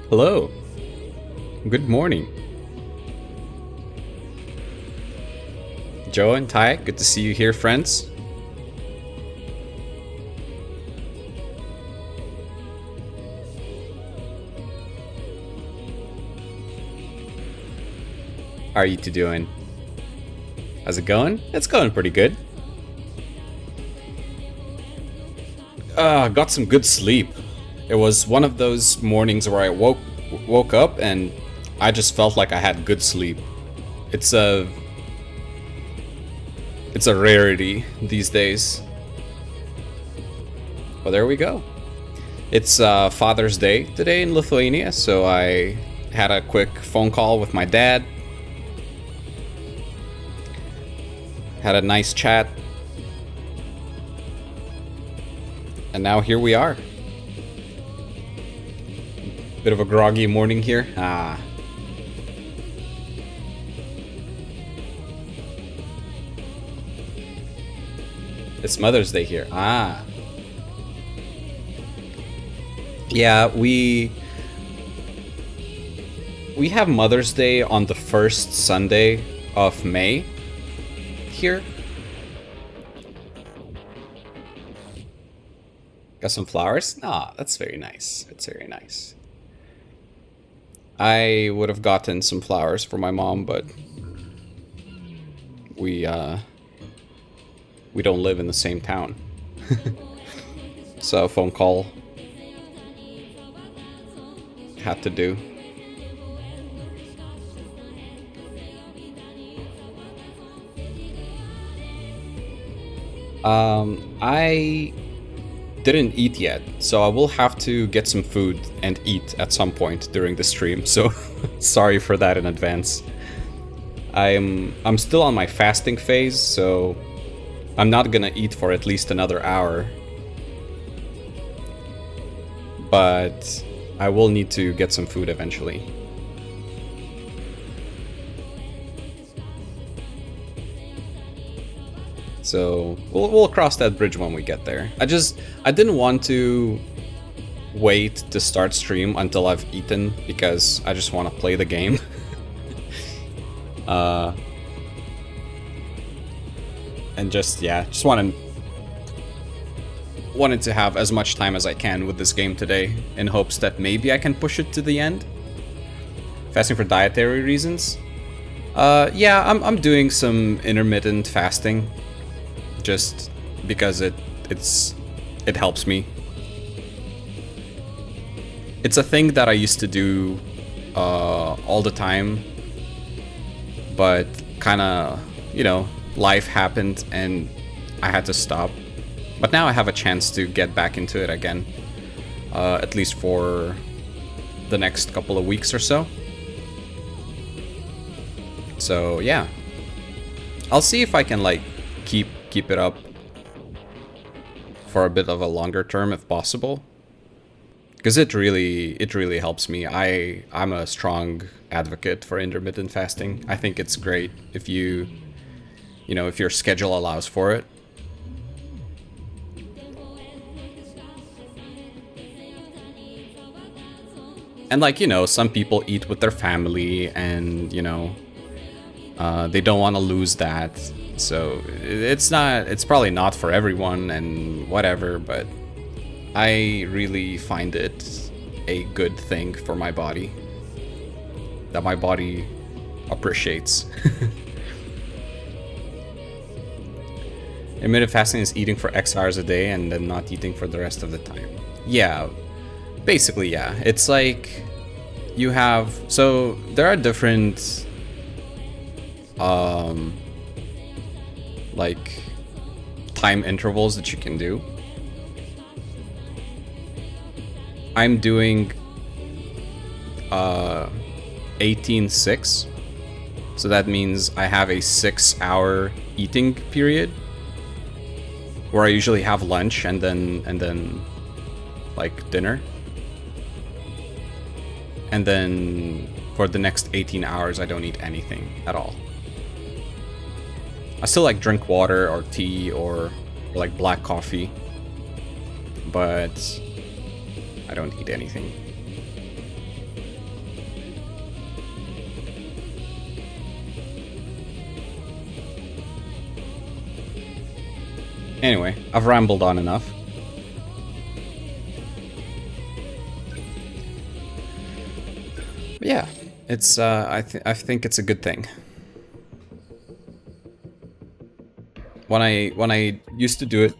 Hello. Good morning. Joe and Ty, good to see you here, friends. How are you two doing? How's it going? It's going pretty good. Got some good sleep. It was one of those mornings where I woke up and I just felt like I had good sleep. It's a rarity these days. Well, there we go. It's Father's Day today in Lithuania, so I had a quick phone call with my dad. Had a nice chat. And now here we are. Bit of a groggy morning here. It's Mother's Day here. Yeah, we have Mother's Day on the first Sunday of May here. Got some flowers? Ah, that's very nice. That's very nice. I would have gotten some flowers for my mom, but we don't live in the same town. So a phone call had to do. I didn't eat yet, so I will have to get some food and eat at some point during the stream, so sorry for that in advance. I'm still on my fasting phase, so I'm not gonna eat for at least another hour. But I will need to get some food eventually. So we'll cross that bridge when we get there. I didn't want to wait to start stream until I've eaten because I just want to play the game. And just wanted to have as much time as I can with this game today in hopes that maybe I can push it to the end. Fasting for dietary reasons. Yeah, I'm doing some intermittent fasting. Just because it helps me. It's a thing that I used to do all the time, but kind of, life happened and I had to stop. But now I have a chance to get back into it again, at least for the next couple of weeks or so. So yeah, I'll see if I can keep it up for a bit of a longer term if possible, because it really helps me. I'm a strong advocate for intermittent fasting. I think it's great if if your schedule allows for it. And some people eat with their family and they don't want to lose that. So it's probably not for everyone and whatever, but I really find it a good thing for my body that my body appreciates. Intermittent fasting is eating for X hours a day and then not eating for the rest of the time. Yeah, basically, yeah. It's like so there are different time intervals that you can do. I'm doing 18-6, so that means I have a 6-hour eating period where I usually have lunch and then dinner, and then for the next 18 hours I don't eat anything at all. I still drink water or tea or black coffee, but I don't eat anything. Anyway, I've rambled on enough. But yeah, it's I think it's a good thing. When I used to do it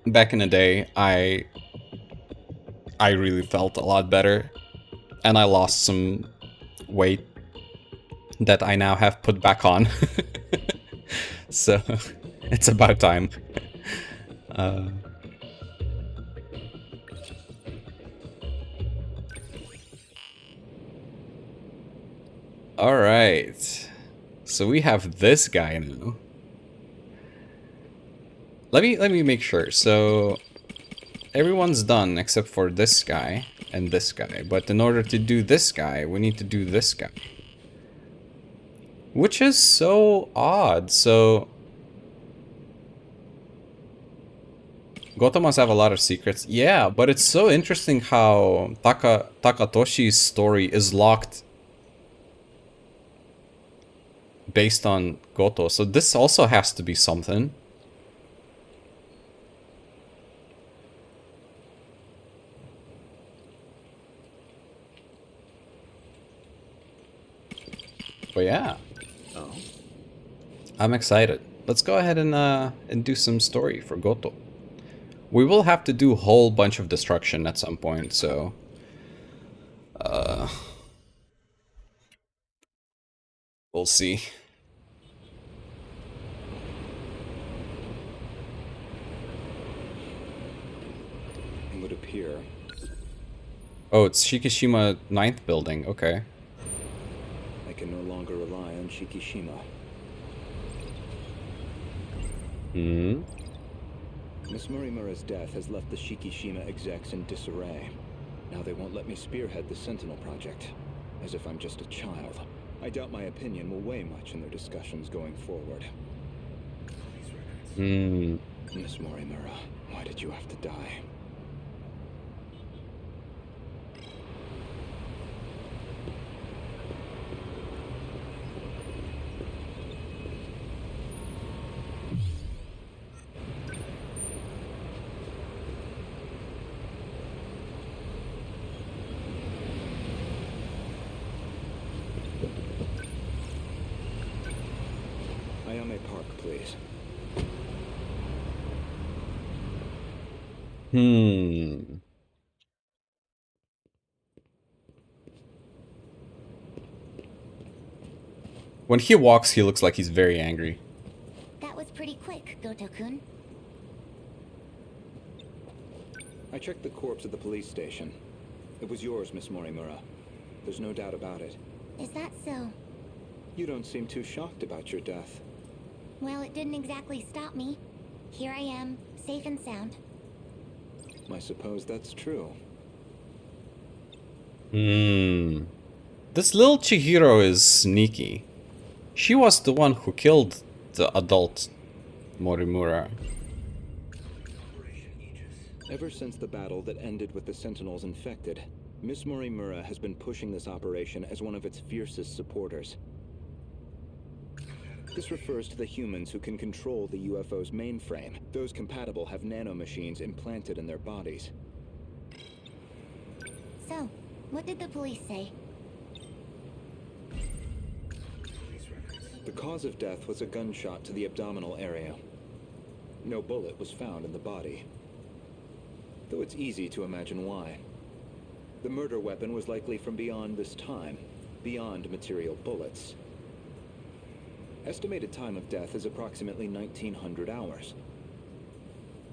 back in the day, I really felt a lot better, and I lost some weight that I now have put back on. So it's about time. All right, so we have this guy now. Let me make sure. So everyone's done except for this guy and this guy. But in order to do this guy, we need to do this guy. Which is so odd. So Goto must have a lot of secrets. Yeah, but it's so interesting how Takatoshi's story is locked based on Goto. So this also has to be something. But yeah, I'm excited. Let's go ahead and do some story for Goto. We will have to do a whole bunch of destruction at some point, so we'll see. It would appear. Oh, it's Shikishima 9th building. Okay. I can no longer rely on Shikishima. Hmm. Miss Morimura's death has left the Shikishima execs in disarray. Now they won't let me spearhead the Sentinel project. As if I'm just a child. I doubt my opinion will weigh much in their discussions going forward. Hmm. Miss Morimura, why did you have to die? Ayame Park, please. Hmm. When he walks, he looks like he's very angry. That was pretty quick, Goto-kun. I checked the corpse at the police station. It was yours, Miss Morimura. There's no doubt about it. Is that so? You don't seem too shocked about your death. Well, it didn't exactly stop me. Here I am, safe and sound. I suppose that's true. Hmm. This little Chihiro is sneaky. She was the one who killed the adult Morimura. Ever since the battle that ended with the Sentinels infected, Miss Morimura has been pushing this operation as one of its fiercest supporters. This refers to the humans who can control the UFO's mainframe. Those compatible have nanomachines implanted in their bodies. So, what did the police say? The cause of death was a gunshot to the abdominal area. No bullet was found in the body. Though it's easy to imagine why. The murder weapon was likely from beyond this time, beyond material bullets. Estimated time of death is approximately 1900 hours.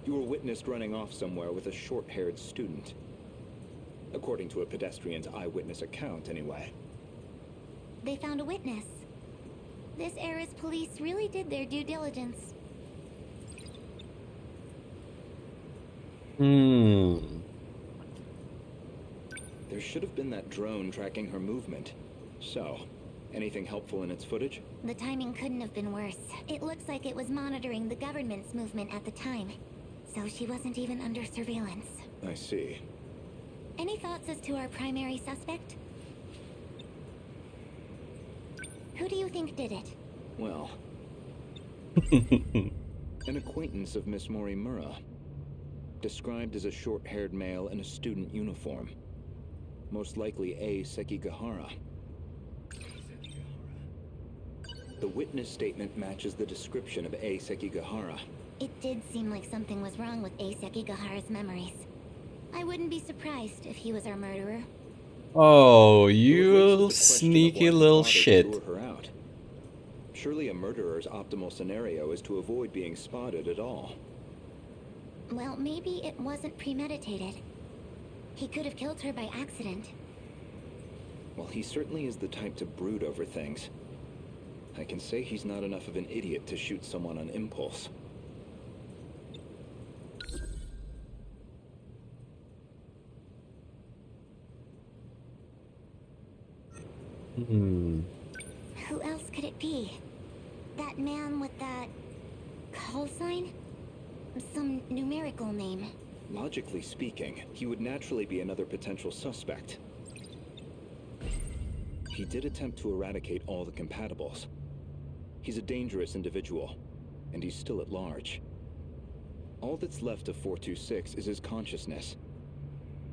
You were witnessed running off somewhere with a short-haired student. According to a pedestrian's eyewitness account, anyway. They found a witness. This era's police really did their due diligence. Hmm. There should have been that drone tracking her movement. So, anything helpful in its footage? The timing couldn't have been worse. It looks like it was monitoring the government's movement at the time. So she wasn't even under surveillance. I see. Any thoughts as to our primary suspect? Who do you think did it? Well, An acquaintance of Miss Morimura, described as a short-haired male in a student uniform. Most likely A. Sekigahara. The witness statement matches the description of A. Sekigahara. It did seem like something was wrong with A. Sekigahara's memories. I wouldn't be surprised if he was our murderer. Oh, It raises you the question of sneaky why he little bothered to shit. lure her out. Surely a murderer's optimal scenario is to avoid being spotted at all. Well, maybe it wasn't premeditated. He could have killed her by accident. Well, he certainly is the type to brood over things. I can say he's not enough of an idiot to shoot someone on impulse. Hmm. Who else could it be? That man with that call sign? Some numerical name. Logically speaking, he would naturally be another potential suspect. He did attempt to eradicate all the compatibles. He's a dangerous individual, and he's still at large. All that's left of 426 is his consciousness.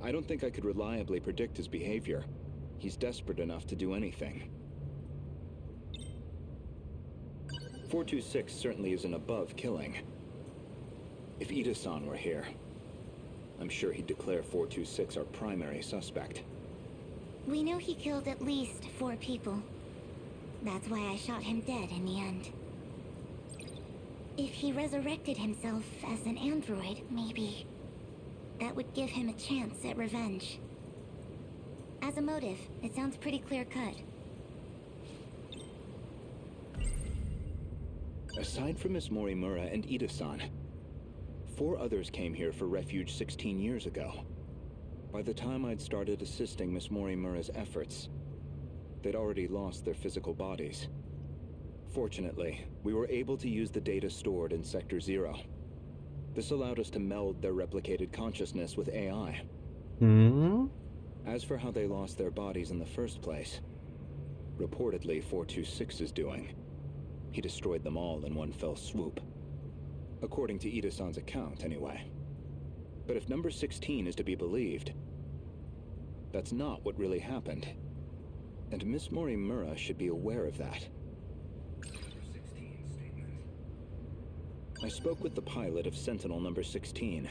I don't think I could reliably predict his behavior. He's desperate enough to do anything. 426 certainly isn't above killing. If Ida-san were here, I'm sure he'd declare 426 our primary suspect. We know he killed at least 4 people. That's why I shot him dead in the end. If he resurrected himself as an android, maybe that would give him a chance at revenge. As a motive, it sounds pretty clear-cut. Aside from Miss Morimura and Ida-san, 4 others came here for refuge 16 years ago. By the time I'd started assisting Miss Morimura's efforts, they'd already lost their physical bodies. Fortunately, we were able to use the data stored in Sector 0. This allowed us to meld their replicated consciousness with AI. Hmm? As for how they lost their bodies in the first place, reportedly 426 is doing. He destroyed them all in one fell swoop. According to Ida-san's account, anyway. But if number 16 is to be believed, that's not what really happened. And Miss Morimura should be aware of that. I spoke with the pilot of Sentinel number 16.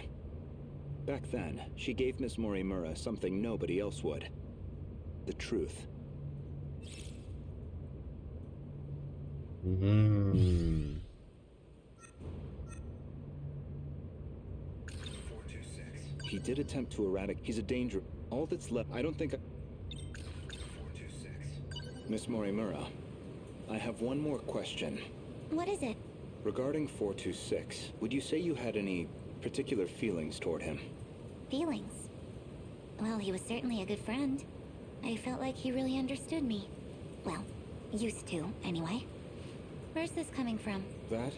Back then, she gave Miss Morimura something nobody else would. The truth. Hmm. He did attempt to eradicate. He's a danger. All that's left. I don't think. Miss Morimura, I have one more question. What is it? Regarding 426, would you say you had any particular feelings toward him? Feelings? Well, he was certainly a good friend. I felt like he really understood me. Well, used to, anyway. Where's this coming from? That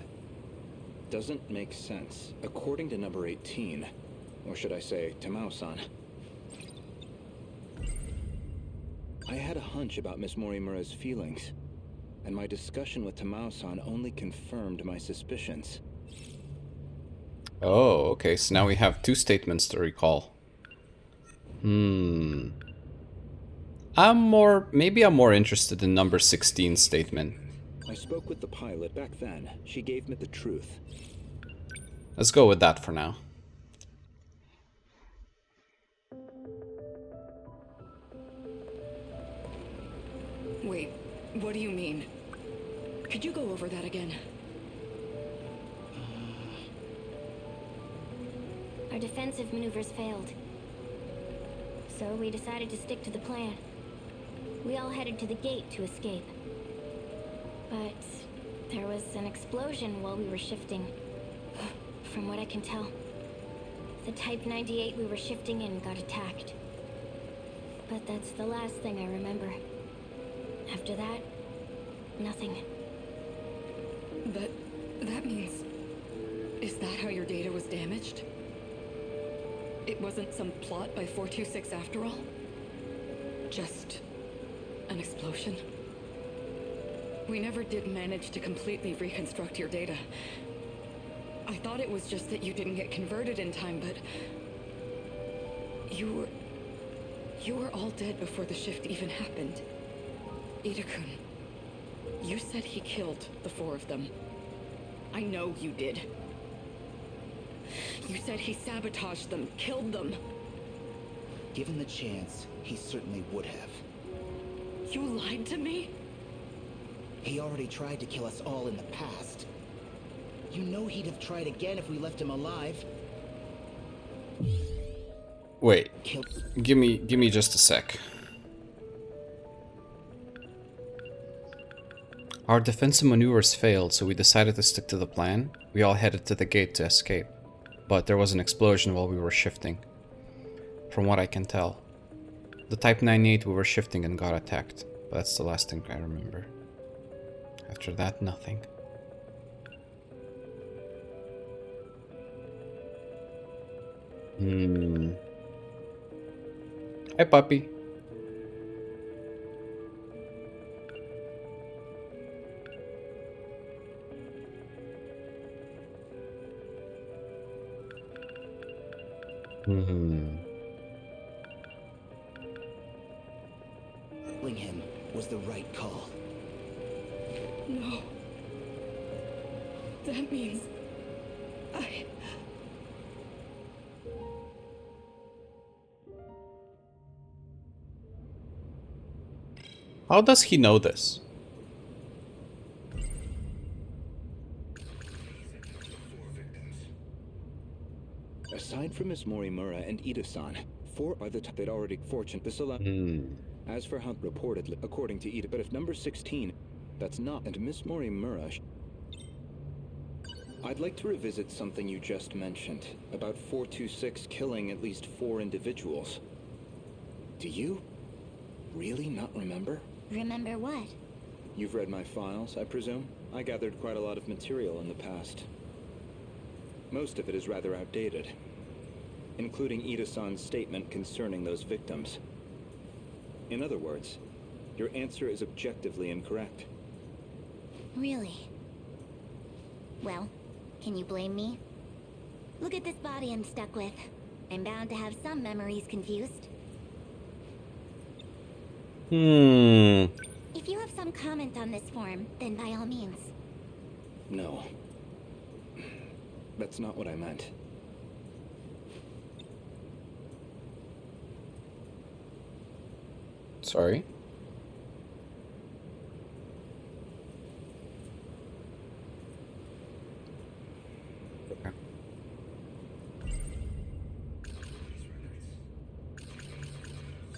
doesn't make sense. According to number 18, or should I say, Tamao-san, I had a hunch about Miss Morimura's feelings, and my discussion with Tamao-san only confirmed my suspicions. Oh, okay, so now we have 2 statements to recall. Maybe I'm more interested in number 16 statement. I spoke with the pilot back then. She gave me the truth. Let's go with that for now. Wait, what do you mean? Could you go over that again? Our defensive maneuvers failed. So we decided to stick to the plan. We all headed to the gate to escape. But there was an explosion while we were shifting. From what I can tell, the Type 98 we were shifting in got attacked. But that's the last thing I remember. After that, nothing. That means... Is that how your data was damaged? It wasn't some plot by 426 after all? Just an explosion? We never did manage to completely reconstruct your data. I thought it was just that you didn't get converted in time, but... You were all dead before the shift even happened. Ida-kun, you said he killed the 4 of them. I know you did. You said he sabotaged them, killed them. Given the chance, he certainly would have. You lied to me? He already tried to kill us all in the past. You know he'd have tried again if we left him alive. Wait, Kill... give me just a sec. Our defensive maneuvers failed, so we decided to stick to the plan. We all headed to the gate to escape, but there was an explosion while we were shifting. From what I can tell. The Type 98 we were shifting and got attacked, but that's the last thing I remember. After that, nothing. Hi, puppy. Killing him was the right call. No. That means... How does he know this? Aside from Miss Morimura and Ida-san, 4 are the they'd already fortuned this allowed. As for how reportedly, according to Ida, but if number 16, that's not, and Miss Morimura. I'd like to revisit something you just mentioned about 426 killing at least 4 individuals. Do you really not remember? Remember what? You've read my files, I presume? I gathered quite a lot of material in the past. Most of it is rather outdated, including Ida-san's statement concerning those victims. In other words, your answer is objectively incorrect. Really? Well, can you blame me? Look at this body I'm stuck with. I'm bound to have some memories confused. If you have some comment on this form, then by all means. No. That's not what I meant. Sorry. Okay.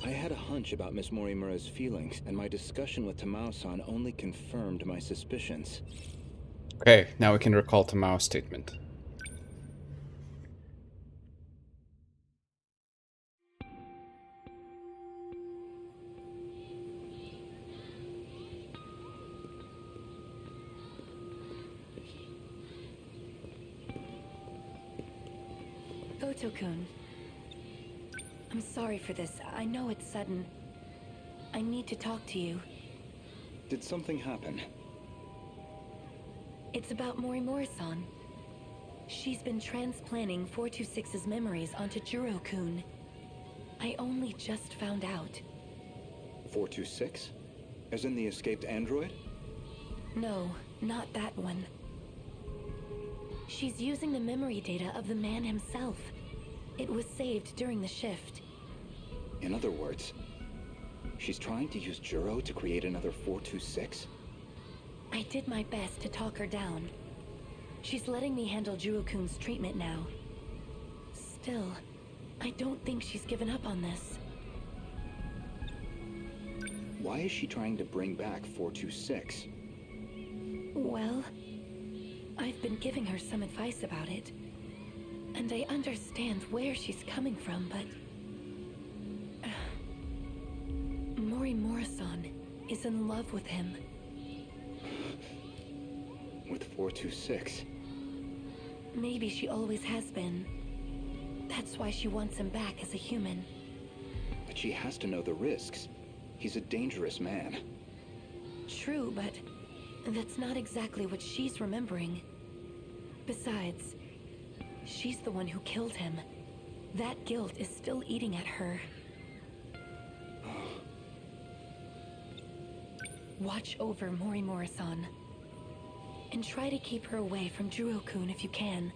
I had a hunch about Miss Morimura's feelings, and my discussion with Tamao-san only confirmed my suspicions. Okay, now we can recall Tamao's statement. Goto-kun. I'm sorry for this. I know it's sudden. I need to talk to you. Did something happen? It's about Morimura-san. She's been transplanting 426's memories onto Juro-kun. I only just found out. 426? As in the escaped android? No, not that one. She's using the memory data of the man himself. It was saved during the shift. In other words, she's trying to use Juro to create another 426? I did my best to talk her down. She's letting me handle Juro-kun's treatment now. Still, I don't think she's given up on this. Why is she trying to bring back 426? Well, I've been giving her some advice about it. And I understand where she's coming from, but... Morimura-san is in love with him. With 426? Maybe she always has been. That's why she wants him back as a human. But she has to know the risks. He's a dangerous man. True, but that's not exactly what she's remembering. Besides, She's the one who killed him. That guilt is still eating at her. Watch over Morimura-san. And try to keep her away from Juro-kun if you can.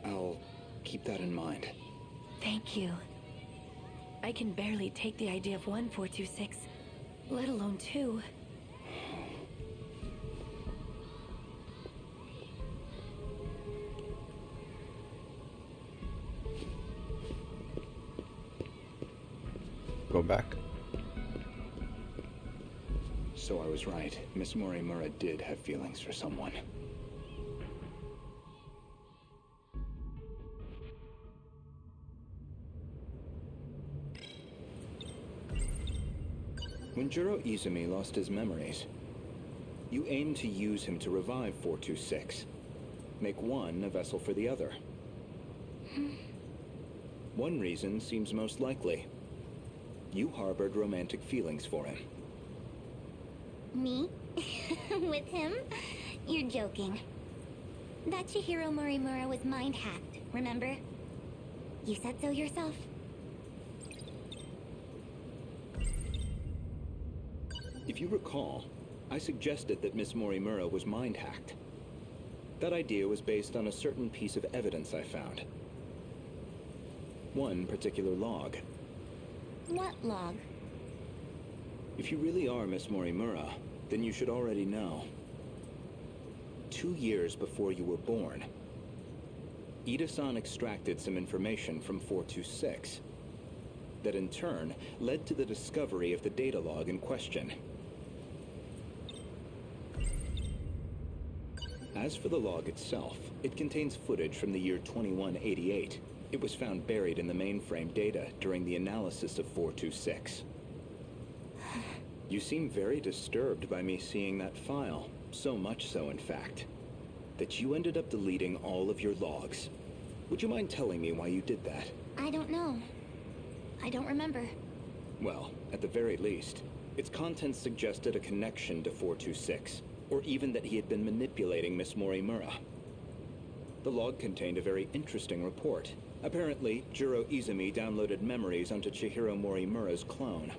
I'll keep that in mind. Thank you. I can barely take the idea of 1426, let alone 2. Go back. So I was right. Miss Morimura did have feelings for someone. When Juro Izumi lost his memories, you aimed to use him to revive 426. Make one a vessel for the other. One reason seems most likely. You harbored romantic feelings for him. Me? With him? You're joking. That Chihiro Morimura was mind-hacked, remember? You said so yourself. If you recall, I suggested that Miss Morimura was mind-hacked. That idea was based on a certain piece of evidence I found. One particular log. What log? If you really are Miss Morimura, then you should already know. 2 years before you were born, Ida-san extracted some information from 426. That in turn led to the discovery of the data log in question. As for the log itself, it contains footage from the year 2188. It was found buried in the mainframe data during the analysis of 426. You seem very disturbed by me seeing that file. So much so, in fact, that you ended up deleting all of your logs. Would you mind telling me why you did that? I don't know. I don't remember. Well, at the very least, its contents suggested a connection to 426, or even that he had been manipulating Miss Morimura. The log contained a very interesting report. Apparently, Juro Izumi downloaded memories onto Chihiro Morimura's clone.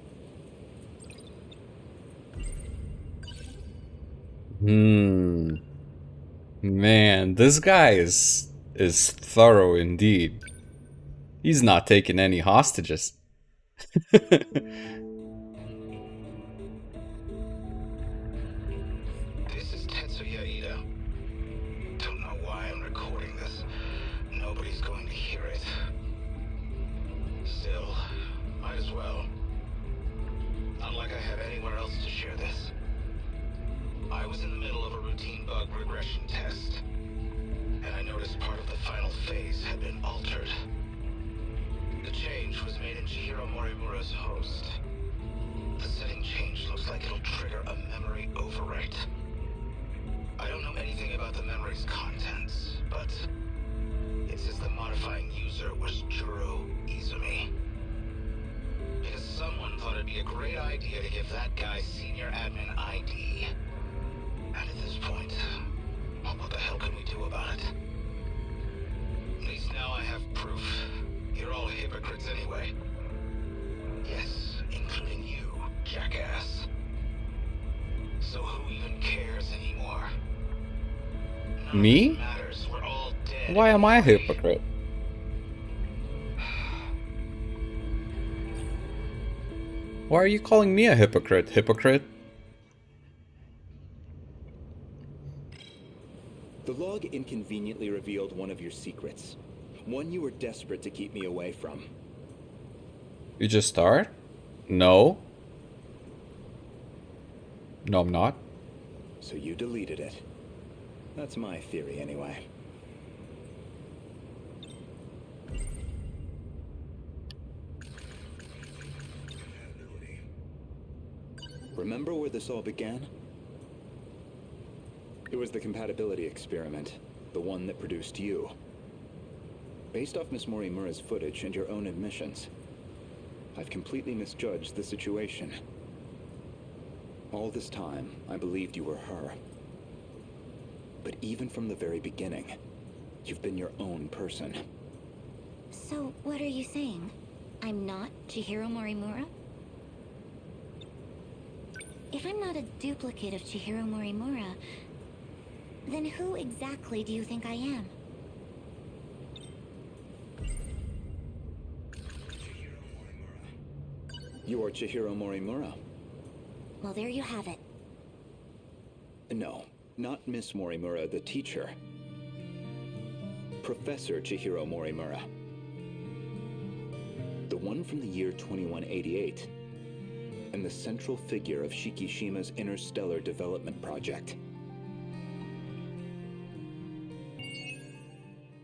Man, this guy is thorough indeed. He's not taking any hostages. This is Tetsuya Ida. Don't know why I'm recording this. Nobody's going to hear it. Still, might as well. Not like I have anywhere else to share this. I was in the middle of a routine bug regression test, and I noticed part of the final phase had been altered. The change was made in Chihiro Morimura's host. The setting change looks like it'll trigger a memory overwrite. I don't know anything about the memory's contents, but it says the modifying user was Juro Izumi. Because someone thought it'd be a great idea to give that guy senior admin ID. And at this point, what the hell can we do about it? At least now I have proof. You're all hypocrites anyway. Yes, including you, jackass. So who even cares anymore? None Me? of it matters. We're all dead. Why am I a anyway. hypocrite? Why are you calling me a hypocrite, hypocrite? The log inconveniently revealed one of your secrets. One you were desperate to keep me away from. You just start? No. No, I'm not. So you deleted it. That's my theory, anyway. Remember where this all began? It was the compatibility experiment, the one that produced you. Based off Miss Morimura's footage and your own admissions, I've completely misjudged the situation. All this time, I believed you were her. But even from the very beginning, You've been your own person. So, what are you saying? I'm not Chihiro Morimura? If I'm not a duplicate of Chihiro Morimura, then who exactly do you think I am? You are Chihiro Morimura. Well, there you have it. No, not Miss Morimura, the teacher. Professor Chihiro Morimura. The one from the year 2188. And the central figure of Shikishima's interstellar development project.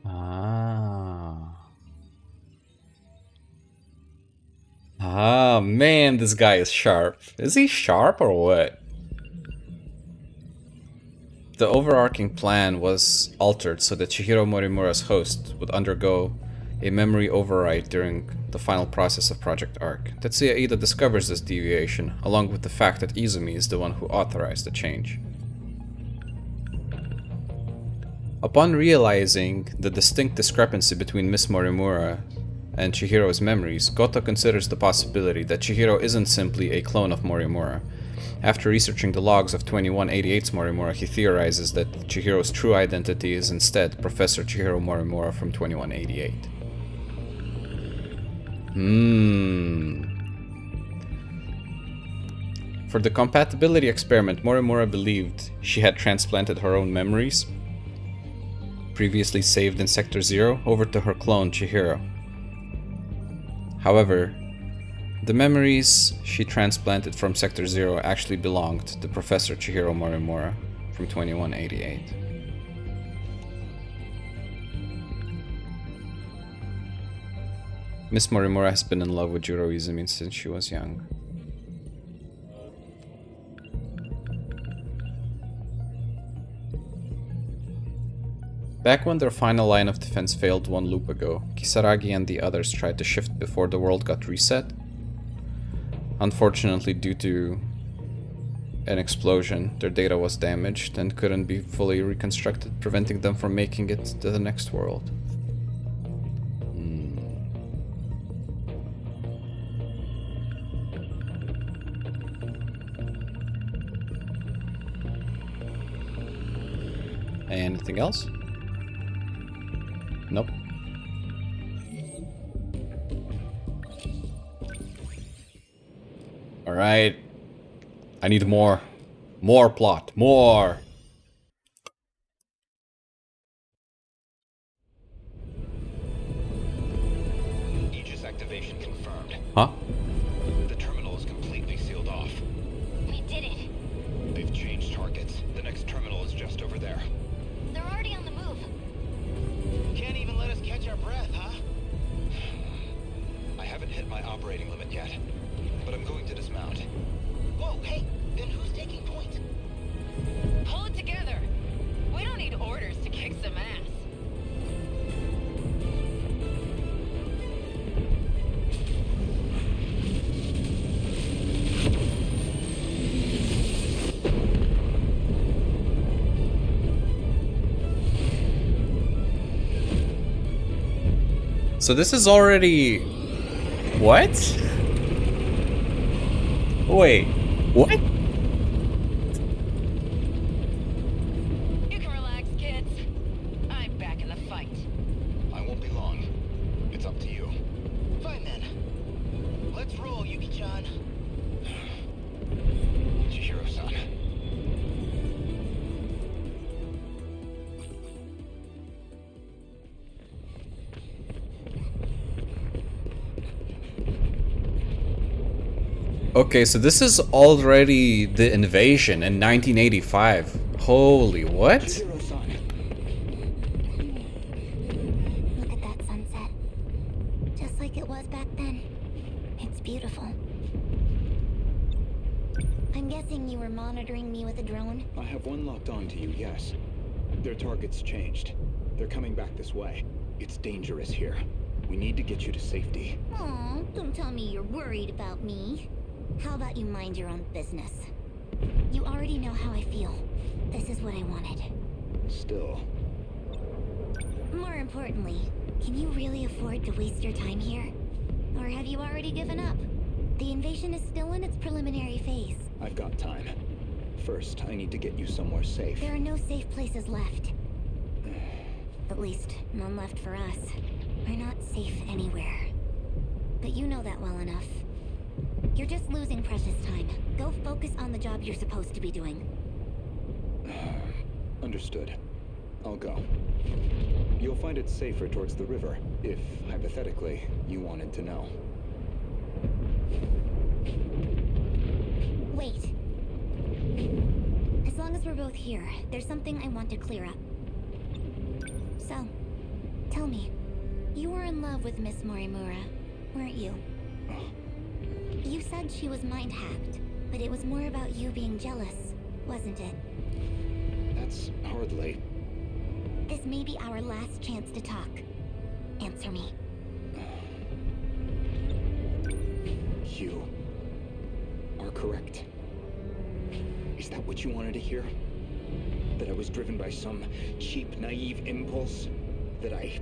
Ah, man, this guy is sharp. Is he sharp or what? The overarching plan was altered so that Chihiro Morimura's host would undergo a memory override during the final process of Project Arc. Tetsuya Ida discovers this deviation, along with the fact that Izumi is the one who authorized the change. Upon realizing the distinct discrepancy between Miss Morimura and Chihiro's memories, Goto considers the possibility that Chihiro isn't simply a clone of Morimura. After researching the logs of 2188's Morimura, he theorizes that Chihiro's true identity is instead Professor Chihiro Morimura from 2188. For the compatibility experiment, Morimura believed she had transplanted her own memories, previously saved in Sector 0, over to her clone Chihiro. However, the memories she transplanted from Sector 0 actually belonged to Professor Chihiro Morimura from 2188. Miss Morimura has been in love with Juro Izumi since she was young. Back when their final line of defense failed one loop ago, Kisaragi and the others tried to shift before the world got reset. Unfortunately, due to an explosion, their data was damaged and couldn't be fully reconstructed, preventing them from making it to the next world. Anything else? Nope. Alright. I need more. More plot. More! Aegis activation confirmed. Huh? The terminal is completely sealed off. We did it. They've changed targets. The next terminal is just over there. They're already on the move. Can't even let us catch our breath, huh? I haven't hit my operating limit yet, but I'm going to dismount. Whoa, hey, then who's taking point? Pull it together. We don't need orders to kick some ass. So this is already... What? Wait, what? You can relax, kids. I'm back in the fight. I won't be long. It's up to you. Fine then. Let's roll, Yuki-chan. Chihiro-san. Okay, so this is already the invasion in 1985. Holy what? Chihiro-san. Look at that sunset. Just like it was back then. It's beautiful. I'm guessing you were monitoring me with a drone? I have one locked on to you, yes. Their target's changed. They're coming back this way. It's dangerous here. We need to get you to safety. Aw, don't tell me you're worried about me. How about you mind your own business? You already know how I feel. This is what I wanted. Still. More importantly, can you really afford to waste your time here? Or have you already given up? The invasion is still in its preliminary phase. I've got time. First, I need to get you somewhere safe. There are no safe places left. At least, none left for us. We're not safe anywhere. But you know that well enough. You're just losing precious time. Go focus on the job you're supposed to be doing. Understood. I'll go. You'll find it safer towards the river, if, hypothetically, you wanted to know. Wait. As long as we're both here, there's something I want to clear up. So, tell me, you were in love with Miss Morimura, weren't you? You said she was mind-hacked, but it was more about you being jealous, wasn't it? That's hardly... This may be our last chance to talk. Answer me. You are correct. Is that what you wanted to hear? That I was driven by some cheap, naive impulse? That I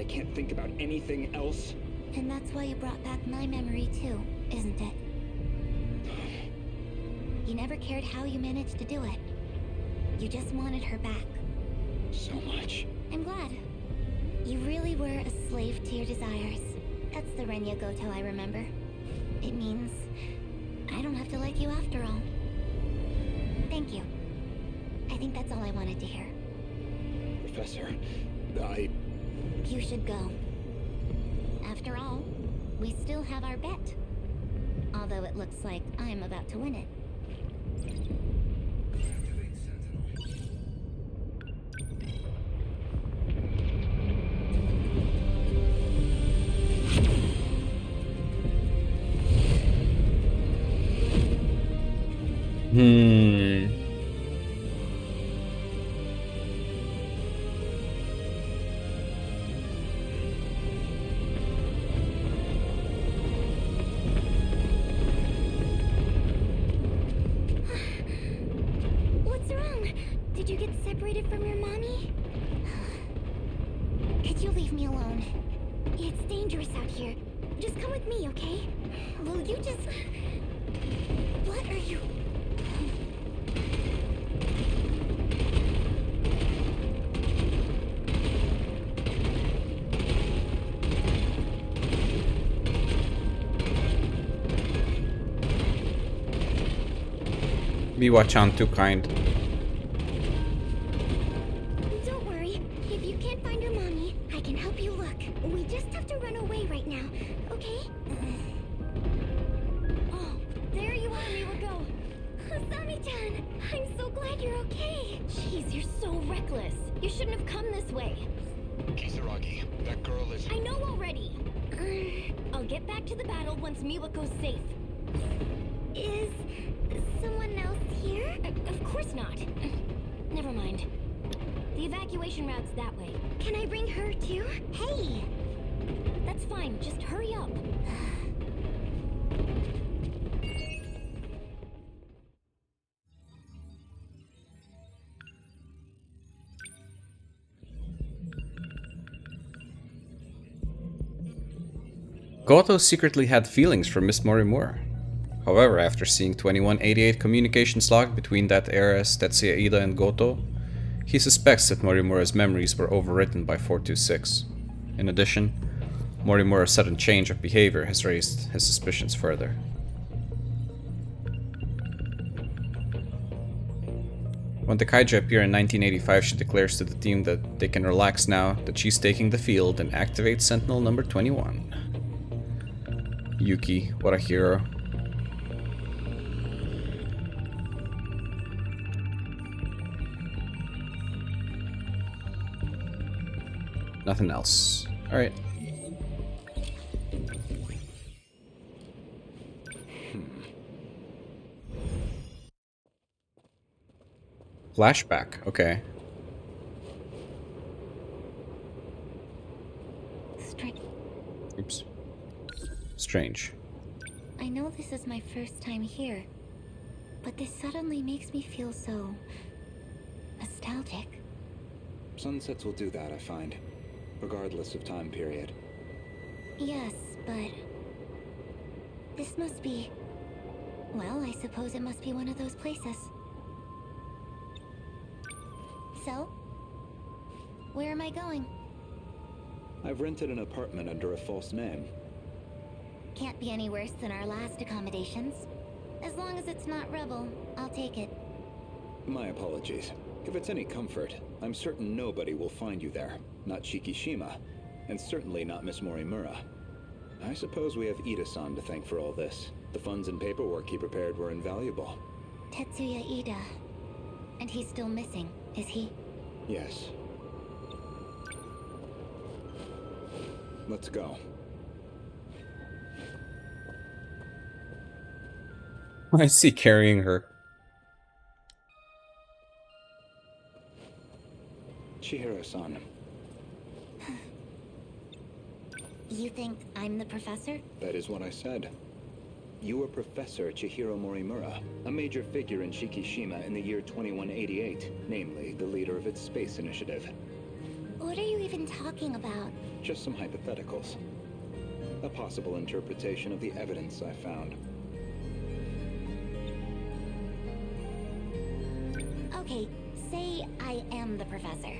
can't think about anything else? And that's why you brought back my memory too, isn't it? You never cared how you managed to do it. You just wanted her back. So much. I'm glad. You really were a slave to your desires. That's the Renya Goto I remember. It means I don't have to like you after all. Thank you. I think that's all I wanted to hear. Professor, You should go. After all, we still have our bet. Although it looks like I'm about to win it. What's wrong? Did you get separated from your mommy? Could you leave me alone? It's dangerous out here. Just come with me, okay? Will you just... What are you... Miwa-chan too kind. Don't worry. If you can't find your mommy, I can help you look. We just have to run away right now, okay? Oh, there you are, Miwako. Asami-chan, I'm so glad you're okay. Jeez, you're so reckless. You shouldn't have come this way. Kisaragi, that girl is... I know already. I'll get back to the battle once Miwako's safe. Is someone else here? Of course not. Never mind. The evacuation route's that way. Can I bring her too? Hey! That's fine, just hurry up. Goto secretly had feelings for Miss Morimura. However, after seeing 2188 communications log between that era's Tetsuya Ida and Goto, he suspects that Morimura's memories were overwritten by 426. In addition, Morimura's sudden change of behavior has raised his suspicions further. When the Kaiju appear in 1985, she declares to the team that they can relax now, that she's taking the field and activates Sentinel number 21. Yuki, what a hero. Nothing else. Alright. Flashback, okay. Oops. Strange. I know this is my first time here, but this suddenly makes me feel so... nostalgic. Sunsets will do that, I find, regardless of time period. Yes, but... this must be... well, I suppose it must be one of those places. So? Where am I going? I've rented an apartment under a false name. Can't be any worse than our last accommodations. As long as it's not Rebel, I'll take it. My apologies. If it's any comfort, I'm certain nobody will find you there. Not Shikishima, and certainly not Miss Morimura. I suppose we have Ida-san to thank for all this. The funds and paperwork he prepared were invaluable. Tetsuya Ida. And he's still missing, is he? Yes. Let's go. I see carrying her. Chihiro-san. You think I'm the professor? That is what I said. You are Professor Chihiro Morimura, a major figure in Shikishima in the year 2188, namely the leader of its space initiative. What are you even talking about? Just some hypotheticals. A possible interpretation of the evidence I found. Okay, say I am the professor.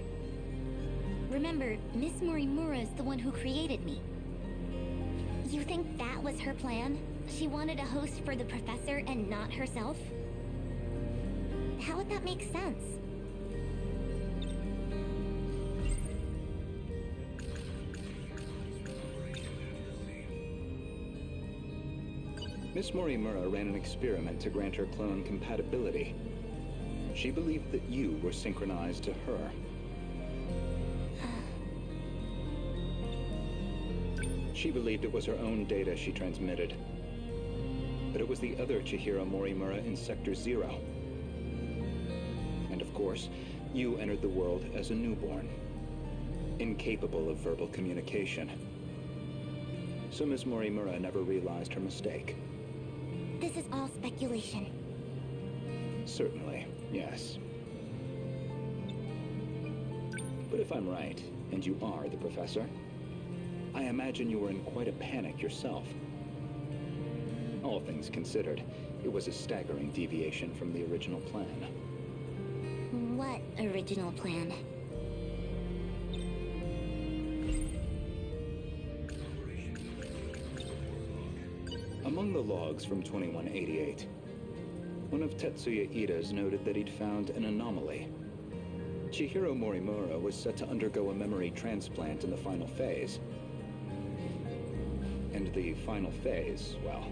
Remember, Miss Morimura is the one who created me. You think that was her plan? She wanted a host for the professor and not herself? How would that make sense? Miss Morimura ran an experiment to grant her clone compatibility. She believed that you were synchronized to her. She believed it was her own data she transmitted. But it was the other Chihiro Morimura in Sector 0. And of course, you entered the world as a newborn, incapable of verbal communication. So Miss Morimura never realized her mistake. This is all speculation. Certainly, yes. But if I'm right, and you are the professor, I imagine you were in quite a panic yourself. All things considered, it was a staggering deviation from the original plan. What original plan? Among the logs from 2188, one of Tetsuya Ida's noted that he'd found an anomaly. Chihiro Morimura was set to undergo a memory transplant in the final phase. And the final phase, well,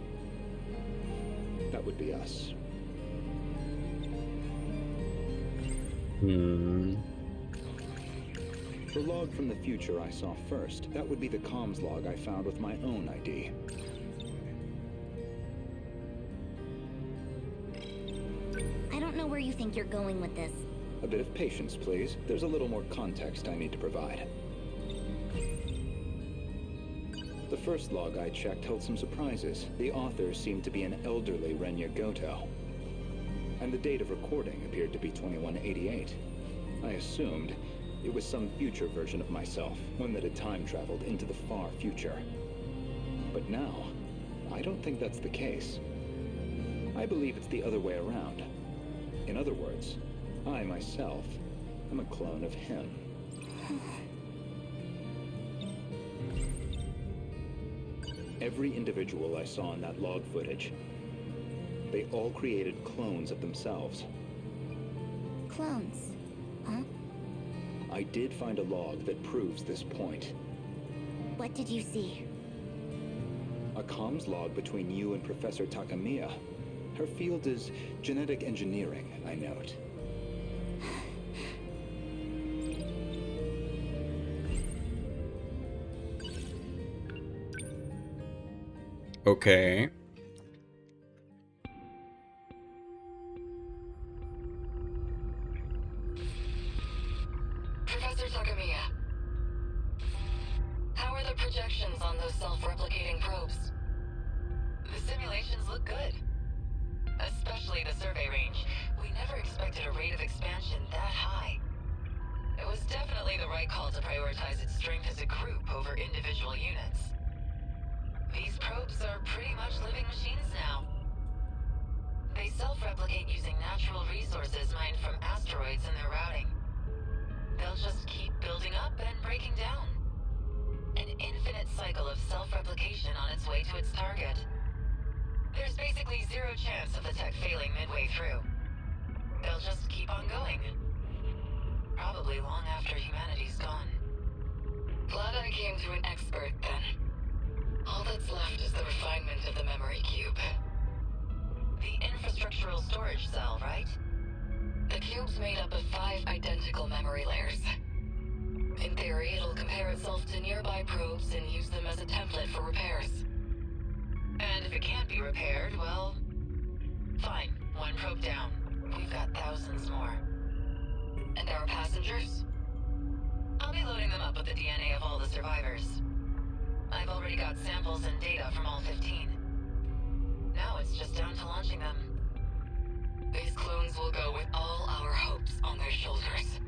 that would be us. The log from the future I saw first, that would be the comms log I found with my own ID. I don't know where you think you're going with this. A bit of patience, please. There's a little more context I need to provide. The first log I checked held some surprises. The author seemed to be an elderly Renya Goto. And the date of recording appeared to be 2188. I assumed it was some future version of myself, one that had time traveled into the far future. But now, I don't think that's the case. I believe it's the other way around. In other words, I myself am a clone of him. Every individual I saw in that log footage, they all created clones of themselves. Clones? Huh? I did find a log that proves this point. What did you see? A comms log between you and Professor Takamiya. Her field is genetic engineering, I note. Okay. Professor Takamiya, how are the projections on those self-replicating probes? The simulations look good. Especially the survey range. We never expected a rate of expansion that high. was definitely the right call to prioritize its strength as a group over individual units. These probes are pretty much living machines now. They self-replicate using natural resources mined from asteroids in their routing. They'll just keep building up and breaking down. An infinite cycle of self-replication on its way to its target. There's basically zero chance of the tech failing midway through. They'll just keep on going. Probably long after humanity's gone. Glad I came to an expert then. All that's left is the refinement of the memory cube. The infrastructural storage cell, right? The cube's made up of 5 identical memory layers. In theory, it'll compare itself to nearby probes and use them as a template for repairs. And if it can't be repaired, well... fine, 1 probe down. We've got thousands more. And our passengers? I'll be loading them up with the DNA of all the survivors. I've already got samples and data from all 15. Now it's just down to launching them. These clones will go with all our hopes on their shoulders.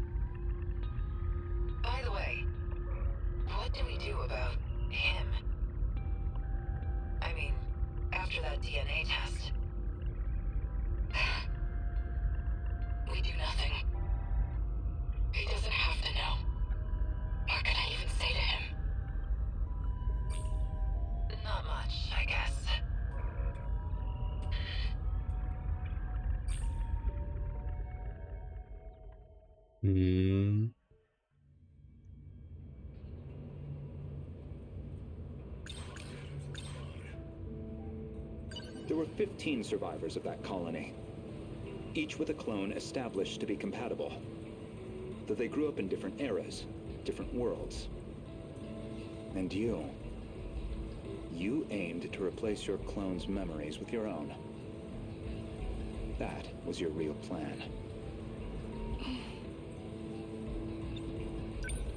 By the way, what do we do about him? I mean, after that DNA test. We do nothing. He doesn't have to know. What could I even say to him? Not much, I guess. Hmm. There were 15 survivors of that colony, each with a clone established to be compatible. Though they grew up in different eras, different worlds. And you aimed to replace your clone's memories with your own. That was your real plan.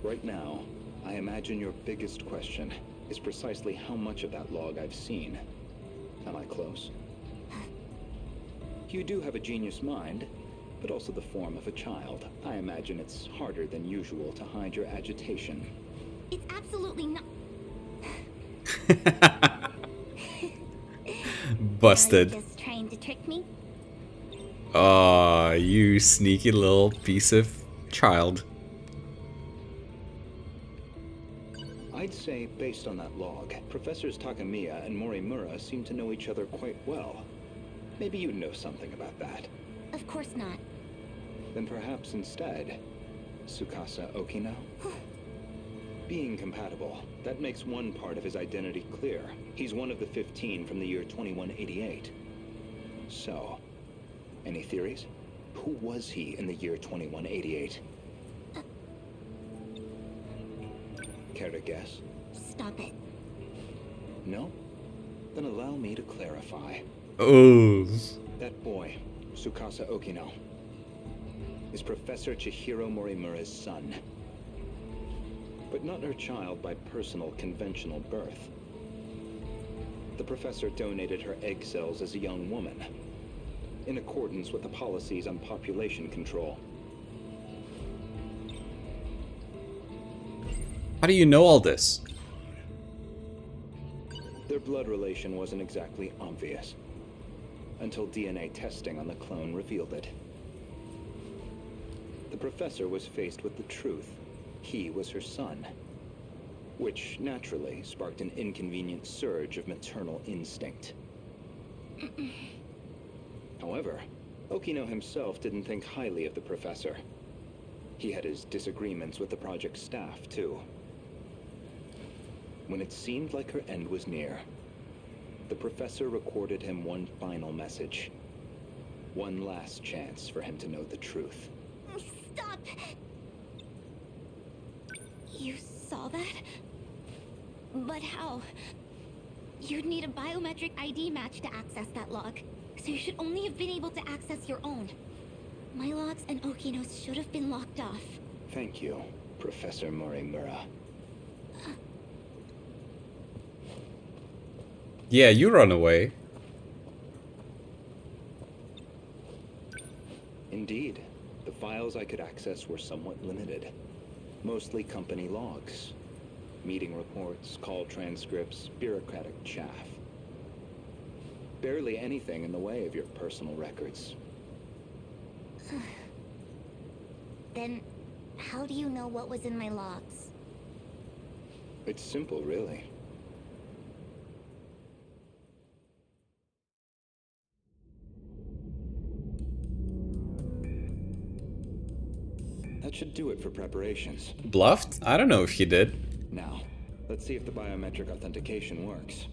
Right now, I imagine your biggest question is precisely how much of that log I've seen. Am I close? You do have a genius mind, but also the form of a child. I imagine it's harder than usual to hide your agitation. It's absolutely not. Busted. Are you just trying to trick me? Aw, you sneaky little piece of child. I'd say, based on that log, Professors Takamiya and Morimura seem to know each other quite well. Maybe you know something about that. Of course not. Then perhaps instead, Tsukasa Okino? Being compatible, that makes one part of his identity clear. He's one of the 15 from the year 2188. So, any theories? Who was he in the year 2188? Care to guess? Stop it. No? Then allow me to clarify. Oh. That boy, Tsukasa Okino, is Professor Chihiro Morimura's son. But not her child by personal, conventional birth. The professor donated her egg cells as a young woman, in accordance with the policies on population control. How do you know all this? Their blood relation wasn't exactly obvious, until DNA testing on the clone revealed it. The professor was faced with the truth. He was her son, which naturally sparked an inconvenient surge of maternal instinct. However, Okino himself didn't think highly of the professor. He had his disagreements with the project staff, too. When it seemed like her end was near, the professor recorded him one final message. One last chance for him to know the truth. Stop! You saw that? But how? You'd need a biometric ID match to access that log, so you should only have been able to access your own. My logs and Okino's should have been locked off. Thank you, Professor Morimura. Yeah, you run away. Indeed, the files I could access were somewhat limited. Mostly company logs. Meeting reports, call transcripts, bureaucratic chaff. Barely anything in the way of your personal records. Then, how do you know what was in my logs? It's simple, really. That should do it for preparations. Bluffed? I don't know if he did. Now, let's see if the biometric authentication works.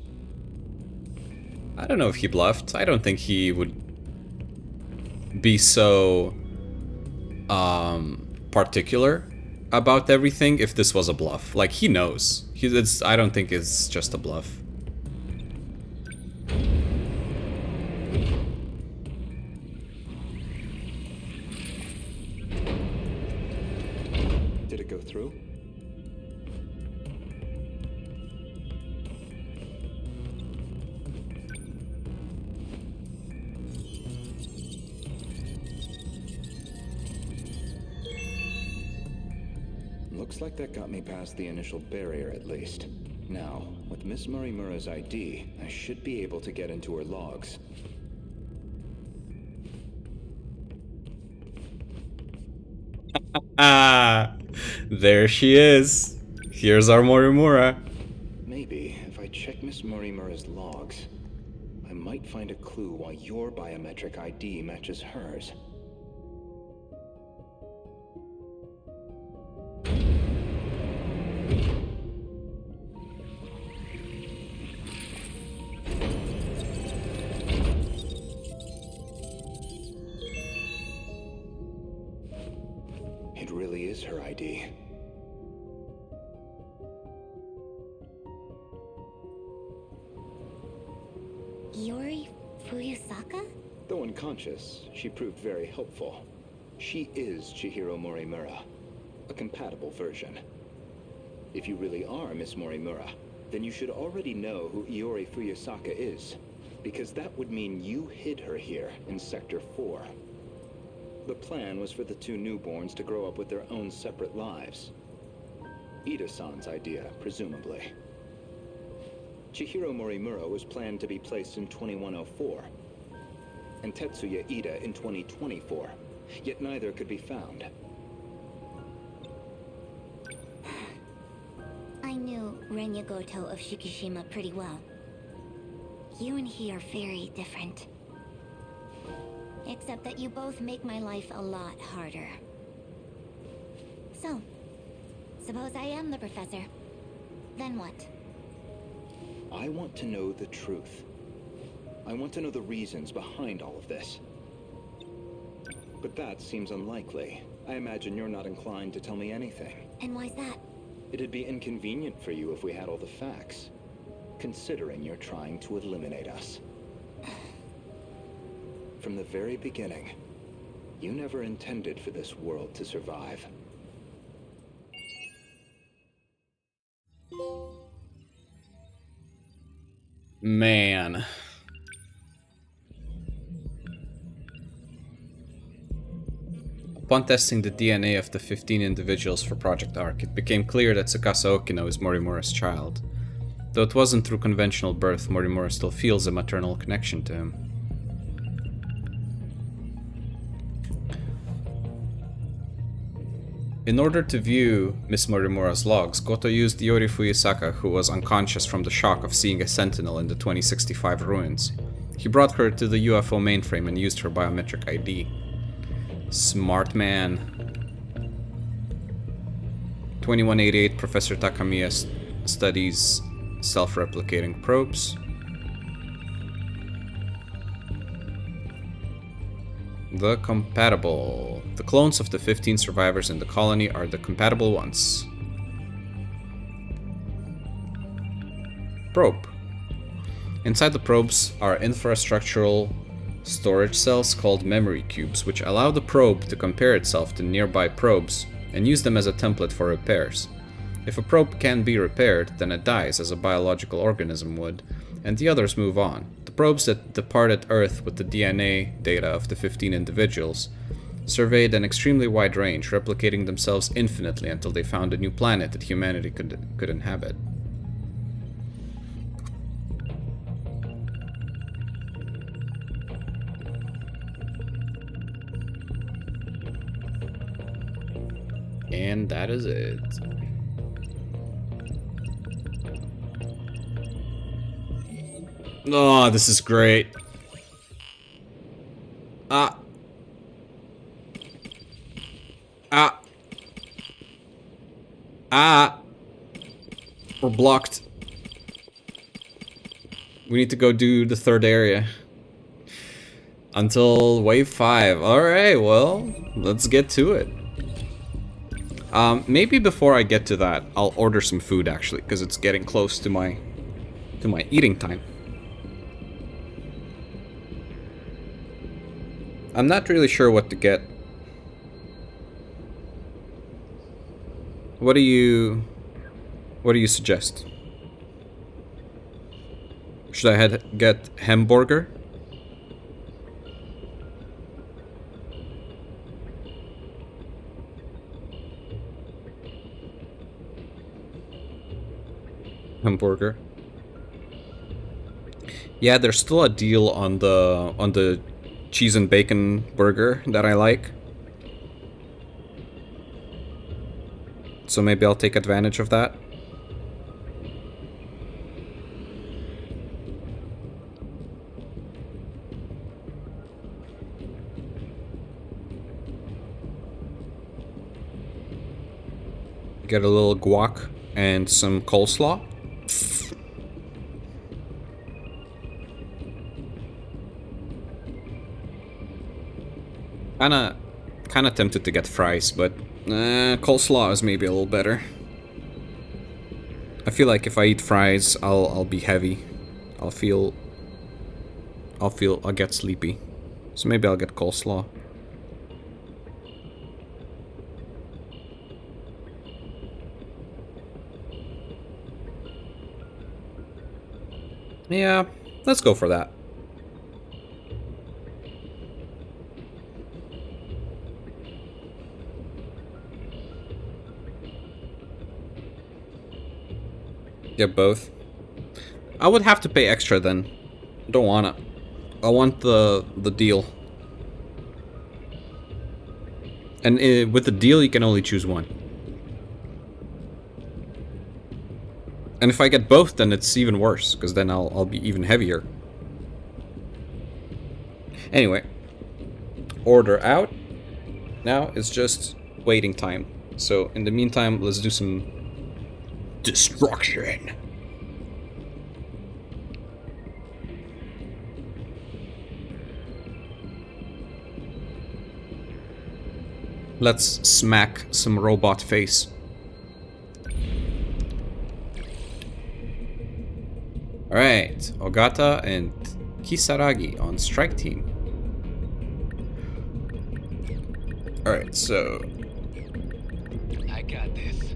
I don't know if he bluffed. I don't think he would be so particular about everything if this was a bluff. Like, he knows. I don't think it's just a bluff. Did it go through? Looks like that got me past the initial barrier, at least. Now, with Miss Morimura's ID, I should be able to get into her logs. Ah, there she is. Here's our Morimura. Maybe, if I check Miss Morimura's logs, I might find a clue why your biometric ID matches hers. It really is her ID. Iori Fuyusaka? Though unconscious, she proved very helpful. She is Chihiro Morimura, a compatible version. If you really are Miss Morimura, then you should already know who Iori Fuyusaka is, because that would mean you hid her here in Sector 4. The plan was for the two newborns to grow up with their own separate lives. Ida-san's idea, presumably. Chihiro Morimura was planned to be placed in 2104, and Tetsuya Ida in 2024, yet neither could be found. I knew Renya Goto of Shikishima pretty well. You and he are very different. Except that you both make my life a lot harder. So, suppose I am the professor. Then what? I want to know the truth. I want to know the reasons behind all of this. But that seems unlikely. I imagine you're not inclined to tell me anything. And why's that? It'd be inconvenient for you if we had all the facts, considering you're trying to eliminate us. From the very beginning, you never intended for this world to survive. Man. Upon testing the DNA of the 15 individuals for Project Ark, it became clear that Tsukasa Okino is Morimura's child. Though it wasn't through conventional birth, Morimura still feels a maternal connection to him. In order to view Miss Morimura's logs, Goto used Iori Fuyusaka, who was unconscious from the shock of seeing a Sentinel in the 2065 ruins. He brought her to the UFO mainframe and used her biometric ID. Smart man. 2188, Professor Takamiya studies self-replicating probes. The compatible. The clones of the 15 survivors in the colony are the compatible ones. Probe. Inside the probes are infrastructural storage cells called memory cubes, which allow the probe to compare itself to nearby probes and use them as a template for repairs. If a probe can be repaired, then it dies as a biological organism would, and the others move on. The probes that departed Earth with the DNA data of the 15 individuals surveyed an extremely wide range, replicating themselves infinitely until they found a new planet that humanity could inhabit. And that is it. Oh, this is great. Ah. Ah. Ah. We're blocked. We need to go do the third area. Until wave 5. Alright, well, let's get to it. Maybe before I get to that, I'll order some food actually, because it's getting close to my eating time. I'm not really sure what to get. What do you suggest? Should I get hamburger? Hamburger. Yeah, there's still a deal on the cheese and bacon burger that I like. So maybe I'll take advantage of that. Get a little guac and some coleslaw. Kinda tempted to get fries, but coleslaw is maybe a little better. I feel like if I eat fries, I'll be heavy. I'll get sleepy. So maybe I'll get coleslaw. Yeah, let's go for that. Get both. I would have to pay extra then. Don't wanna. I want the deal. And with the deal, you can only choose one. And if I get both, then it's even worse, because then I'll be even heavier. Anyway, order out. Now it's just waiting time. So in the meantime, let's do some destruction. Let's smack some robot face. Alright, Ogata and Kisaragi on strike team. Alright, so I got this.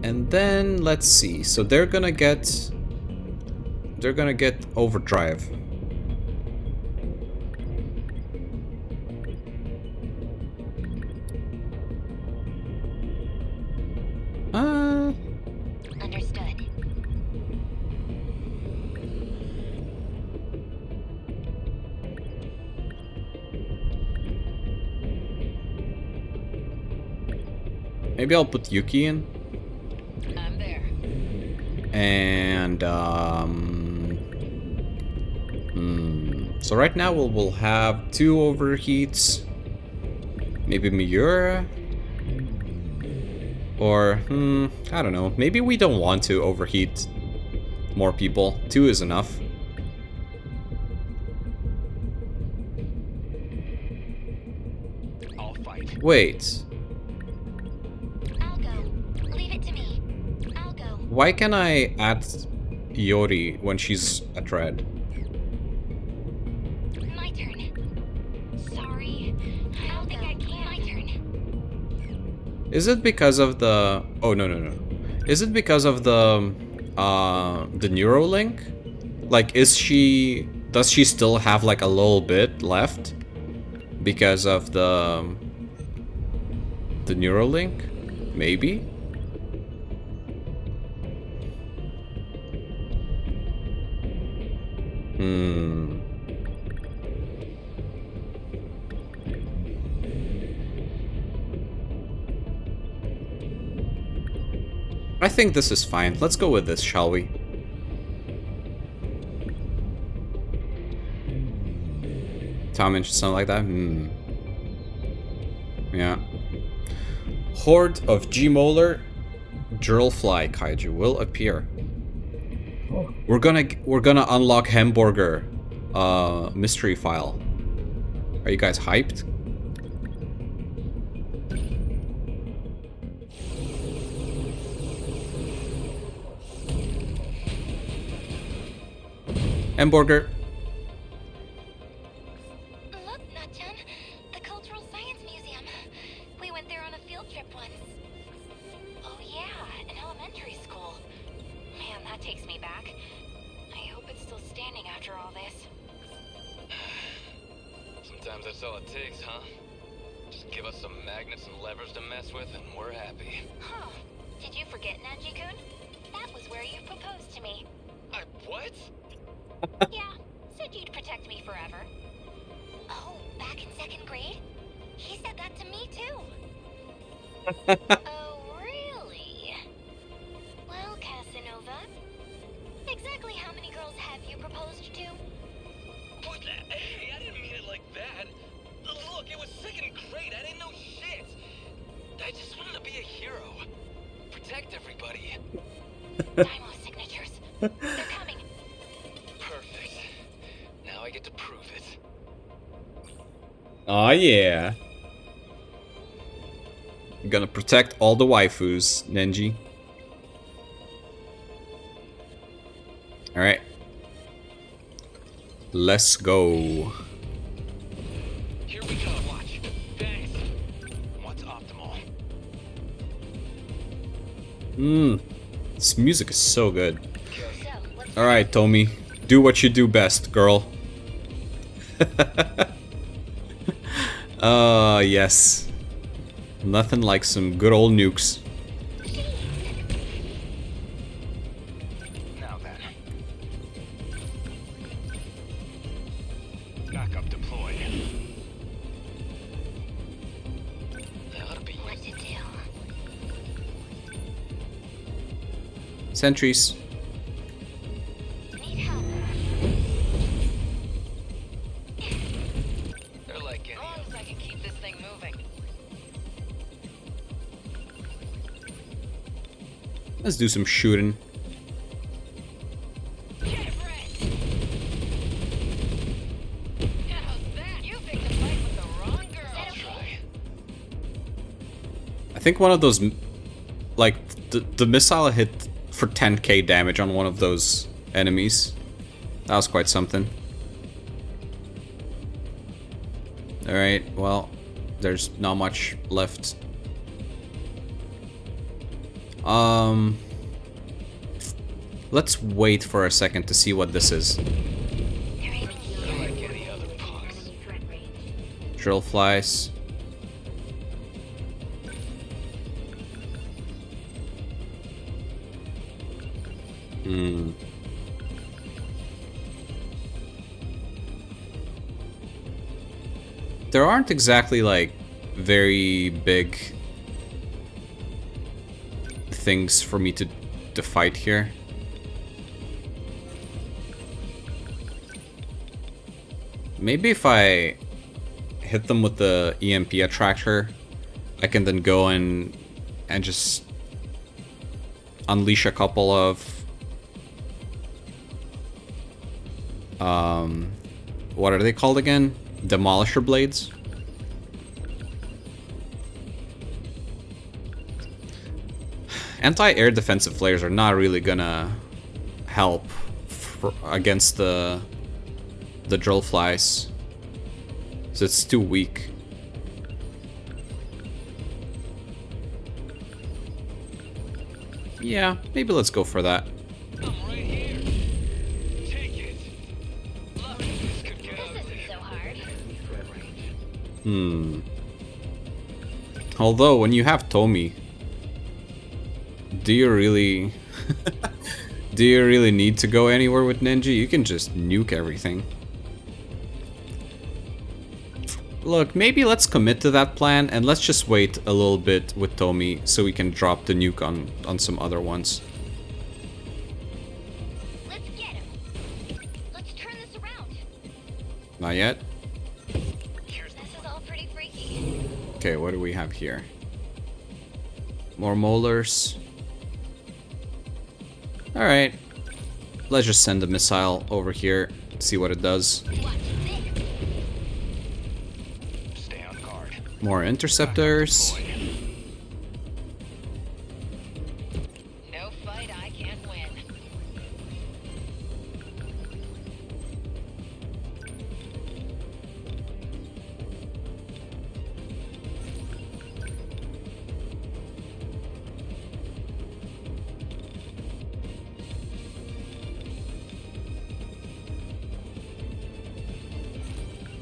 and then let's see. So they're gonna get overdrive. Understood. Maybe I'll put Yuki in. I'm there. And so right now we'll have 2 overheats. Maybe Miura. Or I don't know. Maybe we don't want to overheat more people. 2 is enough. I'll fight. Wait. I'll go. Leave it to me. I'll go. Why can I add Iori when she's at red? My turn. Sorry. I don't think I can. My turn. Is it because of the... Oh, no. Is it because of the Neuralink? Like, is she Does she still have like a little bit left because of the Neuralink? Maybe. I think this is fine. Let's go with this, shall we? Tom mentioned something like that? Yeah. Horde of G-Molar Drillfly Kaiju will appear. We're gonna unlock Hamburger mystery file. Are you guys hyped? Hamburger. Look, Natchan, the Cultural Science Museum. We went there on a field trip once. Oh yeah, an elementary school. Man, that takes me back. I hope it's still standing after all this. Sometimes that's all it takes, huh? Just give us some magnets and levers to mess with and we're happy. Huh. Did you forget, Nanji-kun? That was where you proposed to me. What? Yeah, said you'd protect me forever. Oh, back in 2nd grade? He said that to me too. Oh, really? Well, Casanova, exactly how many girls have you proposed to? What? Hey, I didn't mean it like that. Look, it was 2nd grade. I didn't know shit. I just wanted to be a hero. Protect everybody. Dynamo signatures. They're coming. Perfect. Now I get to prove it. Oh yeah. I'm gonna protect all the waifus, Nenji. Alright. Let's go. Here we go, watch. Thanks. What's optimal? This music is so good. So, what's Alright, Tommy. Do what you do best, girl. Yes. Nothing like some good old nukes. Now then. Backup deployed. That ought to be what to do? Sentries. Need help. They're like any As long as I can keep this thing moving. Let's do some shooting. Get wrecked! How's that? You picked a fight with the wrong girl. try. I think one of those, like, the missile hit for 10k damage on one of those enemies. That was quite something. Alright, well, there's not much left. Let's wait for a second to see what this is. They're aiming here. They're like any other punks. Enemy threat range. Drill flies. There aren't exactly like very big things for me to fight here. Maybe if I hit them with the EMP attractor, I can then go and just unleash a couple of what are they called again? Demolisher blades? Anti-air defensive flares are not really gonna help against the drill flies. So it's too weak. Yeah, maybe let's go for that. I'm right here. Take it. Love it. Although, when you have Tommy, do you really... do you really need to go anywhere with Ninja? You can just nuke everything. Look, maybe let's commit to that plan and let's just wait a little bit with Tommy so we can drop the nuke on some other ones. Let's get him. Let's turn this around. Not yet? This is all pretty freaky. Okay, what do we have here? More molars. Alright. Let's just send a missile over here, see what it does. Watch this. Stay on guard. More interceptors. No fight I can't win.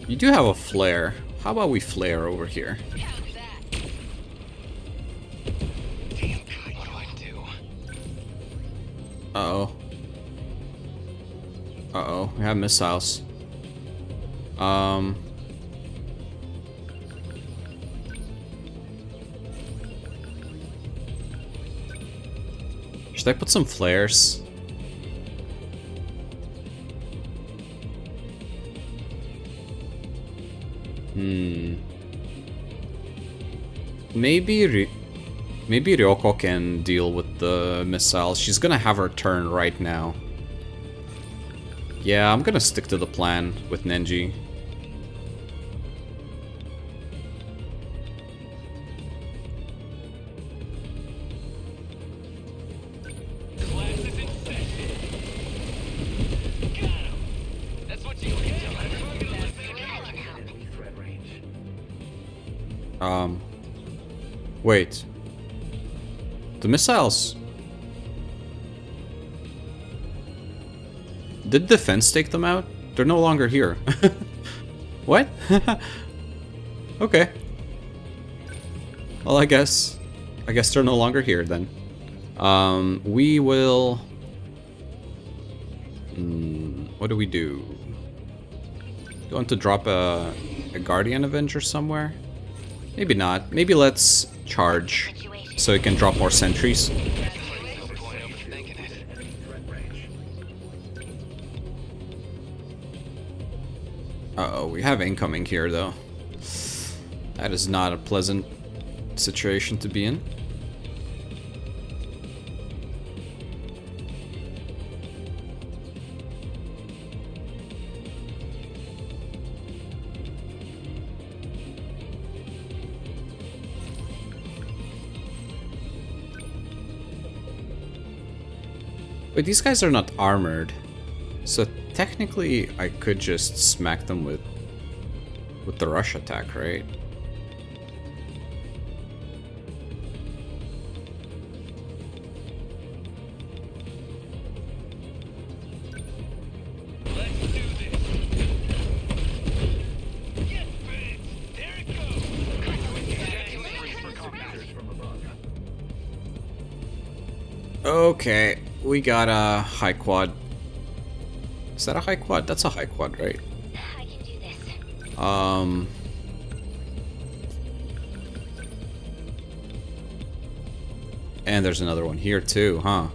You do have a flare. How about we flare over here? How's that? Damn, what do I do? Uh-oh. Uh-oh, we have missiles. Should I put some flares? Maybe Ryoko can deal with the missiles. She's gonna have her turn right now. Yeah, I'm gonna stick to the plan with Nenji. Class is in session. Got him. That's what you get. Wait. The missiles. Did defense take them out? They're no longer here. What? Okay. Well, I guess they're no longer here then. We will... what do we do? Do you want to drop a Guardian Avenger somewhere? Maybe not. Maybe let's charge so we can drop more sentries. Uh-oh, we have incoming here though. That is not a pleasant situation to be in. But these guys are not armored, so technically I could just smack them with the rush attack, right? Let's do this. Yes, bitch. There it goes. Okay, we got a high quad. Is that a high quad? That's a high quad, right? I can do this. And there's another one here too, huh?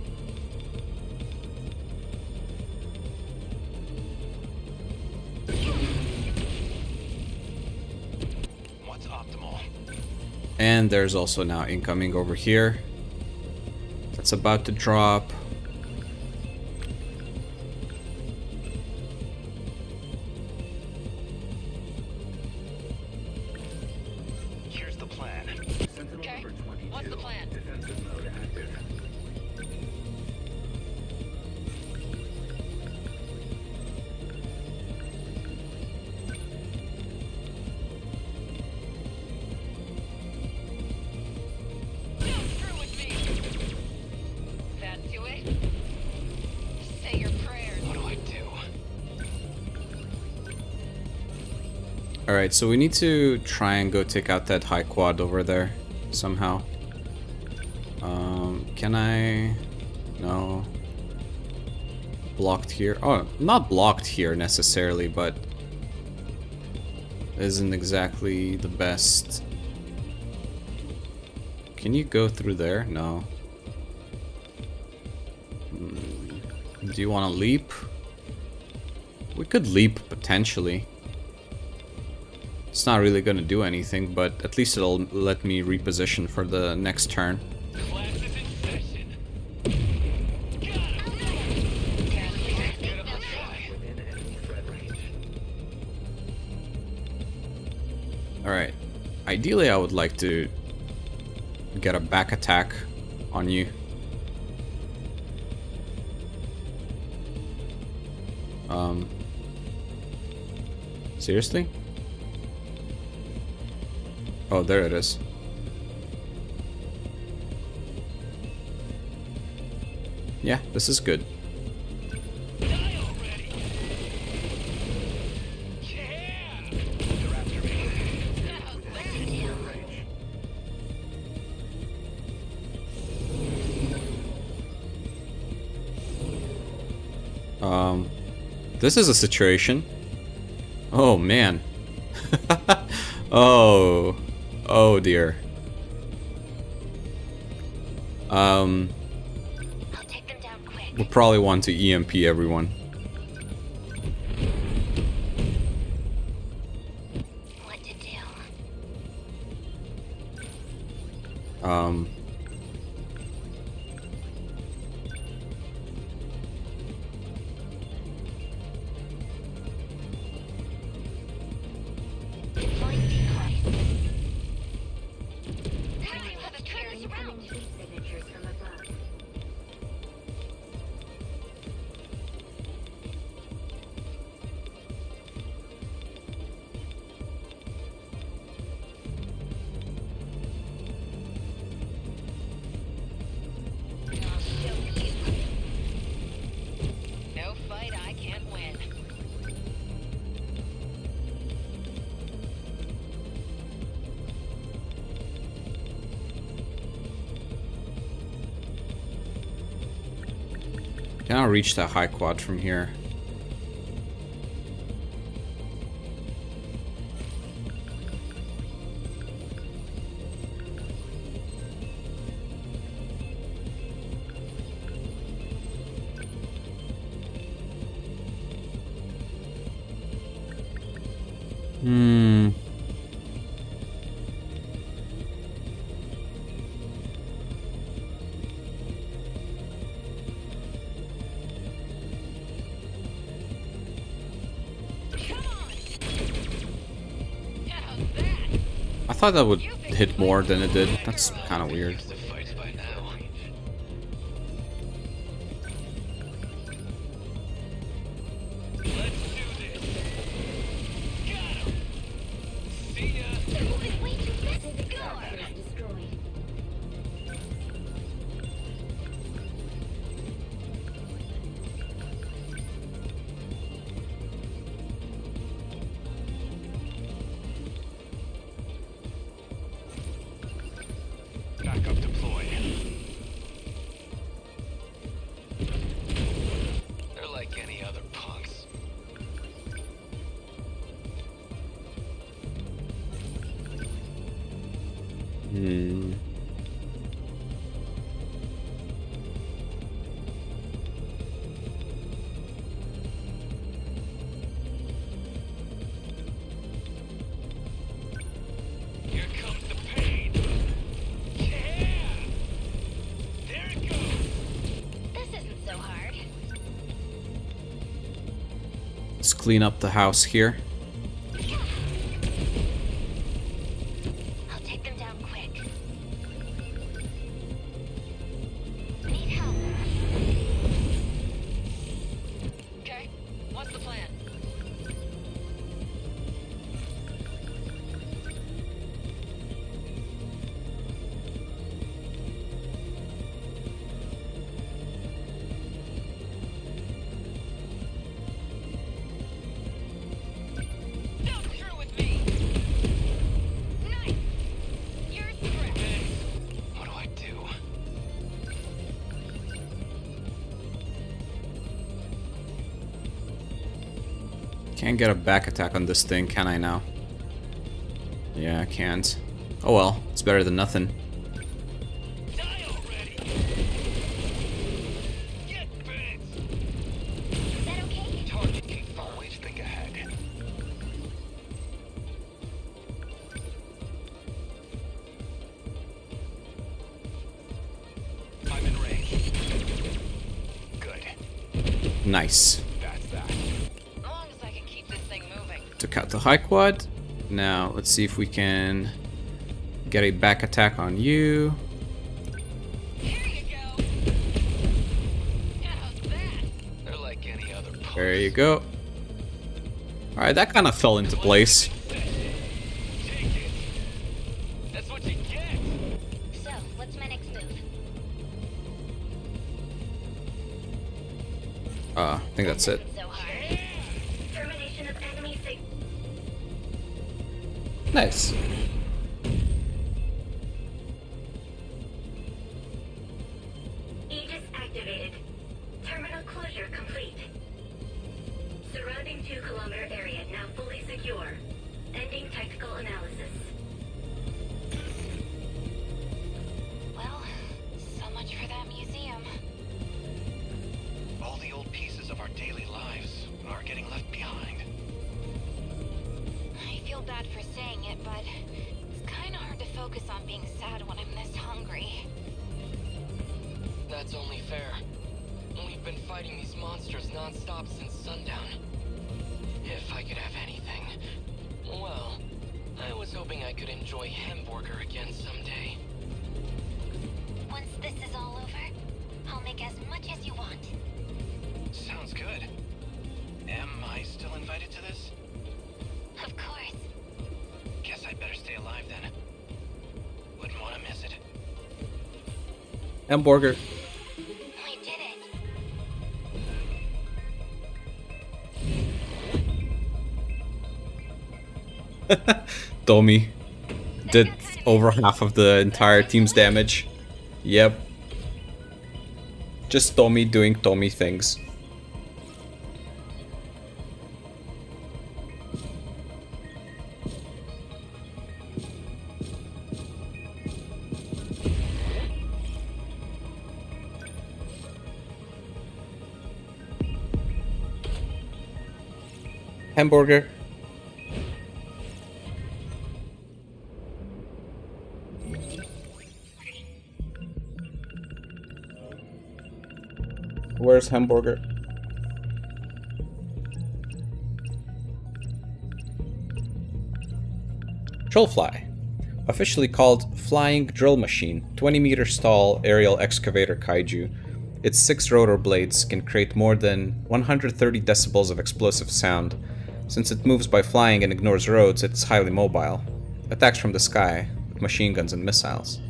What's optimal? And there's also now incoming over here. That's about to drop. Here's the plan. Okay. What's the plan? Don't screw with me. That do it? Say your prayers. What do I do? Alright, so we need to try and go take out that high quad over there somehow. Can I? No. Blocked here. Oh, not blocked here necessarily, but isn't exactly the best. Can you go through there? No. Do you want to leap? We could leap potentially. It's not really gonna do anything, but at least it'll let me reposition for the next turn. Class is in session. Get up and try. Alright. Ideally, I would like to get a back attack on you. Seriously? Oh, there it is. Yeah, this is good. Die already. Yeah. They're after me. This is a situation. Oh man. Oh. Oh dear. I'll take them down quick. We'll probably want to EMP everyone. What to do? Deploying decoys. Hurry for the triggers around. Heat signatures from above. I'll show you. No fight I can't win. Can I reach that high quad from here? I thought that would hit more than it did. That's kind of weird. The fights by now. Let's do this. Got him. See ya. They're moving way too fast. The car is destroyed. Backup deployed. They're like any other punks. Here comes the pain. Yeah! There it goes. This isn't so hard. Let's clean up the house here. I'll take them down quick. Need help. Okay, what's the plan? Don't screw with me. Can't get a back attack on this thing, can I now? Yeah, I can't. Oh well, it's better than nothing. Die already! Get bent! Is that okay? Target confirmed. Always think ahead. I'm in range. Good. Nice. That's that. As long as I can keep this thing moving. Took out the high quad. Now, let's see if we can get a back attack on you. Here you go. How's that? They're like any other punks. There you go. Alright, that kind of fell into place. Take it. That's what you get. So, what's my next move? I think that's it. So hard. Termination of enemy sig. Nice. Aegis activated. Terminal closure complete. Surrounding 2-kilometer area now fully secure. Ending technical analysis. Well, so much for that museum. All the old pieces of our daily lives are getting left behind. I feel bad for saying it, but it's kind of hard to focus on being sad when I'm this hungry. That's only fair. We've been fighting these monsters non-stop since sundown. If I could have anything. Well, I was hoping I could enjoy hamburger again someday. Once this is all over, I'll make as much as you want. Sounds good. Am I still invited to this? Of course. Guess I'd better stay alive then. Wouldn't want to miss it. Hamburger. We did it. Tommy did over half of the entire team's damage. Yep. Just Tommy doing Tommy things. Hamburger. Where's Hamburger? Trollfly. Officially called Flying Drill Machine, 20 meters tall aerial excavator kaiju. Its 6 rotor blades can create more than 130 decibels of explosive sound. Since it moves by flying and ignores roads, it's highly mobile. Attacks from the sky, with machine guns and missiles.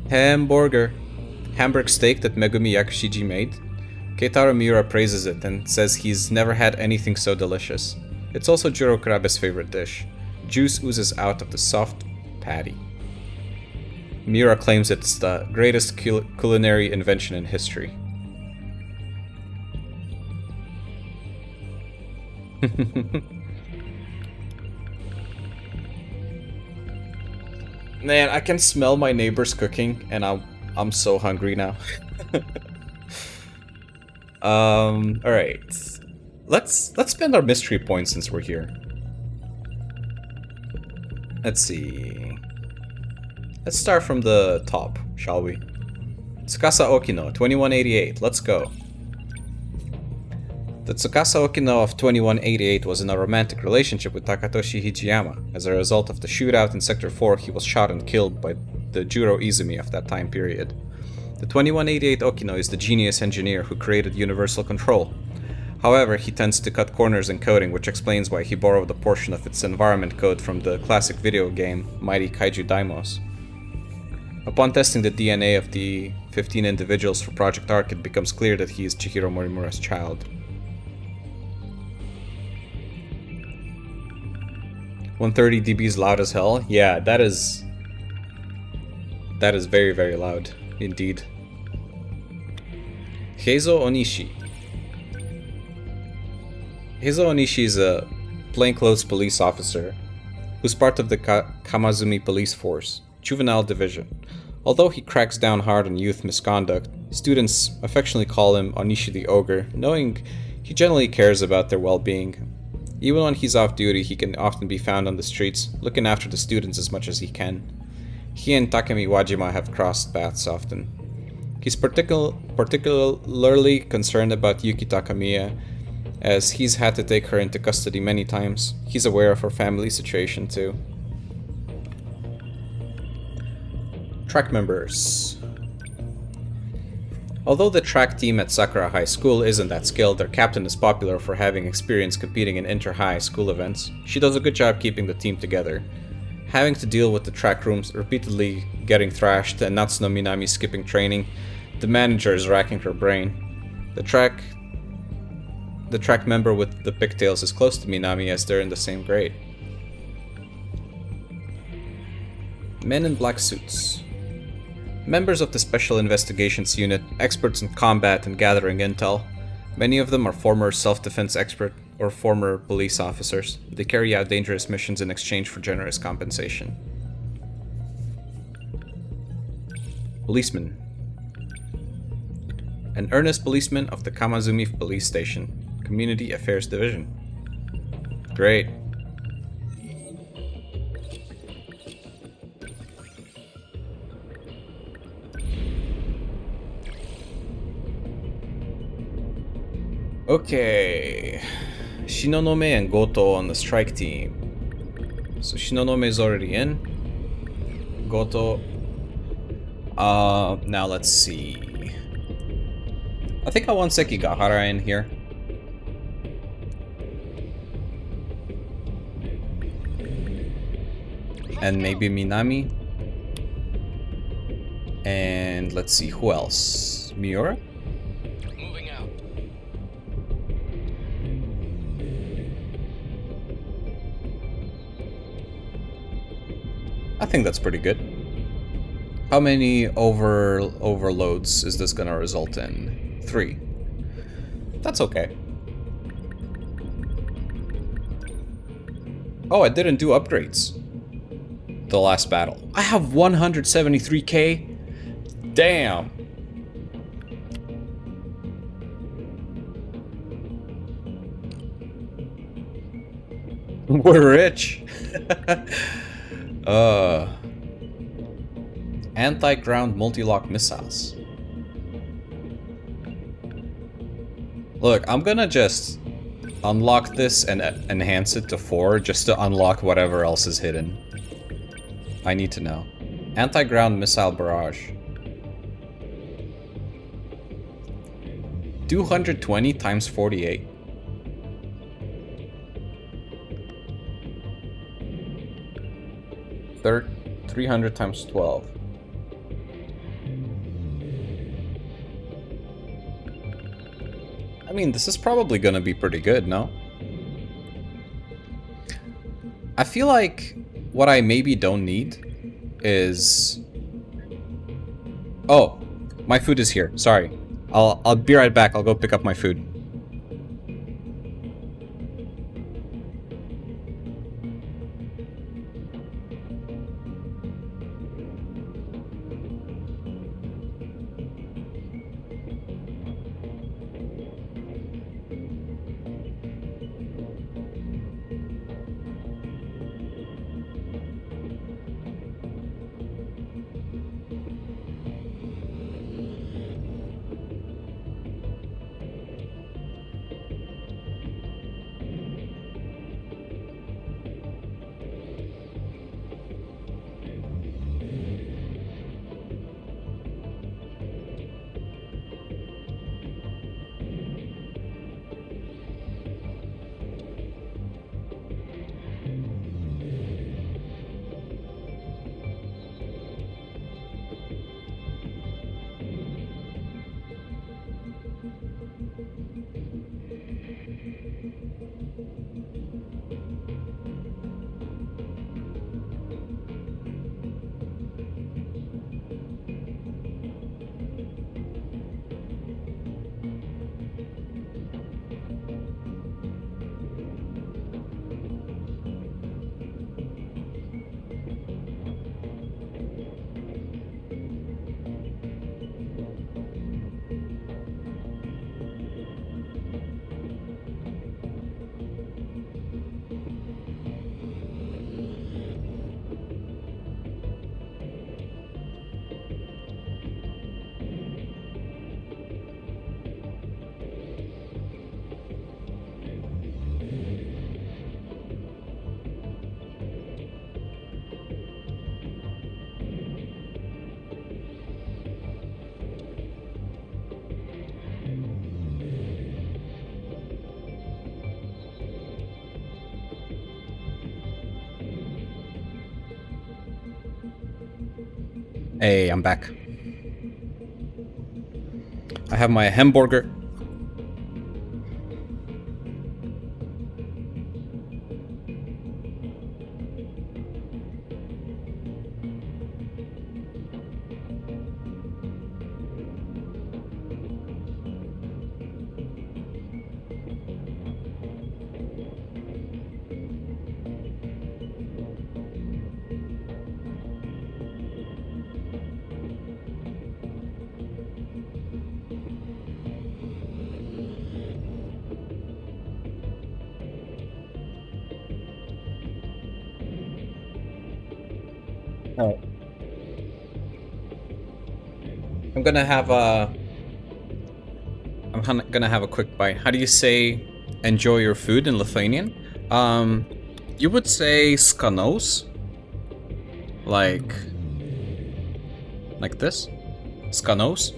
Hamburger. Hamburg steak that Megumi Yakushiji made. Keitaro Miura praises it and says he's never had anything so delicious. It's also Jiro Kurabe's favorite dish. Juice oozes out of the soft patty. Miura claims it's the greatest culinary invention in history. Man, I can smell my neighbors cooking, and I'm so hungry now. All right, let's spend our mystery points since we're here. Let's see. Let's start from the top, shall we? Tsukasa Okino, 2188. Let's go. The Tsukasa Okino of 2188 was in a romantic relationship with Takatoshi Hijiyama. As a result of the shootout in Sector 4, he was shot and killed by the Juro Izumi of that time period. The 2188 Okino is the genius engineer who created Universal Control. However, he tends to cut corners in coding, which explains why he borrowed a portion of its environment code from the classic video game Mighty Kaiju Daimos. Upon testing the DNA of the 15 individuals for Project Arc, it becomes clear that he is Chihiro Morimura's child. 130 dBs loud as hell? Yeah, that is very, very loud, indeed. Heizo Onishi. Heizo Onishi is a plainclothes police officer who's part of the Kamazumi police force, juvenile division. Although he cracks down hard on youth misconduct, students affectionately call him Onishi the Ogre, knowing he generally cares about their well-being. Even when he's off duty, he can often be found on the streets, looking after the students as much as he can. He and Takemi Wajima have crossed paths often. He's particularly concerned about Yuki Takamiya, as he's had to take her into custody many times. He's aware of her family situation too. Track members. Although the track team at Sakura High School isn't that skilled, their captain is popular for having experience competing in inter-high school events. She does a good job keeping the team together. Having to deal with the track rooms repeatedly getting thrashed and Natsuno Minami skipping training, the manager is racking her brain. The track member with the pigtails is close to Minami as they're in the same grade. Men in black suits. Members of the Special Investigations Unit, experts in combat and gathering intel. Many of them are former self-defense expert or former police officers. They carry out dangerous missions in exchange for generous compensation. Policeman. An earnest policeman of the Kamazumi Police Station, Community Affairs Division. Great. Okay, Shinonome and Goto on the strike team. So Shinonome is already in. Goto. Now let's see. I think I want Sekigahara in here. And maybe Minami. And let's see, who else? Miura? I think that's pretty good. How many overloads is this gonna result in? 3. That's okay. Oh, I didn't do upgrades. The last battle. I have 173k? Damn. We're rich. Anti-ground multi-lock missiles. Look, I'm gonna just unlock this and enhance it to 4 just to unlock whatever else is hidden. I need to know. Anti-ground missile barrage. 220 times 48. Third, 300 times 12. I mean, this is probably gonna be pretty good, no? I feel like what I maybe don't need is... Oh, my food is here. Sorry. I'll be right back. I'll go pick up my food. Hey, I'm back. I have my hamburger. Oh. I'm gonna have a... gonna have a quick bite. How do you say enjoy your food in Lithuanian? You would say skanos. Like this? Skanos?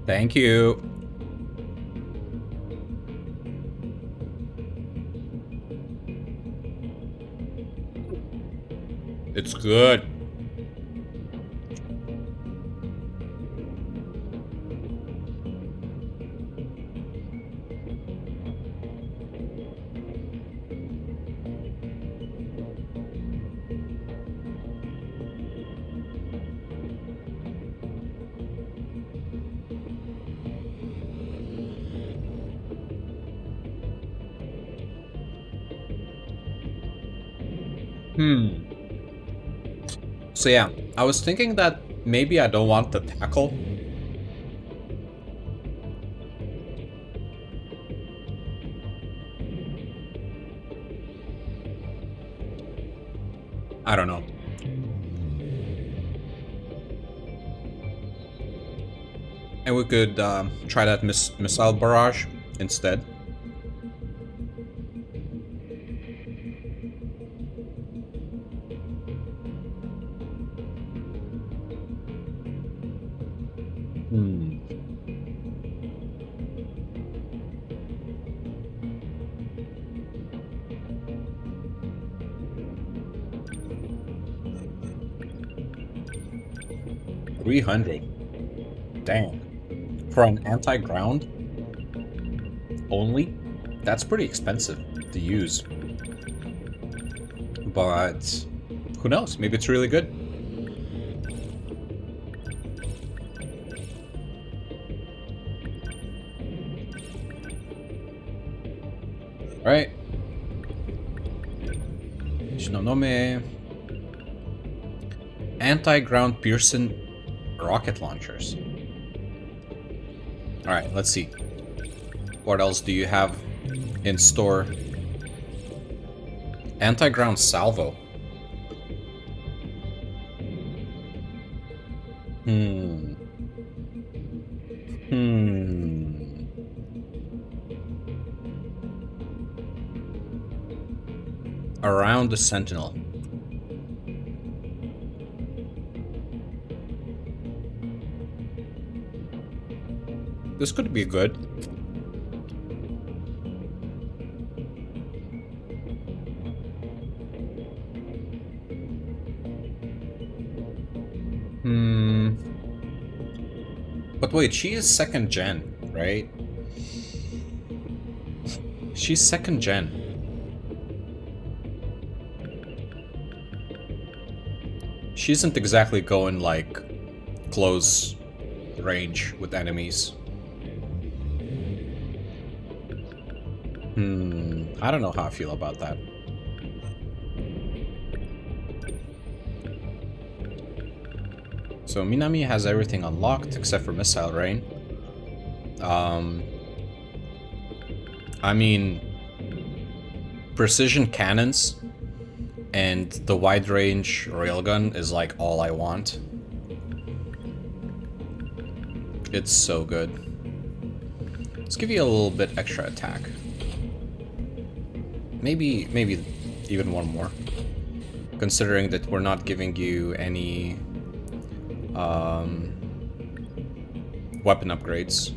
Thank you. It's good. So yeah, I was thinking that maybe I don't want the tackle. I don't know. And we could try that missile barrage instead. Hmm. $300. Dang. For an anti-ground only? That's pretty expensive to use. But who knows? Maybe it's really good. Alright. Shinonome. Anti-ground Pearson rocket launchers. Alright, let's see. What else do you have in store? Anti-ground salvo. Around the Sentinel. This could be good. But wait, she is second gen, right? She's second gen. She isn't exactly going like close range with enemies. I don't know how I feel about that. So Minami has everything unlocked except for missile rain. I mean, precision cannons and the wide range railgun is like all I want. It's so good. Let's give you a little bit extra attack. Maybe even one more. Considering that we're not giving you any weapon upgrades.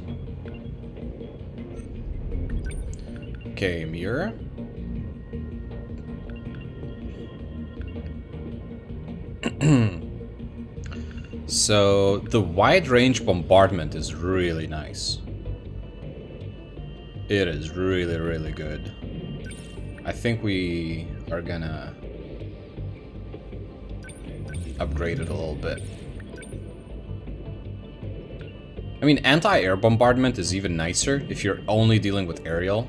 Okay, Mira. So the wide range bombardment is really nice. It is really, really good. I think we are gonna upgrade it a little bit. I mean, anti-air bombardment is even nicer if you're only dealing with aerial.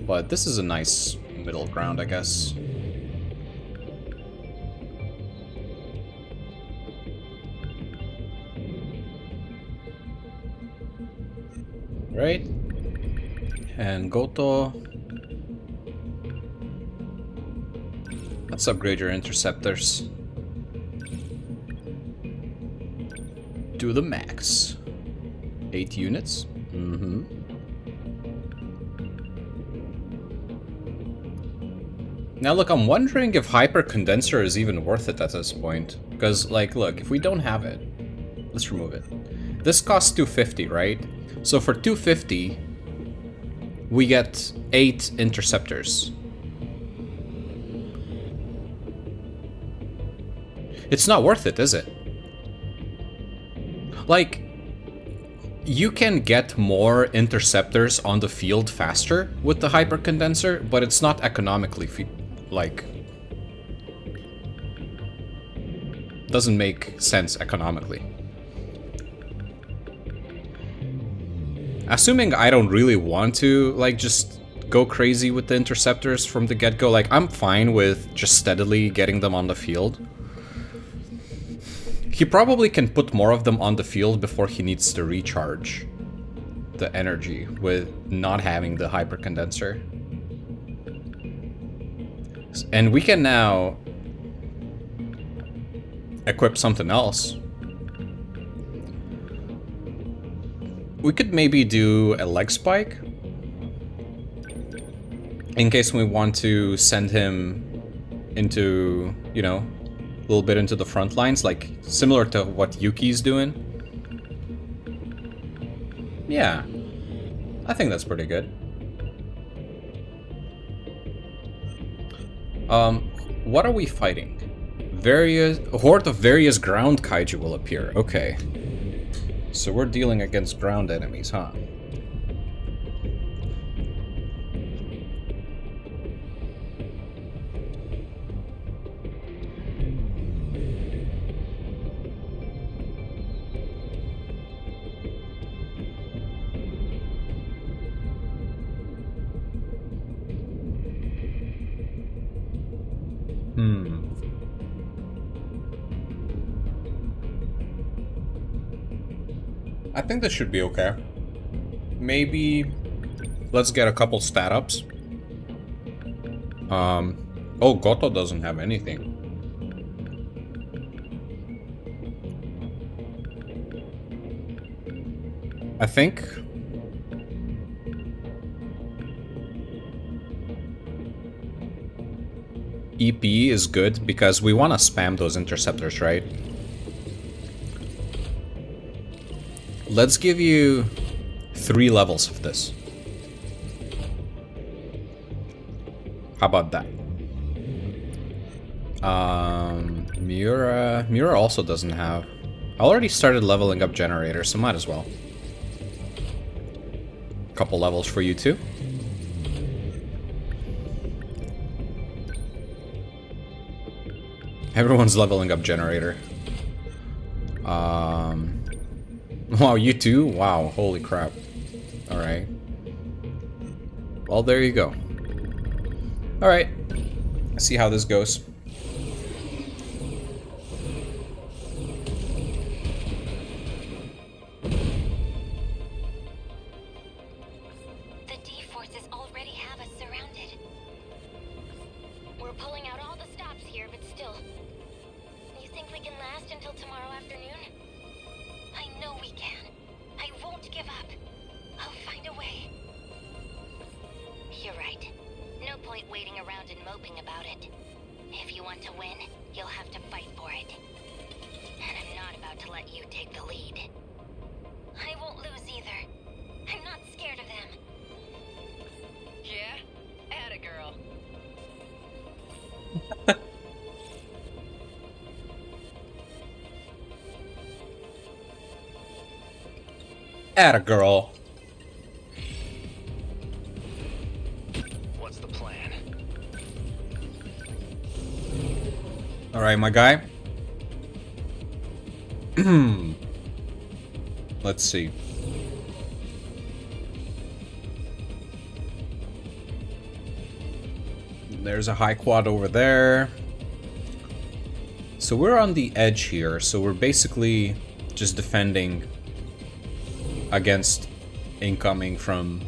But this is a nice middle ground, I guess. Right? And Goto. Let's upgrade your interceptors to the max. 8 units. Now look, I'm wondering if hyper condenser is even worth it at this point. Because, like, look, if we don't have it, let's remove it. This costs 250, right? So for 250, we get 8 interceptors. It's not worth it, is it? Like, you can get more interceptors on the field faster with the hyper condenser, but it's not economically like, doesn't make sense economically. Assuming I don't really want to, like, just go crazy with the interceptors from the get-go, like, I'm fine with just steadily getting them on the field. He probably can put more of them on the field before he needs to recharge the energy with not having the hyper condenser. And we can now equip something else. We could maybe do a leg spike in case we want to send him into, you know, a little bit into the front lines, like similar to what Yuki's doing. Yeah, I think that's pretty good. What are we fighting? A horde of various ground kaiju will appear. Okay. So we're dealing against ground enemies, huh? I think this should be okay. Maybe let's get a couple stat ups. Oh, Goto doesn't have anything. I think EP is good because we want to spam those interceptors, right? Let's give you 3 levels of this. How about that? Mura also doesn't have. I already started leveling up generators, so might as well. Couple levels for you too. Everyone's leveling up generator. Wow, you too? Wow, holy crap. Alright. Well, there you go. Alright. Let's see how this goes. The D-forces already have us surrounded. We're pulling out all the stops here, but still. You think we can last until tomorrow afternoon? I know we can. I won't give up. I'll find a way. You're right. No point waiting around and moping about it. If you want to win, you'll have to fight for it. And I'm not about to let you take the lead. I won't lose either. I'm not scared of them. Atta girl. What's the plan? Alright, my guy. Let's see. There's a high quad over there. So we're on the edge here, so we're basically just defending against incoming from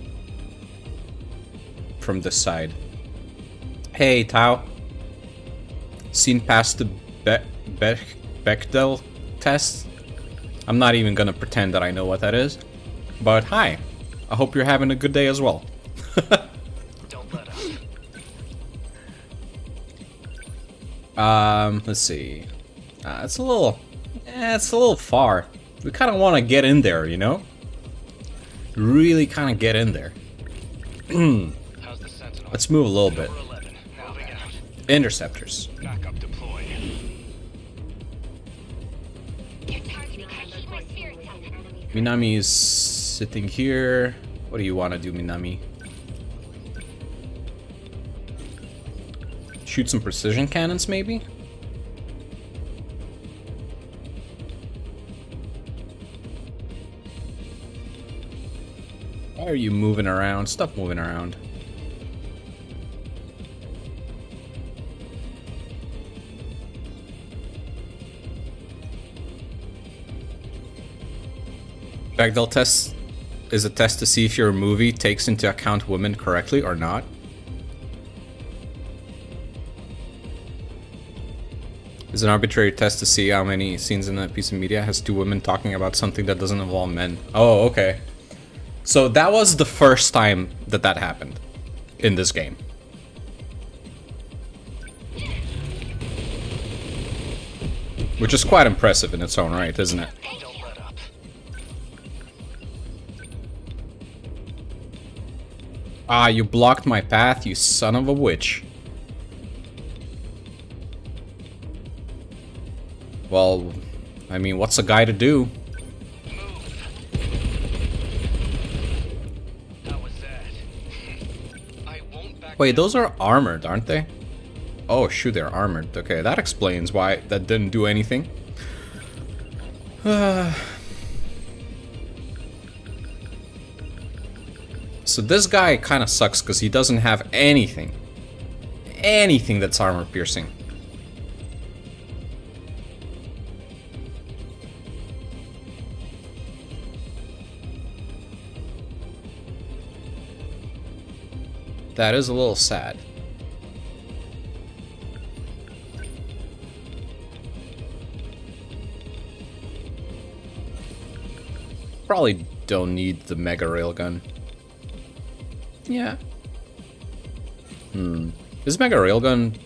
this side. Hey, Tao. Seen past the Bechdel test? I'm not even gonna pretend that I know what that is. But hi. I hope you're having a good day as well. Don't let up. Let's see. It's a little far. We kind of want to get in there, you know? Really kind of get in there. How's the Sentinel? Let's move a little bit. Number 11. Moving out. Interceptors. Backup deployed. You're targeting. I keep my spirits up. Minami is sitting here. What do you want to do, Minami? Shoot some precision cannons, maybe? Why are you moving around? Stop moving around. Bechdel test is a test to see if your movie takes into account women correctly or not. It's an arbitrary test to see how many scenes in a piece of media has two women talking about something that doesn't involve men. Oh, okay. So that was the first time that that happened in this game. Which is quite impressive in its own right, isn't it? Don't let up. Ah, you blocked my path, you son of a witch. Well, I mean, what's a guy to do? How was that? I won't back Wait, down. those are armored, aren't they? Oh, shoot, they're armored. Okay, that explains why that didn't do anything. So this guy kind of sucks because he doesn't have anything. Anything that's armor piercing. That is a little sad. Probably don't need the mega railgun. Yeah. This mega railgun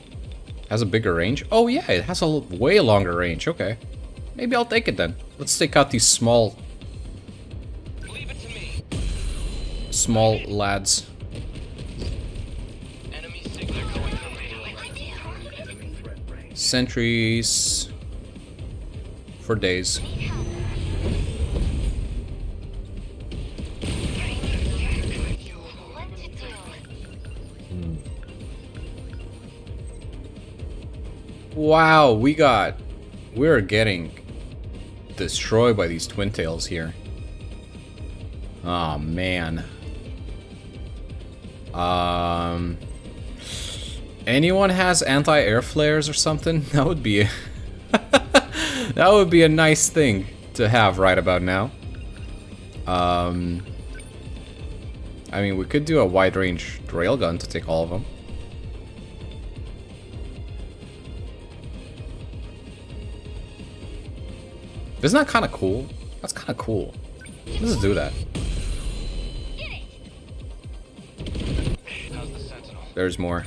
has a bigger range? Oh yeah, it has a way longer range. Okay. Maybe I'll take it then. Let's take out these small Leave it to me. lads. Enemy signal going from me. Sentries for days. What to do? Wow, we're getting destroyed by these twin tails here. Oh man. Anyone has anti-air flares or something? That would be that would be a nice thing to have right about now. I mean, we could do a wide-range railgun to take all of them. Isn't that kind of cool? That's kind of cool. Let's do that. How's the Sentinel? There's more.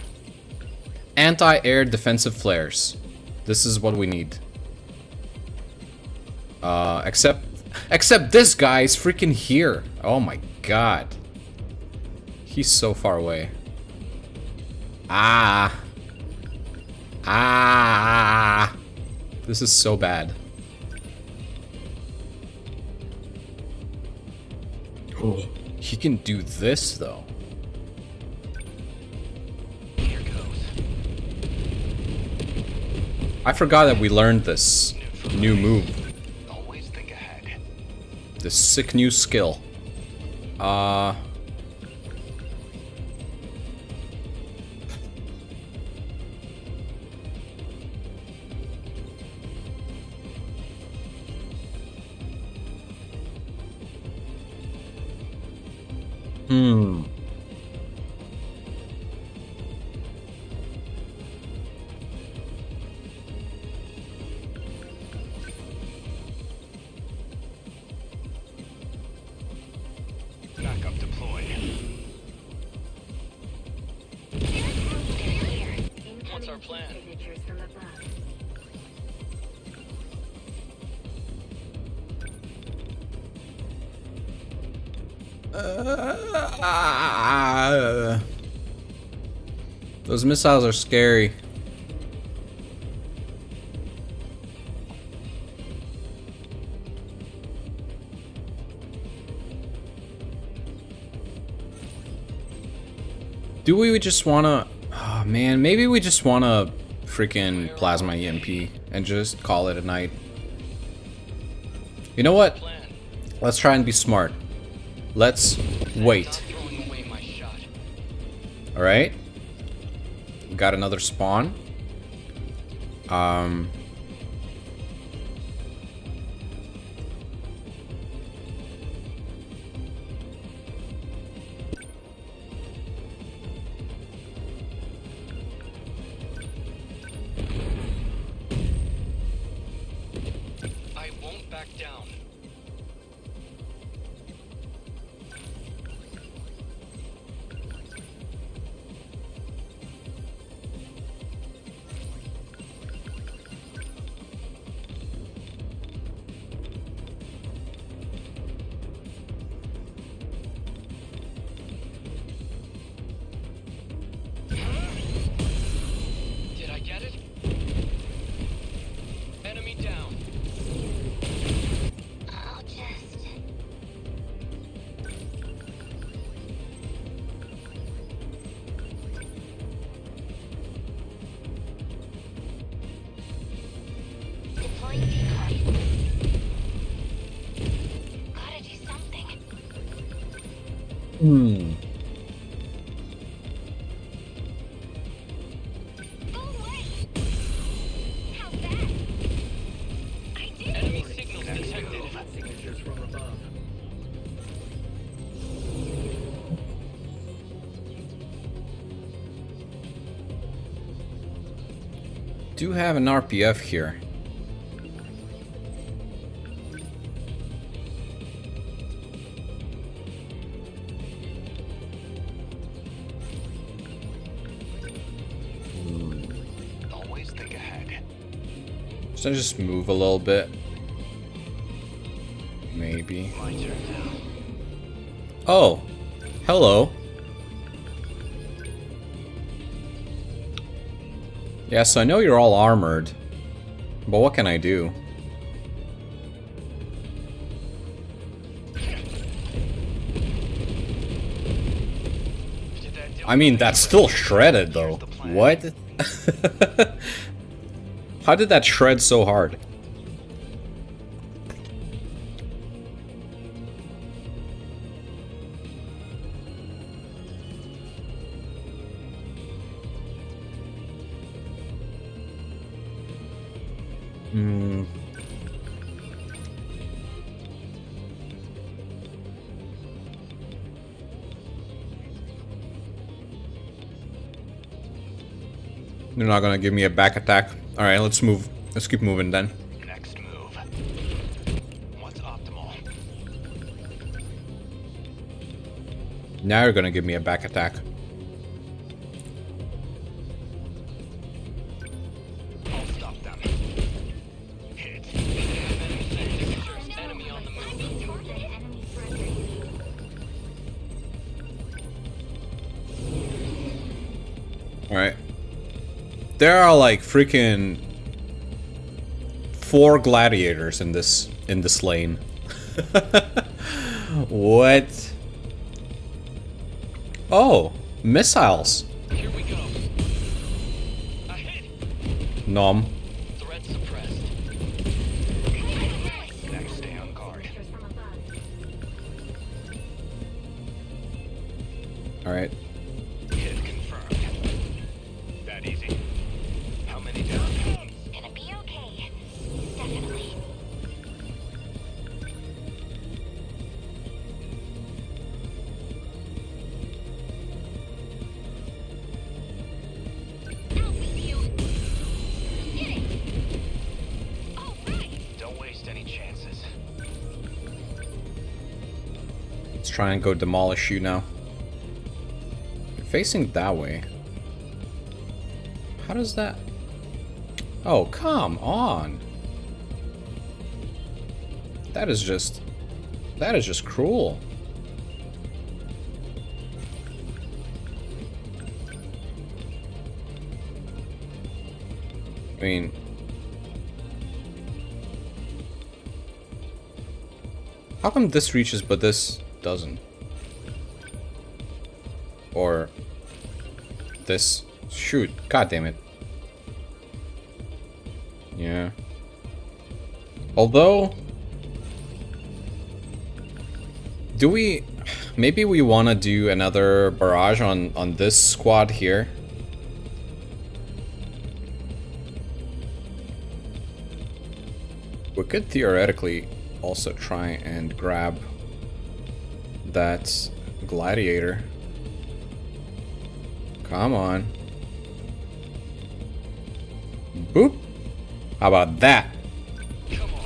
Anti-air defensive flares. This is what we need. Except this guy is freaking here. Oh my god. He's so far away. Ah. Ah! This is so bad. Oh, he can do this though. Here goes. I forgot that we learned this new move. Always think ahead. This sick new skill. Backup deployed. What's our plan? Signatures from above. Those missiles are scary. Do we just wanna... Oh man, maybe we just wanna freaking plasma EMP and just call it a night. You know what? Plan. Let's try and be smart. Let's wait. Not throwing away my shot. Alright. We got another spawn. I won't back down. Did I get it? Enemy down. I'll just... Deploying decoy. Gotta do something. Go away! How's that? I did! Enemy signals detected. Signatures from above. Do have an RPF here. Always think ahead. Should I just move a little bit? Maybe. My turn now. Oh, hello. Yeah, so I know you're all armored, but what can I do? Did that do I mean, that's still shredded though. What? How did that shred so hard? They're not gonna give me a back attack. Alright, let's move. Let's keep moving then. Next move. What's optimal? Now you're gonna give me a back attack. I'll stop them. Hit. Enemy on the move. Alright. there are like freaking 4 gladiators in this lane. What? Oh, missiles. Here we go. A hit. Nom. Threat suppressed. Next, stay on guard. All right. Hit confirmed. That easy. How many down? It's gonna be okay. Definitely. Don't waste any chances. Let's try and go demolish you now. You're facing that way. How does that... Oh, come on. That is just cruel. I mean... How come this reaches but this doesn't? Or... this... Shoot, god damn it. Yeah. Although... Do we... Maybe we want to do another barrage on this squad here. We could theoretically also try and grab that gladiator. Come on. Boop. How about that? Come on.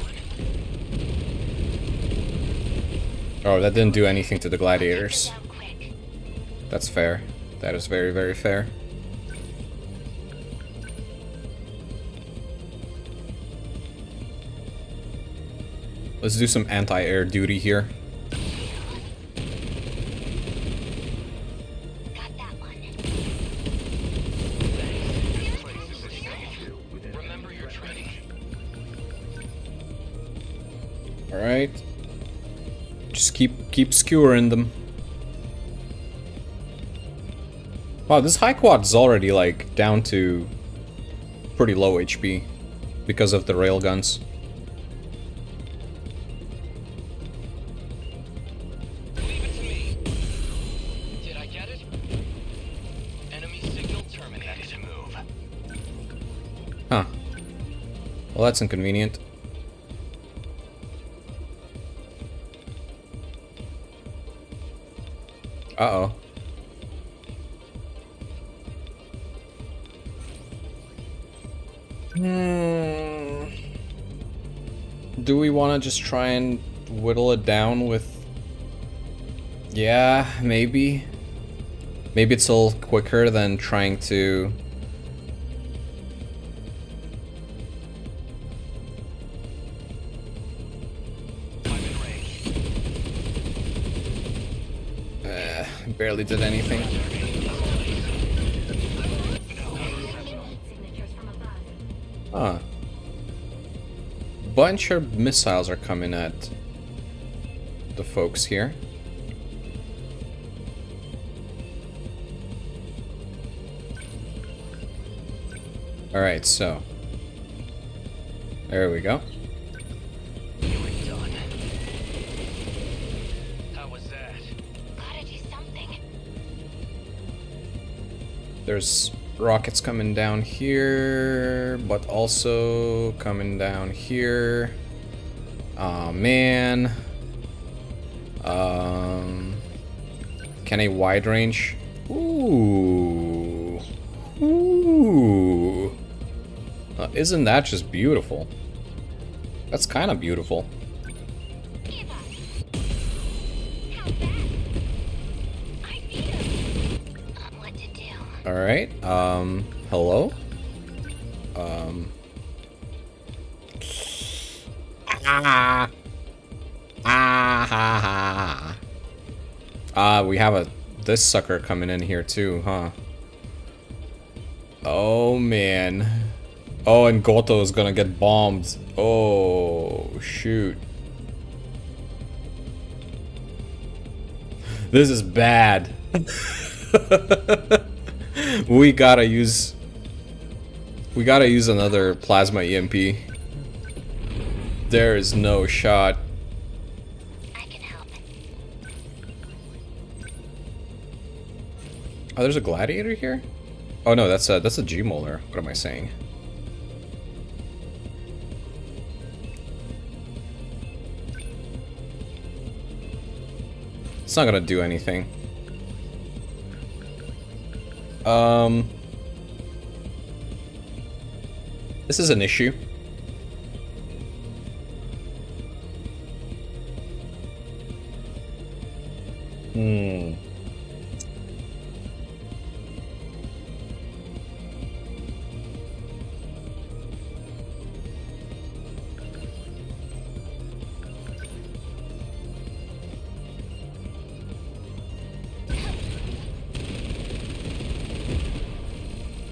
Oh, that didn't do anything to the gladiators. Out quick. That's fair. That is very, very fair. Let's do some anti-air duty here. Got that one. Remember your training. Alright. Just keep skewering them. Wow, this high quad is already like down to pretty low HP because of the railguns. Leave it to me. Did I get it? Enemy signal terminated. To move. Huh. Well, that's inconvenient. Uh-oh. Do we want to just try and whittle it down with... Yeah, maybe. Maybe it's a little quicker than trying to... I'm in range. barely did anything. Signatures from above. Huh. Bunch of missiles are coming at the folks here. Alright, so. There we go. You were done. How was that? Gotta do something. There's rockets coming down here, but also coming down here. Aw, man. Can a wide range? Ooh. Ooh. Isn't that just beautiful? That's kind of beautiful. Give up. How's that? I need him. What to do? Alright, hello? We have this sucker coming in here too, huh? Oh man. Oh, and Goto is gonna get bombed. Oh shoot. This is bad. We gotta use another plasma EMP. There is no shot. I can help. Oh, there's a gladiator here? Oh no, that's a G-molar. What am I saying? It's not gonna do anything. This is an issue.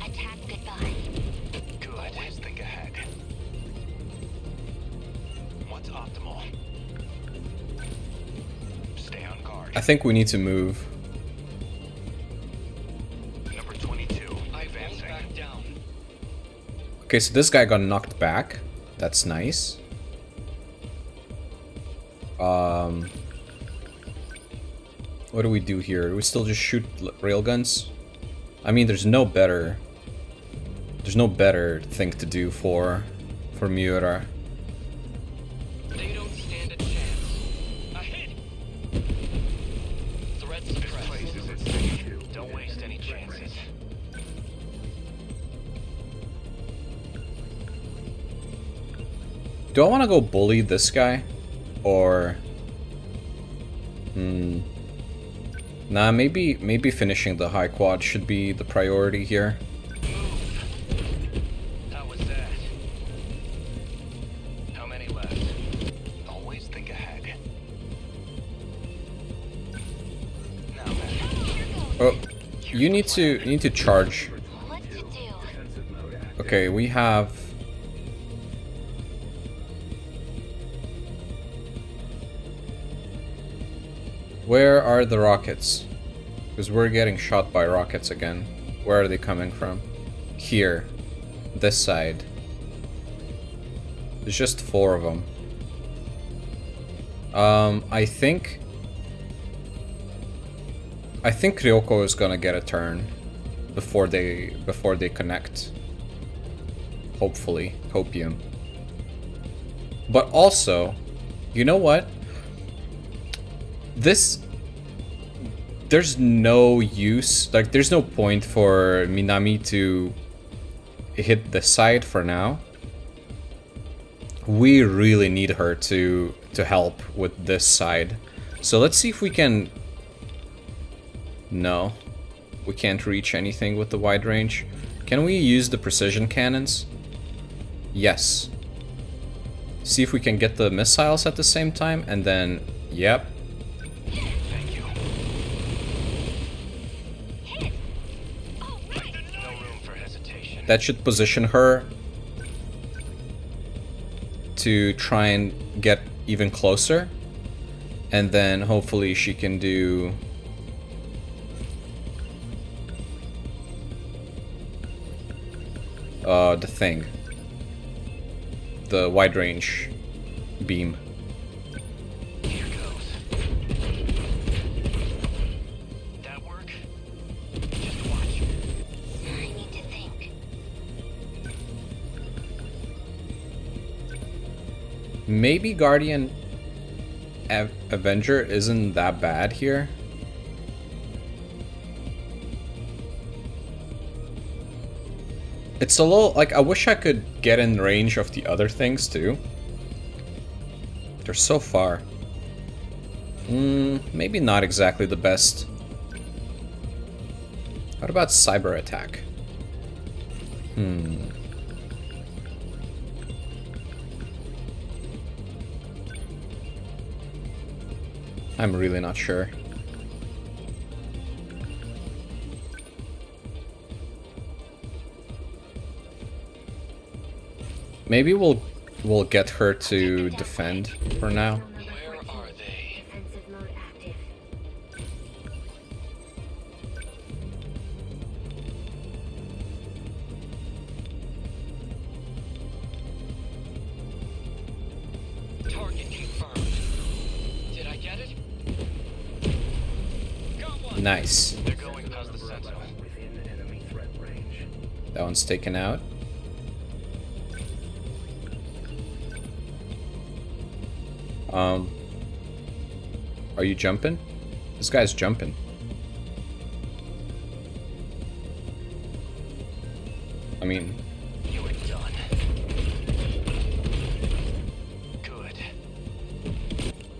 Attack goodbye. Good. Always think ahead. What's optimal? Stay on guard. I think we need to move. Number 22. Advancing. Back down. Okay, so this guy got knocked back. That's nice. What do we do here? Do we still just shoot railguns? I mean, there's no better thing to do for Miura. They don't stand a chance. A hit! Threat suppressed. Place is at stage 2. Don't waste any chances. Do I want to go bully this guy? Or... Nah, maybe finishing the high quad should be the priority here. How was that? How many left? Always think ahead. Now then. Oh, you need to charge. What to do? Okay, we have... Where are the rockets? Because we're getting shot by rockets again. Where are they coming from? Here. This side. There's just 4 of them. I think Ryoko is gonna get a turn before they connect. Hopefully. Hopium. But also, you know what? There's no use, like there's no point for Minami to hit the side for now. We really need her to help with this side. So let's see if we can... No, we can't reach anything with the wide range. Can we use the precision cannons? Yes. See if we can get the missiles at the same time, and then, yep. Thank you. Hit! All right. No room for hesitation. That should position her to try and get even closer. And then hopefully she can do... the thing. The wide range beam. Here goes. That work? Just watch. I need to think. Maybe Guardian Avenger isn't that bad here. It's a little, like, I wish I could get in range of the other things too. They're so far. Maybe not exactly the best. What about cyber attack? I'm really not sure. Maybe we'll get her to defend for now. Where are they? Defensive mode active. Target confirmed. Did I get it? Got one. Nice. They're going past the Sentinel. That one's taken out. Are you jumping? This guy's jumping. I mean, You are done. Good.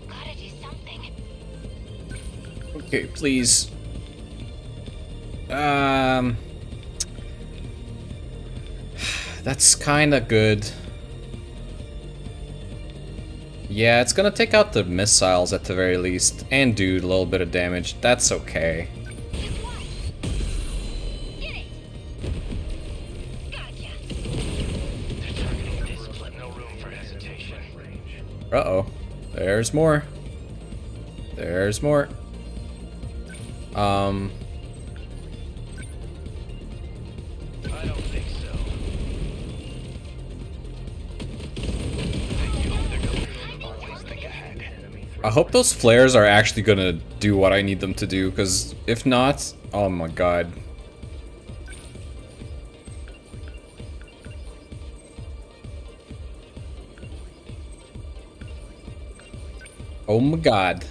Gotta do something. okay, please. That's kinda good. Yeah, it's gonna take out the missiles at the very least, and do a little bit of damage. That's okay. Just watch. Get it. Gotcha. They're targeting this, but no room for hesitation. Uh-oh. There's more. There's more. I don't think so. Thank you. They're going to always think ahead. I hope those flares are actually gonna do what I need them to do, because if not, oh my god. Oh my god.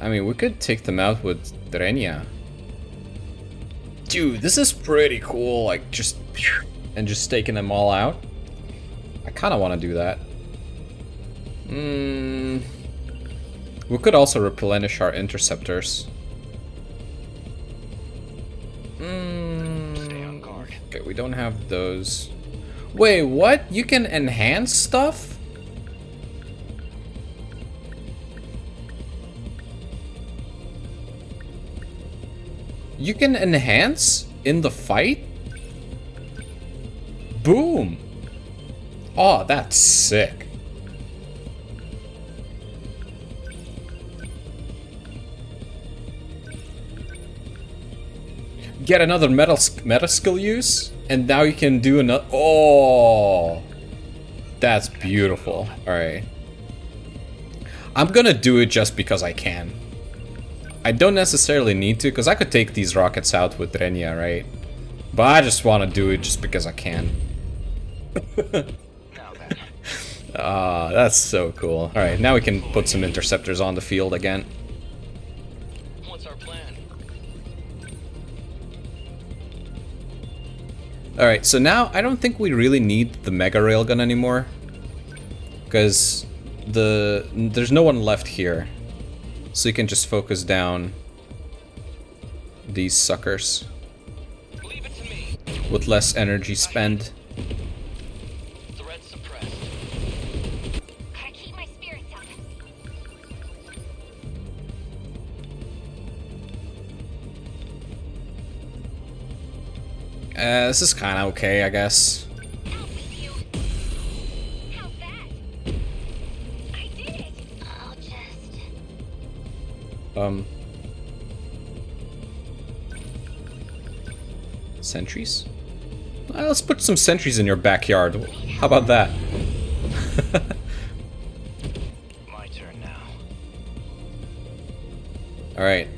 I mean, we could take them out with Drenya. Dude, this is pretty cool, like, just taking them all out. I kinda wanna do that. We could also replenish our interceptors. Stay on guard. Okay, we don't have those. Wait, what? You can enhance stuff? You can enhance in the fight? Boom! Oh, that's sick. Get another meta skill use, and now you can do another. Oh, that's beautiful. All right, I'm gonna do it just because I can. I don't necessarily need to, because I could take these rockets out with Drenya, right? But I just want to do it just because I can. Now then. Ah, that's so cool. All right, now we can put some interceptors on the field again. What's our plan? Alright, so now I don't think we really need the Mega Railgun anymore. Because there's no one left here. So you can just focus down these suckers Leave it to me. with less energy spend. Threat suppressed. Gotta keep my spirits up. This is kind of okay, I guess. Out with you. How's that? I did it. I'll just... Sentries? Let's put some sentries in your backyard. How about that? My turn now. Alright.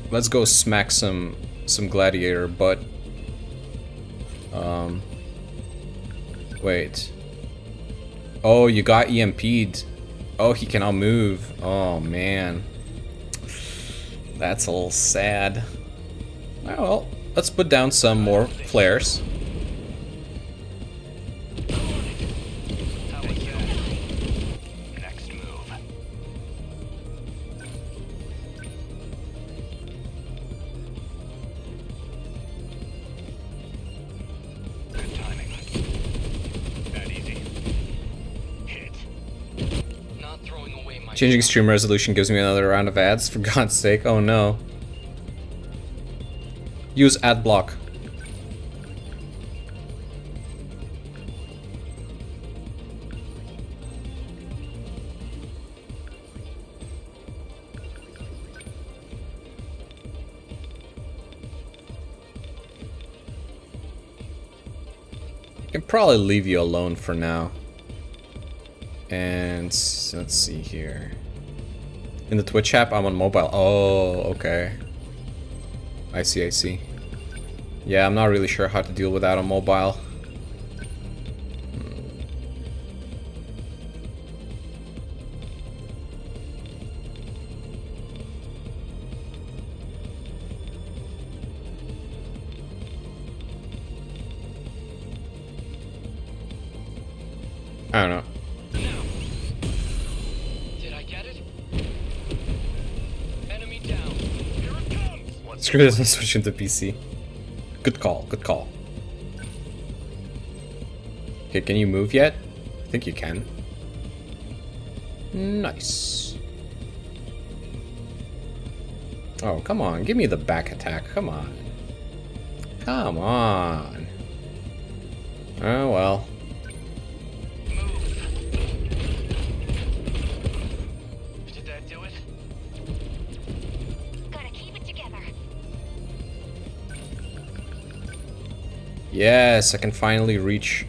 Let's go smack some gladiator butt. Wait. Oh, you got EMP'd. Oh, he cannot move. Oh, man. That's a little sad. Oh, well, let's put down some more flares. How was that? Next move. Good timing. That easy. Hit. Not throwing away my Changing stream resolution gives me another round of ads, for God's sake. Oh no. Use ad block. can probably leave you alone for now. And let's see here. In the Twitch app, I'm on mobile. Oh, okay. I see, I see. Yeah, I'm not really sure how to deal with that on mobile. I don't know. Did I get it? Enemy down. Here it comes. Screw this and switch into PC. Good call, good call. Okay, can you move yet? I think you can. Nice. Oh, come on, give me the back attack. Come on. Come on. Oh, well. Did that do it? Gotta keep it together. Yes, I can finally reach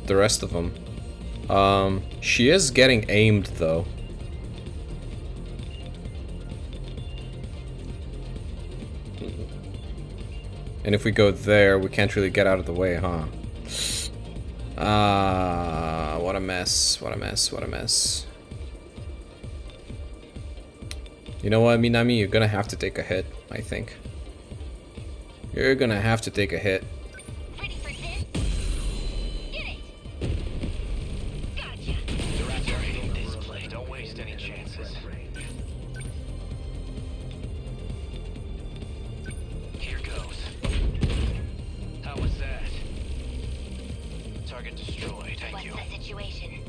the rest of them. She is getting aimed, though. And if we go there, we can't really get out of the way, huh? What a mess, what a mess, what a mess. You know what, Minami? You're gonna have to take a hit, I think. You're gonna have to take a hit. Ready for this? Get it! Gotcha! Director, in this play. Don't waste any chances. Here goes. How was that? Target destroyed. Thank What's you. the situation?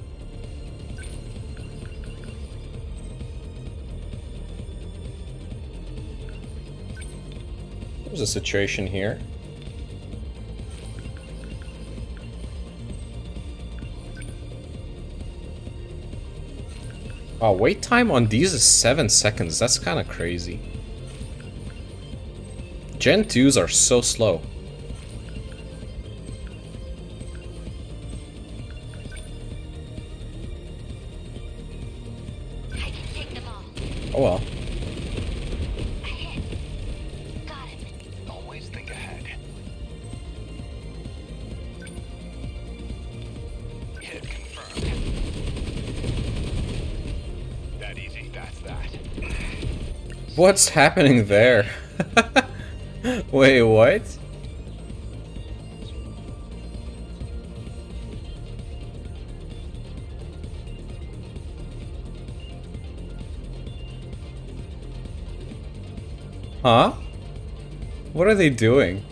There's a situation here. Oh, wait time on these is 7 seconds. That's kind of crazy. Gen 2s are so slow. I can take them all. Oh well. A hit. Got him. Always think ahead. Hit confirmed. That easy. That's that. What's happening there? Wait, what? Huh? What are they doing?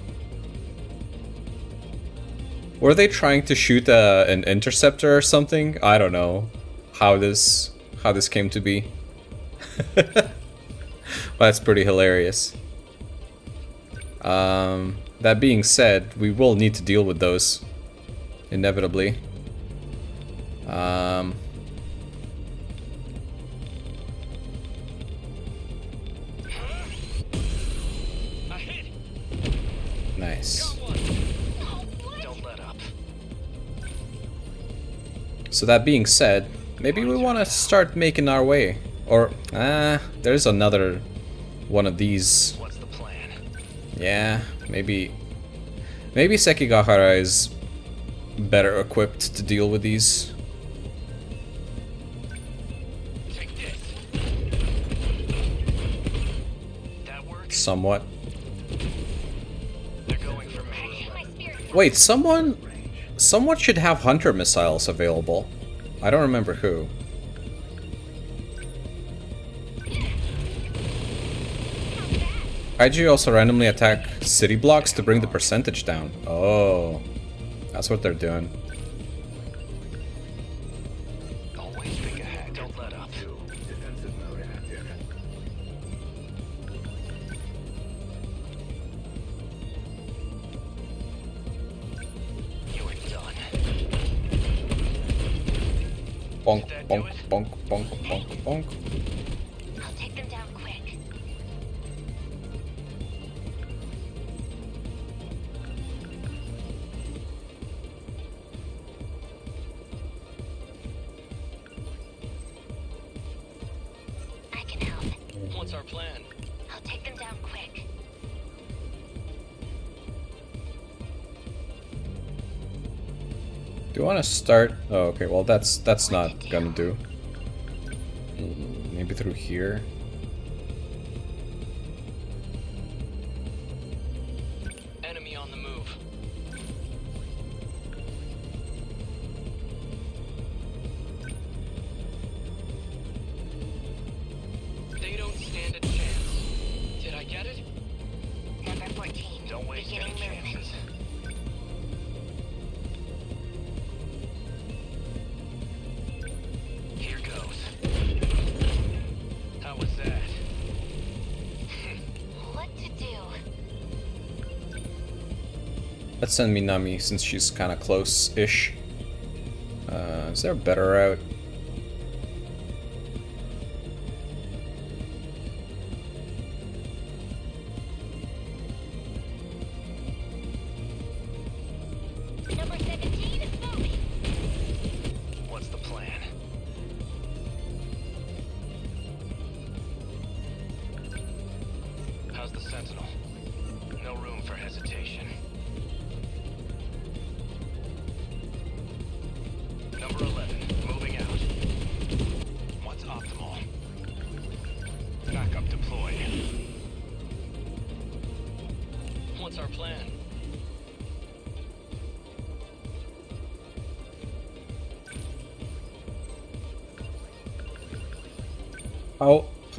Were they trying to shoot an interceptor or something? I don't know how this came to be. That's pretty hilarious. That being said, we will need to deal with those inevitably. A hit. Nice. Got one. Don't let up. So that being said, maybe we want to start making our way. Or, there's another one of these. What's the plan? Yeah, maybe Sekigahara is better equipped to deal with these. Take this. That works. Somewhat. They're going for me. My spirit. Wait, someone should have hunter missiles available. I don't remember who. IG also randomly attack city blocks to bring the percentage down. Oh, that's what they're doing. Always think ahead. Don't let up. Defensive mode active. You are done. Bonk, bonk, bonk, bonk, bonk, bonk. I'll take them down quick. What's our plan? I'll take them down quick. Do you want to start? Oh, okay. Well, that's not gonna do. Maybe through here. Enemy on the move. They don't stand a chance. Did I get it? Number 14. Don't waste any Beginning movement. chances. Here goes. How was that? What to do? Let's send Minami since she's kind of close-ish. Is there a better route? Number 17 is moving. What's the plan? How's the Sentinel? No room for hesitation. Number 11, moving out. What's optimal? Backup deployed. What's our plan?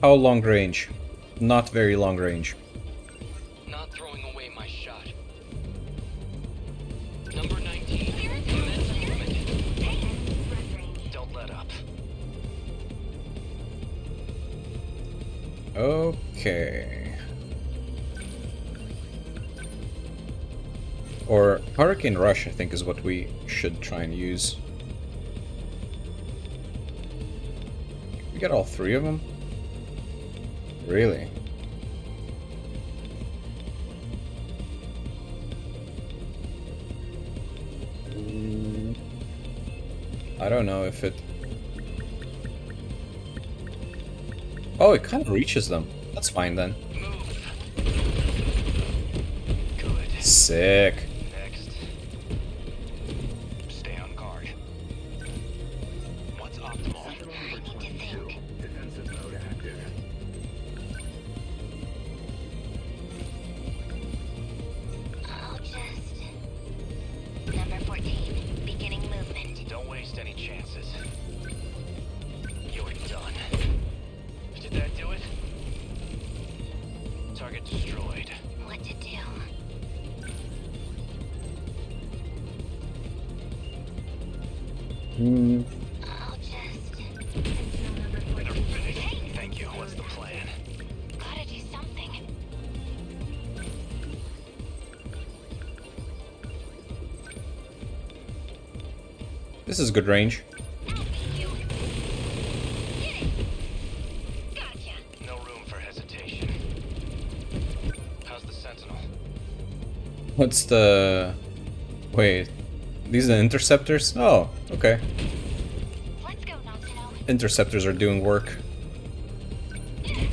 How long range? Not very long range. Not throwing away my shot. Number 19. Commence movement. Don't let up. Okay. Or Hurricane Rush, I think, is what we should try and use. We get all three of them? Really? I don't know if it... Oh, it kind of reaches them. That's fine then. Move. Good. Sick. Next. Stay on guard. What's optimal? I need to think. Defensive mode active. I'll just... Number 14. Beginning movement. Don't waste any chances. You're done. Did that do it? Target destroyed. What to do? I'll just... Sentinel number 14. They're finished. Thank you. What's the plan? Gotta do something. This is good range. I'll beat you. Get it! Gotcha. No room for hesitation. How's the Sentinel? What's the... Wait. These are the interceptors? Oh, okay. Let's go, Sentinel. Interceptors are doing work. Hit it!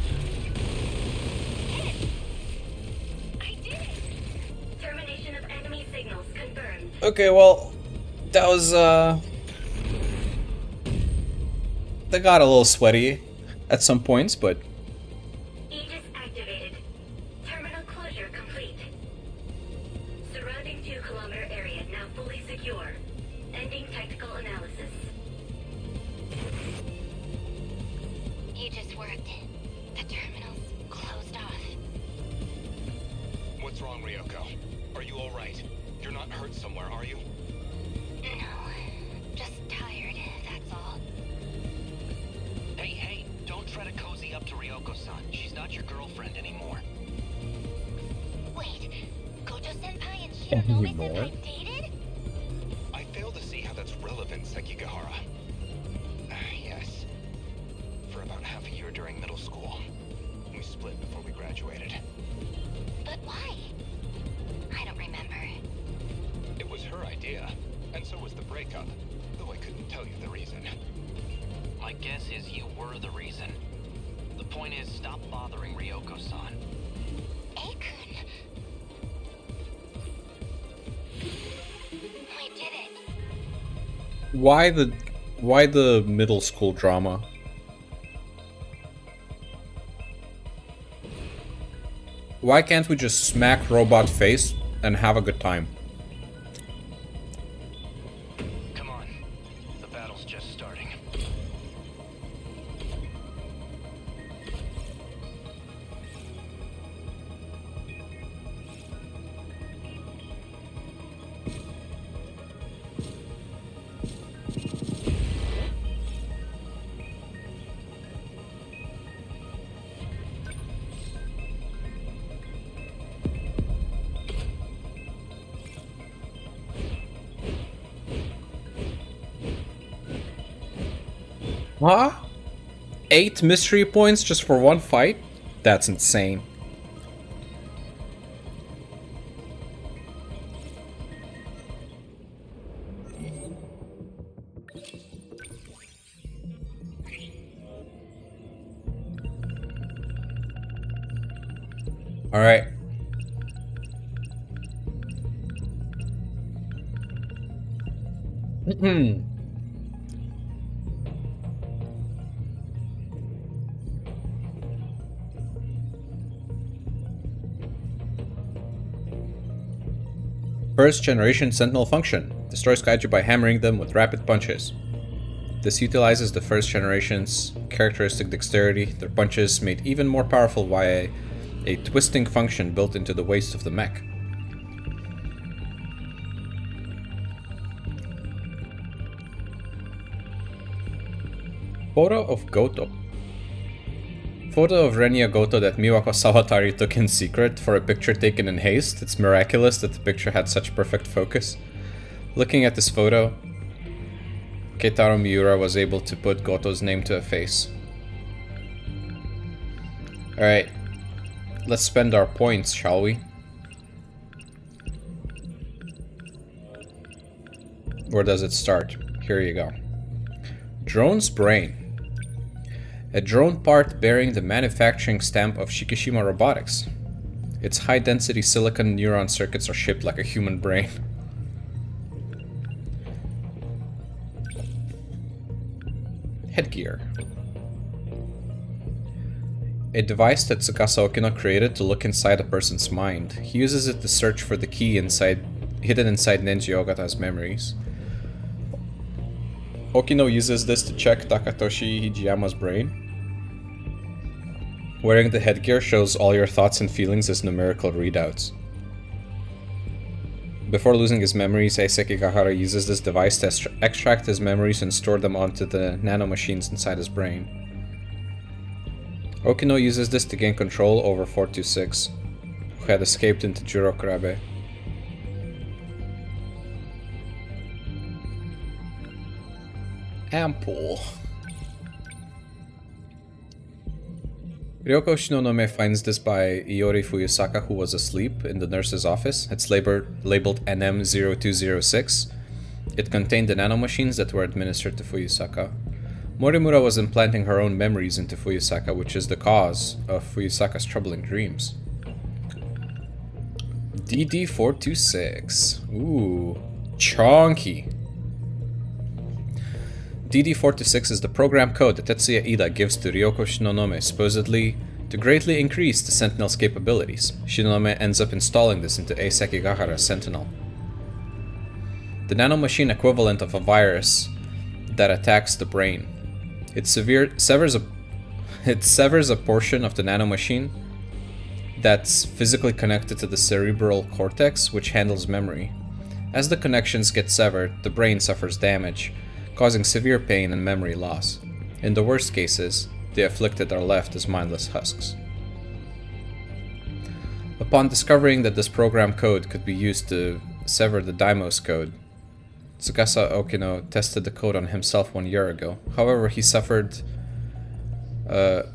I did it! Termination of enemy signals confirmed. Okay, well, that was, They got a little sweaty at some points, but... Aegis activated. Terminal closure complete. Surrounding 2-kilometer area now fully secure. Ending tactical analysis. Aegis worked. The terminal's closed off. What's wrong, Ryoko? Are you alright? You're not hurt somewhere, are you? No, just tired, that's all. Hey, don't try to cozy up to Ryoko-san. She's not your girlfriend anymore. Wait, Gojo-senpai and Shironome-senpai dated? I fail to see how that's relevant, Sekigahara. Yes. For about half a year during middle school. We split before we graduated. But why? I don't remember. It was her idea, and so was the breakup, though I couldn't tell you the reason. My guess is you were the reason. The Point is, stop bothering Ryoko-san. Akun. We did it. Why the middle school drama? Why can't we just smack robot face and have a good time? Come on. The battle's just starting. Huh? 8 mystery points just for one fight? That's insane. All right. First generation Sentinel function. Destroys kaiju by hammering them with rapid punches. This utilizes the first generation's characteristic dexterity, their punches made even more powerful via a twisting function built into the waist of the mech. Photo of Goto. Photo of Renya Goto that Miwako Sawatari took in secret for a picture taken in haste. It's miraculous that the picture had such perfect focus. Looking at this photo, Keitaro Miura was able to put Goto's name to a face. Alright, let's spend our points, shall we? Where does it start? Here you go. Drone's brain. A drone part bearing the manufacturing stamp of Shikishima Robotics. Its high-density silicon neuron circuits are shaped like a human brain. Headgear. A device that Tsukasa Okino created to look inside a person's mind. He uses it to search for the key hidden inside Nenji Ogata's memories. Okino uses this to check Takatoshi Hijiyama's brain. Wearing the headgear shows all your thoughts and feelings as numerical readouts. Before losing his memories, Eiseki Gahara uses this device to extract his memories and store them onto the nanomachines inside his brain. Okino uses this to gain control over 426, who had escaped into Jurokrabe. Ampoule. Ryoko Shinonome finds this by Iori Fuyusaka, who was asleep in the nurse's office. It's labeled NM0206. It contained the nanomachines that were administered to Fuyusaka. Morimura was implanting her own memories into Fuyusaka, which is the cause of Fuyusaka's troubling dreams. DD426. Ooh, chonky. DD426 is the program code that Tetsuya Ida gives to Ryoko Shinonome, supposedly to greatly increase the Sentinel's capabilities. Shinonome ends up installing this into Eiseki Gahara's Sentinel. The nanomachine equivalent of a virus that attacks the brain. It severs a portion of the nanomachine that's physically connected to the cerebral cortex, which handles memory. As the connections get severed, the brain suffers damage, causing severe pain and memory loss. In the worst cases, the afflicted are left as mindless husks. Upon discovering that this program code could be used to sever the Daimos code, Tsukasa Okino tested the code on himself 1 year ago. However, he suffered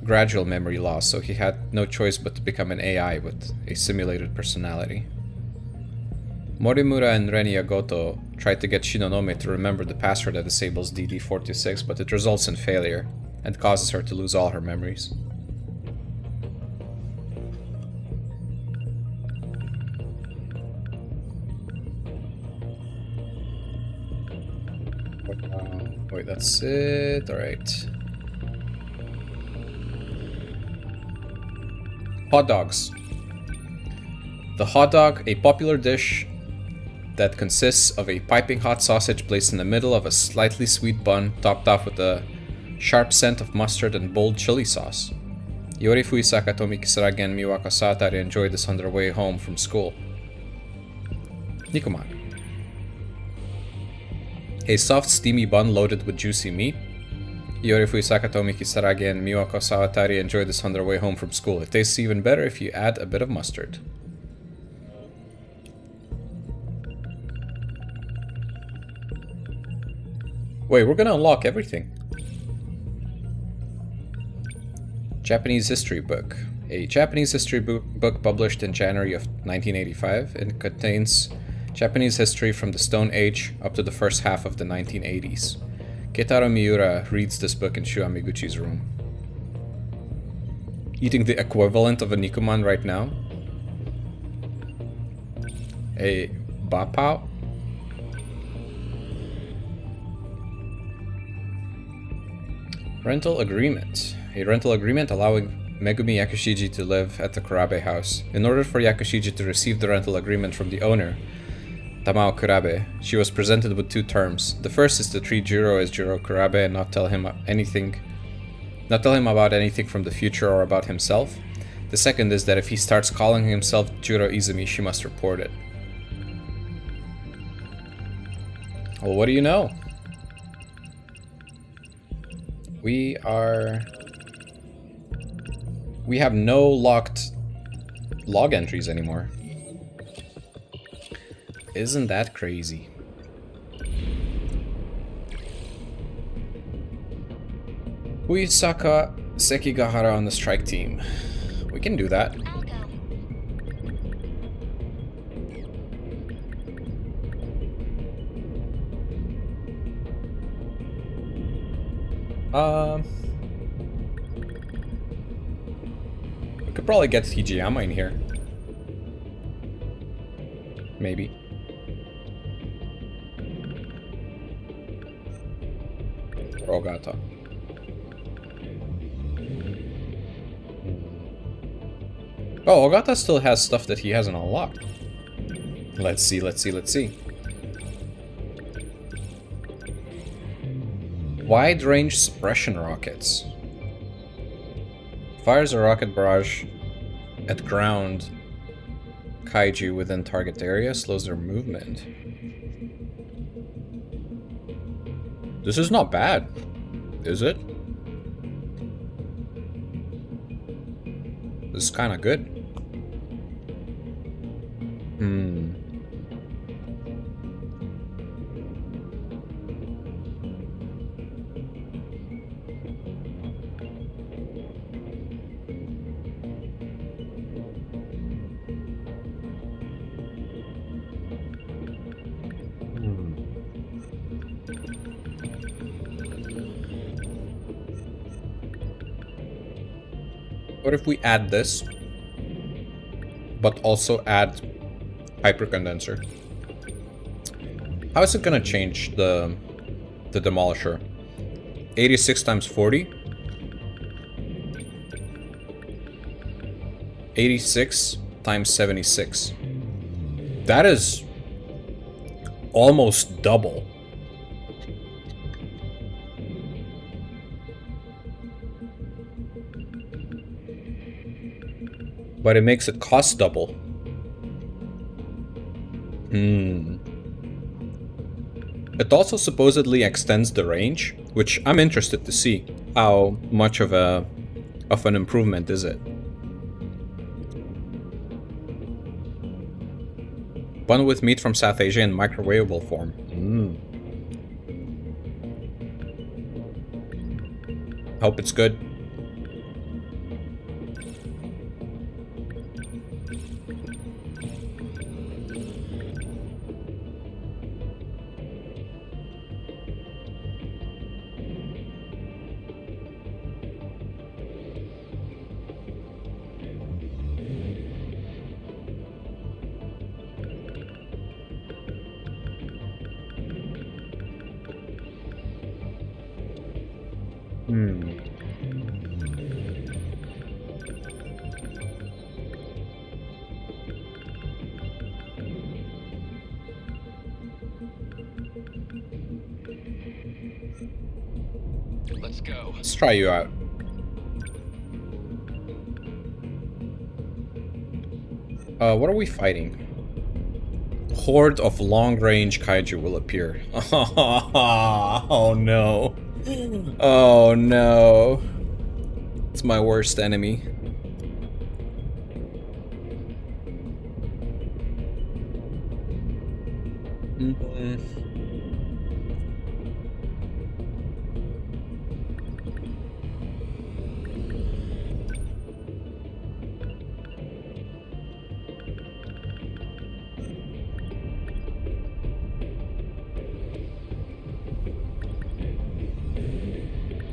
gradual memory loss, so he had no choice but to become an AI with a simulated personality. Morimura and Renya Goto tried to get Shinonome to remember the password that disables DD426, but it results in failure and causes her to lose all her memories. Wait, that's it. Alright. Hot dogs. The hot dog, a popular dish that consists of a piping hot sausage placed in the middle of a slightly sweet bun, topped off with a sharp scent of mustard and bold chili sauce. Yori fui Sakatomi Kisara gen Miwaka Satari enjoyed this on their way home from school. Nikuman. A soft, steamy bun loaded with juicy meat. Yori fui Sakatomi Kisara and Miwako Sawatari enjoyed this on their way home from school. It tastes even better if you add a bit of mustard. Wait, we're gonna unlock everything. Japanese history book. A Japanese history book published in January of 1985. It contains Japanese history from the Stone Age up to the first half of the 1980s. Keitaro Miura reads this book in Shu Amiguchi's room. Eating the equivalent of a Nikuman right now. A Bapao. Rental agreement. A rental agreement allowing Megumi Yakushiji to live at the Kurabe house. In order for Yakushiji to receive the rental agreement from the owner, Tamao Kurabe, she was presented with two terms. The first is to treat Jiro as Jiro Kurabe and not tell him about anything from the future or about himself. The second is that if he starts calling himself Jiro Izumi, she must report it. Well, what do you know? We have no locked log entries anymore. Isn't that crazy? Uesaka Sekigahara on the strike team. We can do that. We could probably get Hijiyama in here. Maybe. Ogata. Oh, Ogata still has stuff that he hasn't unlocked. Let's see. Wide range suppression rockets. Fires a rocket barrage at ground kaiju within target area, slows their movement. This is not bad, is it? This is kind of good. What if we add this, but also add hypercondenser? How is it gonna change the demolisher? 86 times 40? 86 times 76. That is almost double. But it makes it cost double. It also supposedly extends the range, which I'm interested to see. How much of an improvement is it? Bun with meat from South Asia in microwavable form. Hope it's good. Let's go. Let's try you out. What are we fighting? Horde of long-range kaiju will appear. Oh no. Oh no. It's my worst enemy.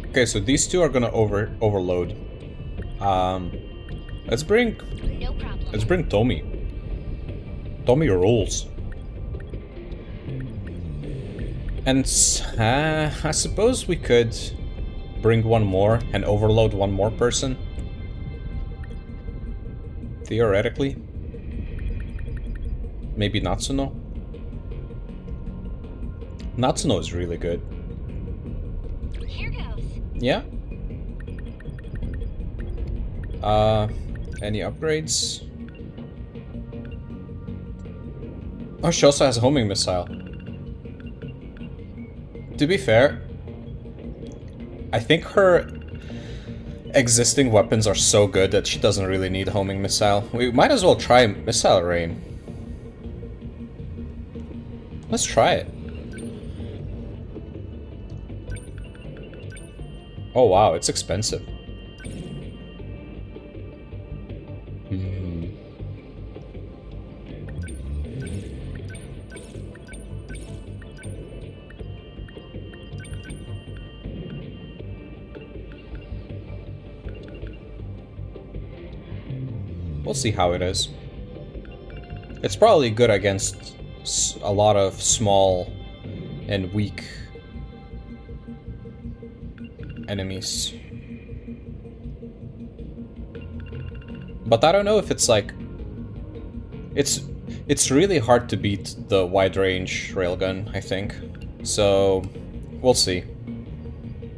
Okay, so these two are gonna overload. Let's bring Tommy. Tommy rules. And I suppose we could bring one more and overload one more person. Theoretically. Maybe Natsuno. Natsuno is really good. Here goes. Yeah. Any upgrades? Oh, she also has a homing missile. To be fair, I think her existing weapons are so good that she doesn't really need a homing missile. We might as well try missile rain. Let's try it. Oh wow, it's expensive. We'll see how it is. It's probably good against a lot of small and weak enemies. But I don't know if it's like... It's really hard to beat the wide range railgun, I think. So, we'll see.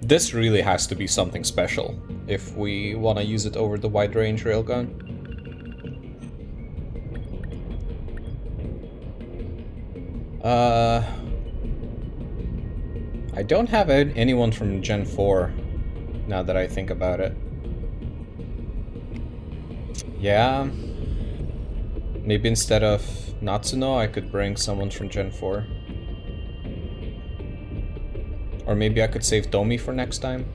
This really has to be something special if we want to use it over the wide range railgun. I don't have anyone from Gen 4, now that I think about it. Yeah. Maybe instead of Natsuno, I could bring someone from Gen 4. Or maybe I could save Domi for next time.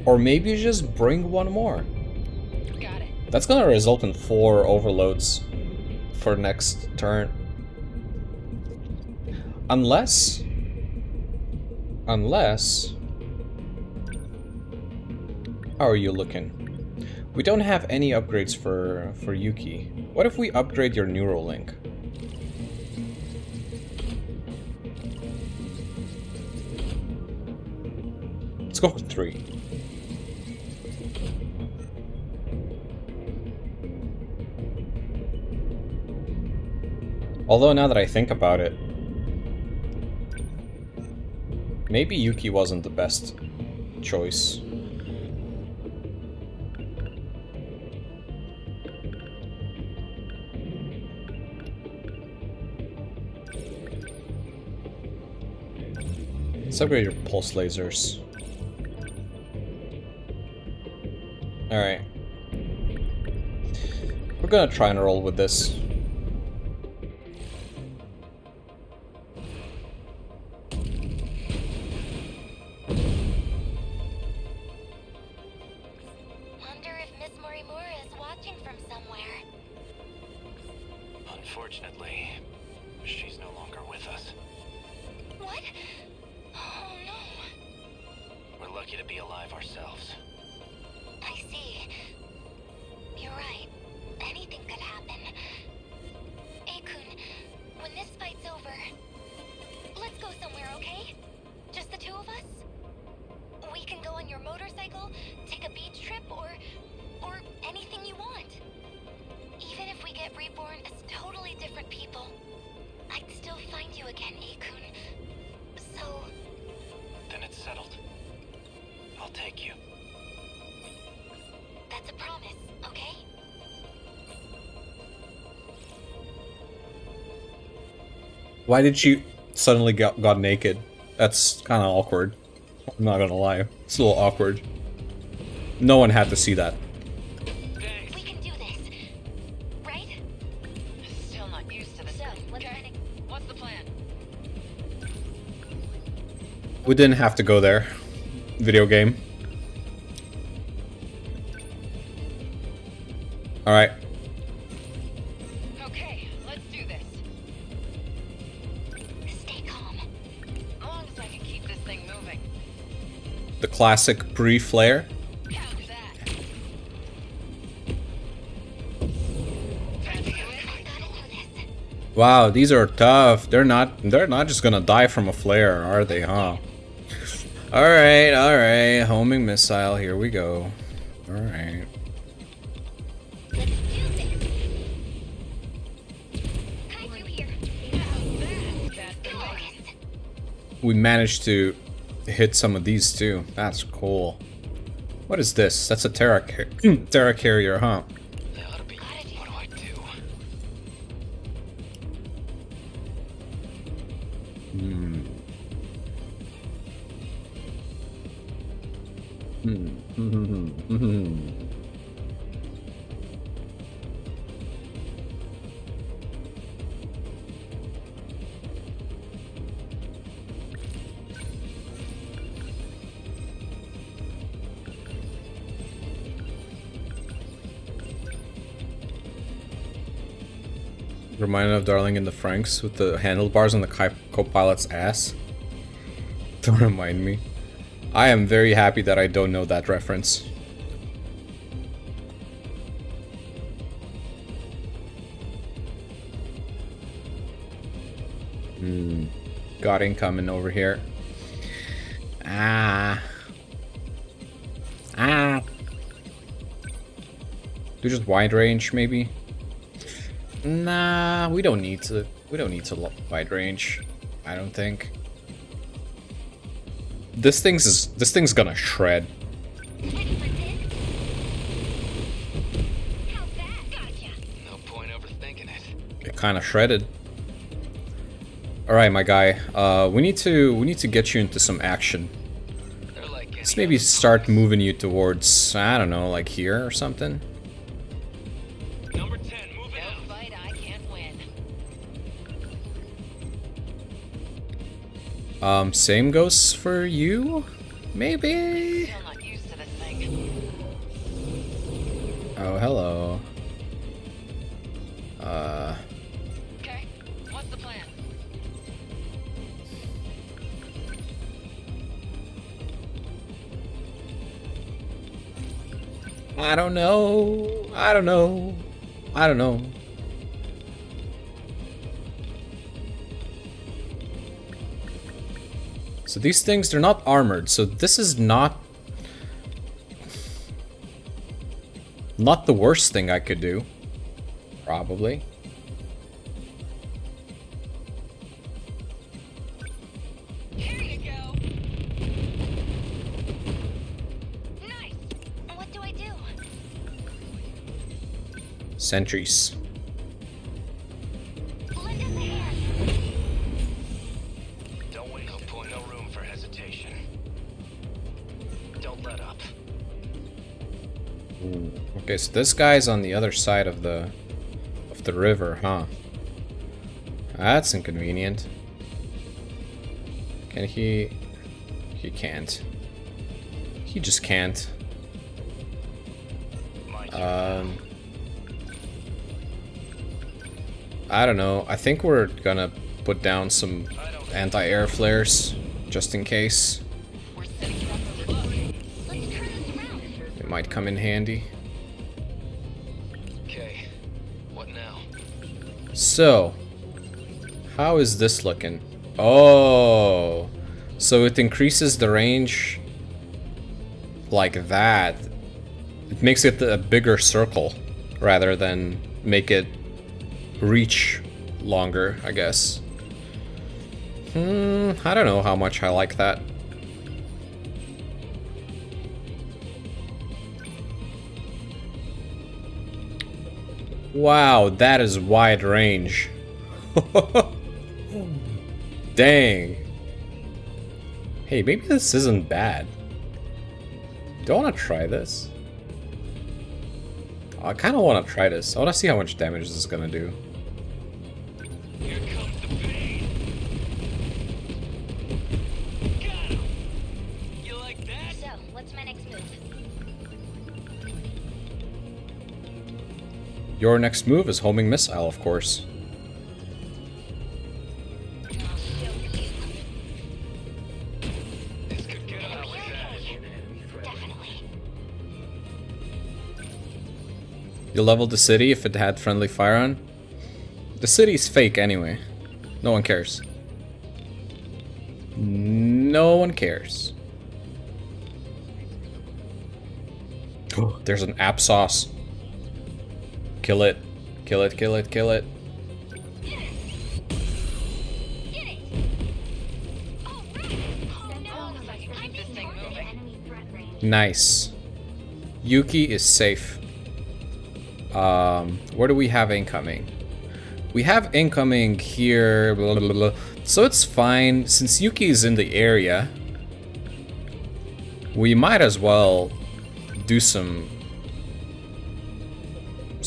Or maybe just bring one more. Got it. That's gonna result in 4 overloads for next turn. Unless... How are you looking? We don't have any upgrades for Yuki. What if we upgrade your Neuralink? Let's go with 3. Although now that I think about it, maybe Yuki wasn't the best choice. Let's upgrade your pulse lasers. Alright. We're gonna try and roll with this. Unfortunately, she's no longer with us. What? Oh no. We're lucky to be alive ourselves. school, take a beach trip, or anything you want. Even if we get reborn as totally different people, I'd still find you again, Akun. So... Then it's settled. I'll take you. That's a promise, okay? Why did she suddenly got naked? That's kind of awkward. I'm not gonna lie. It's a little awkward. No one had to see that. We can do this, right? Still not used to this. So, let's Okay. What's the plan? We didn't have to go there. Video game. Alright. Okay, let's do this. stay calm. As long as I can keep this thing moving. The classic pre-flare. Count that. I gotta do this. Wow, these are tough. They're not just gonna die from a flare, are they, huh? Alright. Homing missile, here we go. Alright. Let's do this. Kaiju here. Focus. We managed to hit some of these too. That's cool. What is this? That's a Terra carrier, huh? They ought to be. What do I do? Reminded of Darling in the Franxx with the handlebars on the co-pilot's ass. Don't remind me. I am very happy that I don't know that reference. Got incoming over here. Do just wide range, maybe? Nah, we don't need to. We don't need to wide range. I don't think. This thing's gonna shred. Ready for this? How's that? Gotcha. No point overthinking it. It kind of shredded. All right, my guy. We need to get you into some action. They're like Let's maybe start moving you towards, I don't know, like here or something. Number 10, move it No up. fight I can't win. Same goes for you, maybe. Still not used to this thing. Oh, hello. Okay, what's the plan? I don't know. I don't know. I don't know. So these things, they're not armored, so this is not the worst thing I could do. Probably. Here you go. Nice. What do I do? Sentries. Lend us a hand. Don't wait. No point, no room for hesitation. Don't let up. Okay, so this guy's on the other side of the river, huh? That's inconvenient. Can he? He can't. He just can't. My turn. I don't know. I think we're gonna put down some anti-air flares just in case. We're setting you up for reloading. Let's turn this around. It might come in handy. Okay. What now? So, how is this looking? Oh, so it increases the range like that, it makes it a bigger circle rather than make it reach longer, I guess. I don't know how much I like that. Wow, that is wide range. Dang. Hey, maybe this isn't bad. Do I want to try this? I kind of want to try this. I want to see how much damage this is going to do. Here comes the pain. Got him. You like that? So, what's my next move? Your next move is homing missile, of course. This could get out of edge. Definitely. You leveled the city if it had friendly fire on? The city's fake anyway. No one cares. No one cares. Oh, there's an app sauce. Kill it. Kill it, kill it, kill it. Nice. Yuki is safe. Where do we have incoming? We have incoming here, blah, blah, blah. So it's fine. Since Yuki is in the area, we might as well do some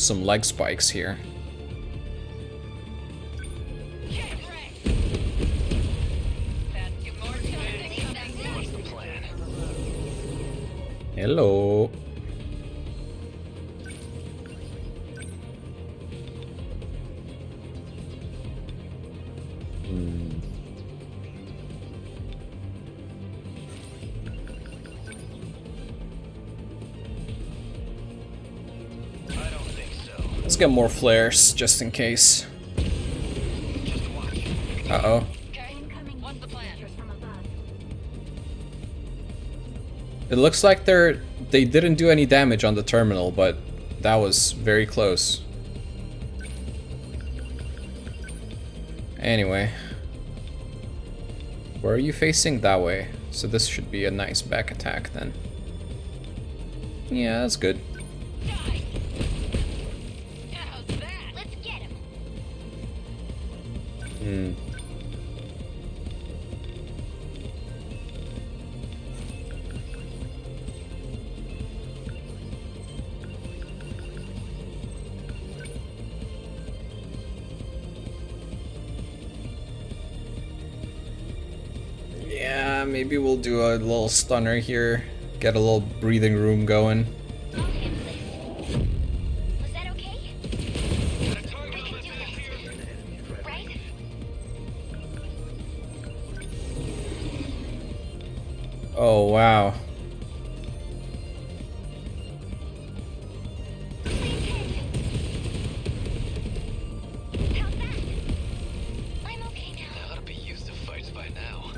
leg spikes here. What's the plan? Hello. I don't think so. Let's get more flares just in case. Just watch. Uh-oh. Okay, what's the plan? It looks like they didn't do any damage on the terminal, but that was very close. Anyway. Where are you facing? That way. So this should be a nice back attack then. Yeah, that's good. How's that? Let's get him. Yeah, maybe we'll do a little stunner here. Get a little breathing room going. I'll handle it. Was that okay? Got a target on this here. Right? Oh, wow. How's that? I'm okay now. I ought to be used to fights by now.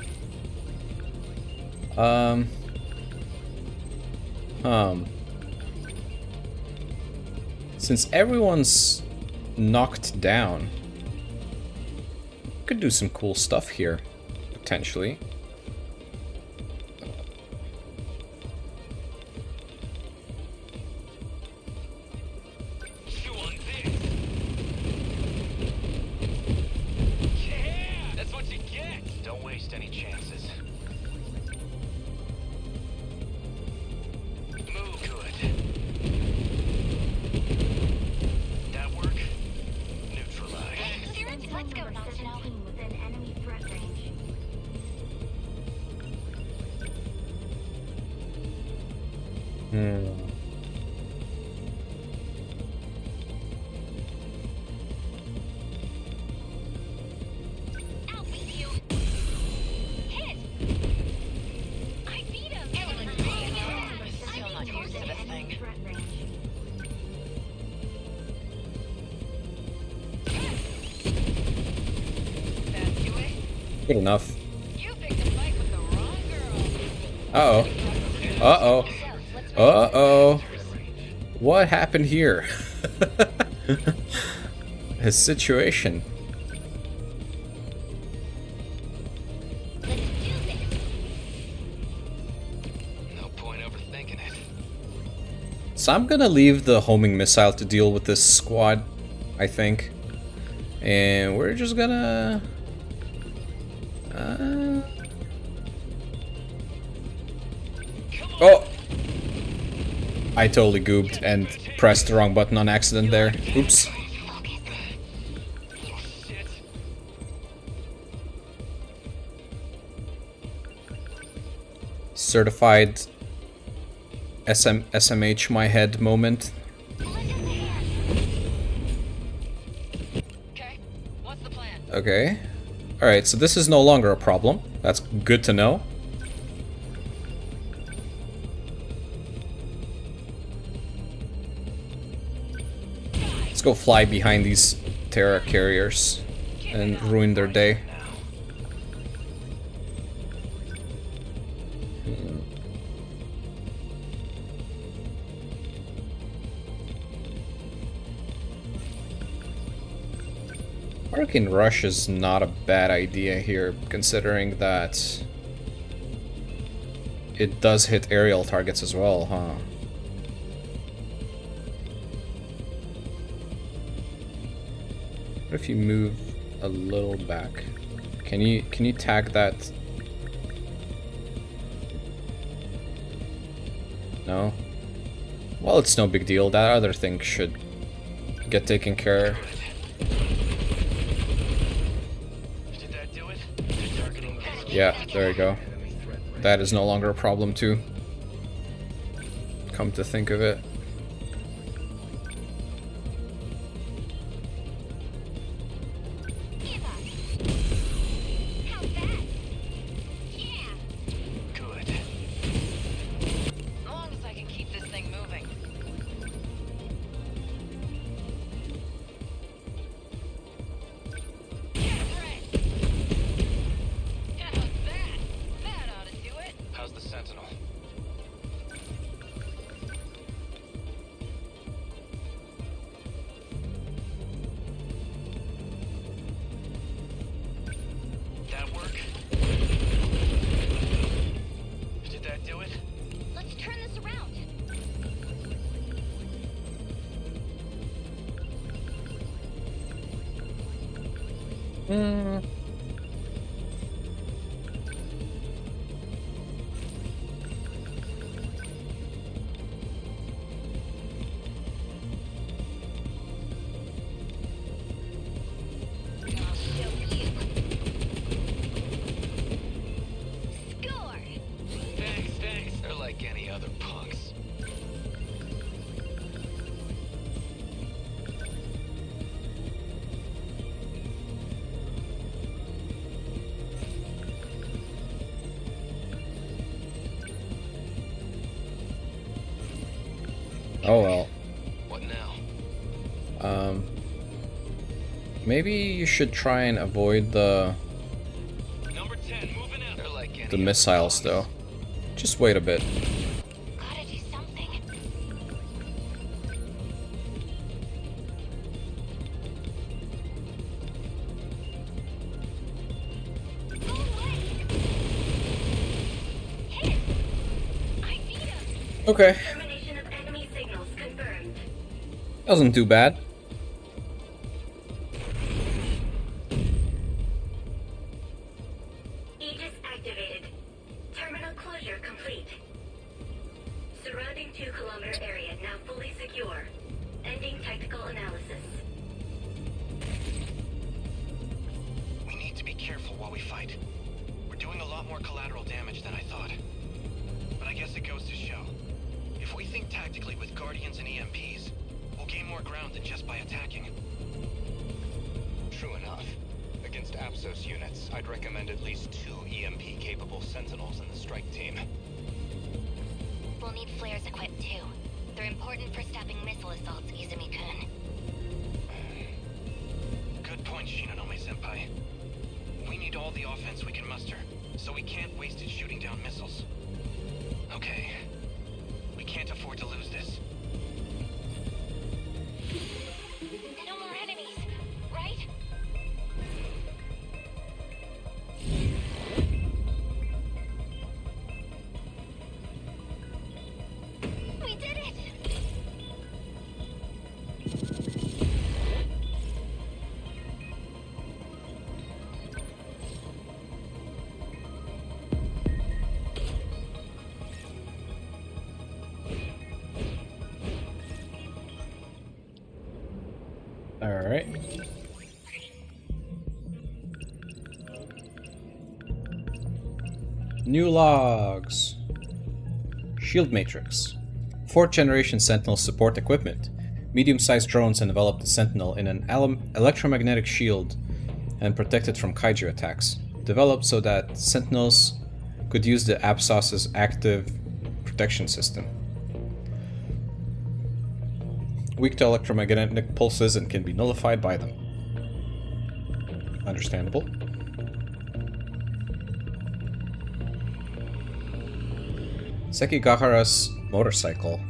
Since everyone's knocked down, could do some cool stuff here, potentially. Chew on this. Yeah, that's what you get. Don't waste any chances. Move good. That work? Neutralize. Let's go, Sentinel. Within enemy threat range. I'll beat you. Hit! I beat him! Still not used to this thing. Threat range. That's you, eh? Good enough. You picked a fight with the wrong girl. Uh-oh. Uh-oh. So, Uh-oh. What happened here? His situation. No point overthinking it. So I'm gonna leave the homing missile to deal with this squad, I think. And we're just gonna... Oh! I totally gooped and pressed the wrong button on accident there. Oops. Certified SMH my head moment. Okay, what's the plan? Okay. Alright, so this is no longer a problem. That's good to know. Let's go fly behind these Terra carriers and ruin their day. Hurricane Rush is not a bad idea here, considering that it does hit aerial targets as well, huh? What if you move a little back? Can you tag that? No? Well, it's no big deal. That other thing should get taken care of. Yeah, there you go. That is no longer a problem too. Come to think of it. Good. As long as I can keep this thing moving. How's the Sentinel? That work? Did that do it? Let's turn this around. Score! Thanks. They're like any other punks. Oh well. What now? Maybe you should try and avoid the Number 10, moving out. They're like any the other missiles punks. though. Just wait a bit. Gotta do something. Go away! Hit it! I beat him! Okay. Termination of enemy signals confirmed. Wasn't too bad. Aegis activated. Terminal closure complete. Surrounding 2-kilometer area now fully secure. Ending tactical analysis. We need to be careful while we fight. We're doing a lot more collateral damage than I thought. But I guess it goes to show. If we think tactically with Guardians and EMPs, we'll gain more ground than just by attacking. True enough. Against Apsos units, I'd recommend at least 2 EMP-capable Sentinels in the strike team. We'll need flares equipped too. They're important for stopping missile assaults, Izumi-kun. Good point, Shinonome-senpai. We need all the offense we can muster, so we can't waste it shooting down missiles. Okay. We can't can't afford to lose this. No more enemies, right? We did it! Alright. New logs. Shield matrix. 4th generation Sentinel support equipment. Medium-sized drones envelop the Sentinel in an electromagnetic shield and protect it from kaiju attacks. Developed so that Sentinels could use the Apsos's active protection system. Weak to electromagnetic pulses and can be nullified by them. Understandable. Sekigahara's motorcycle.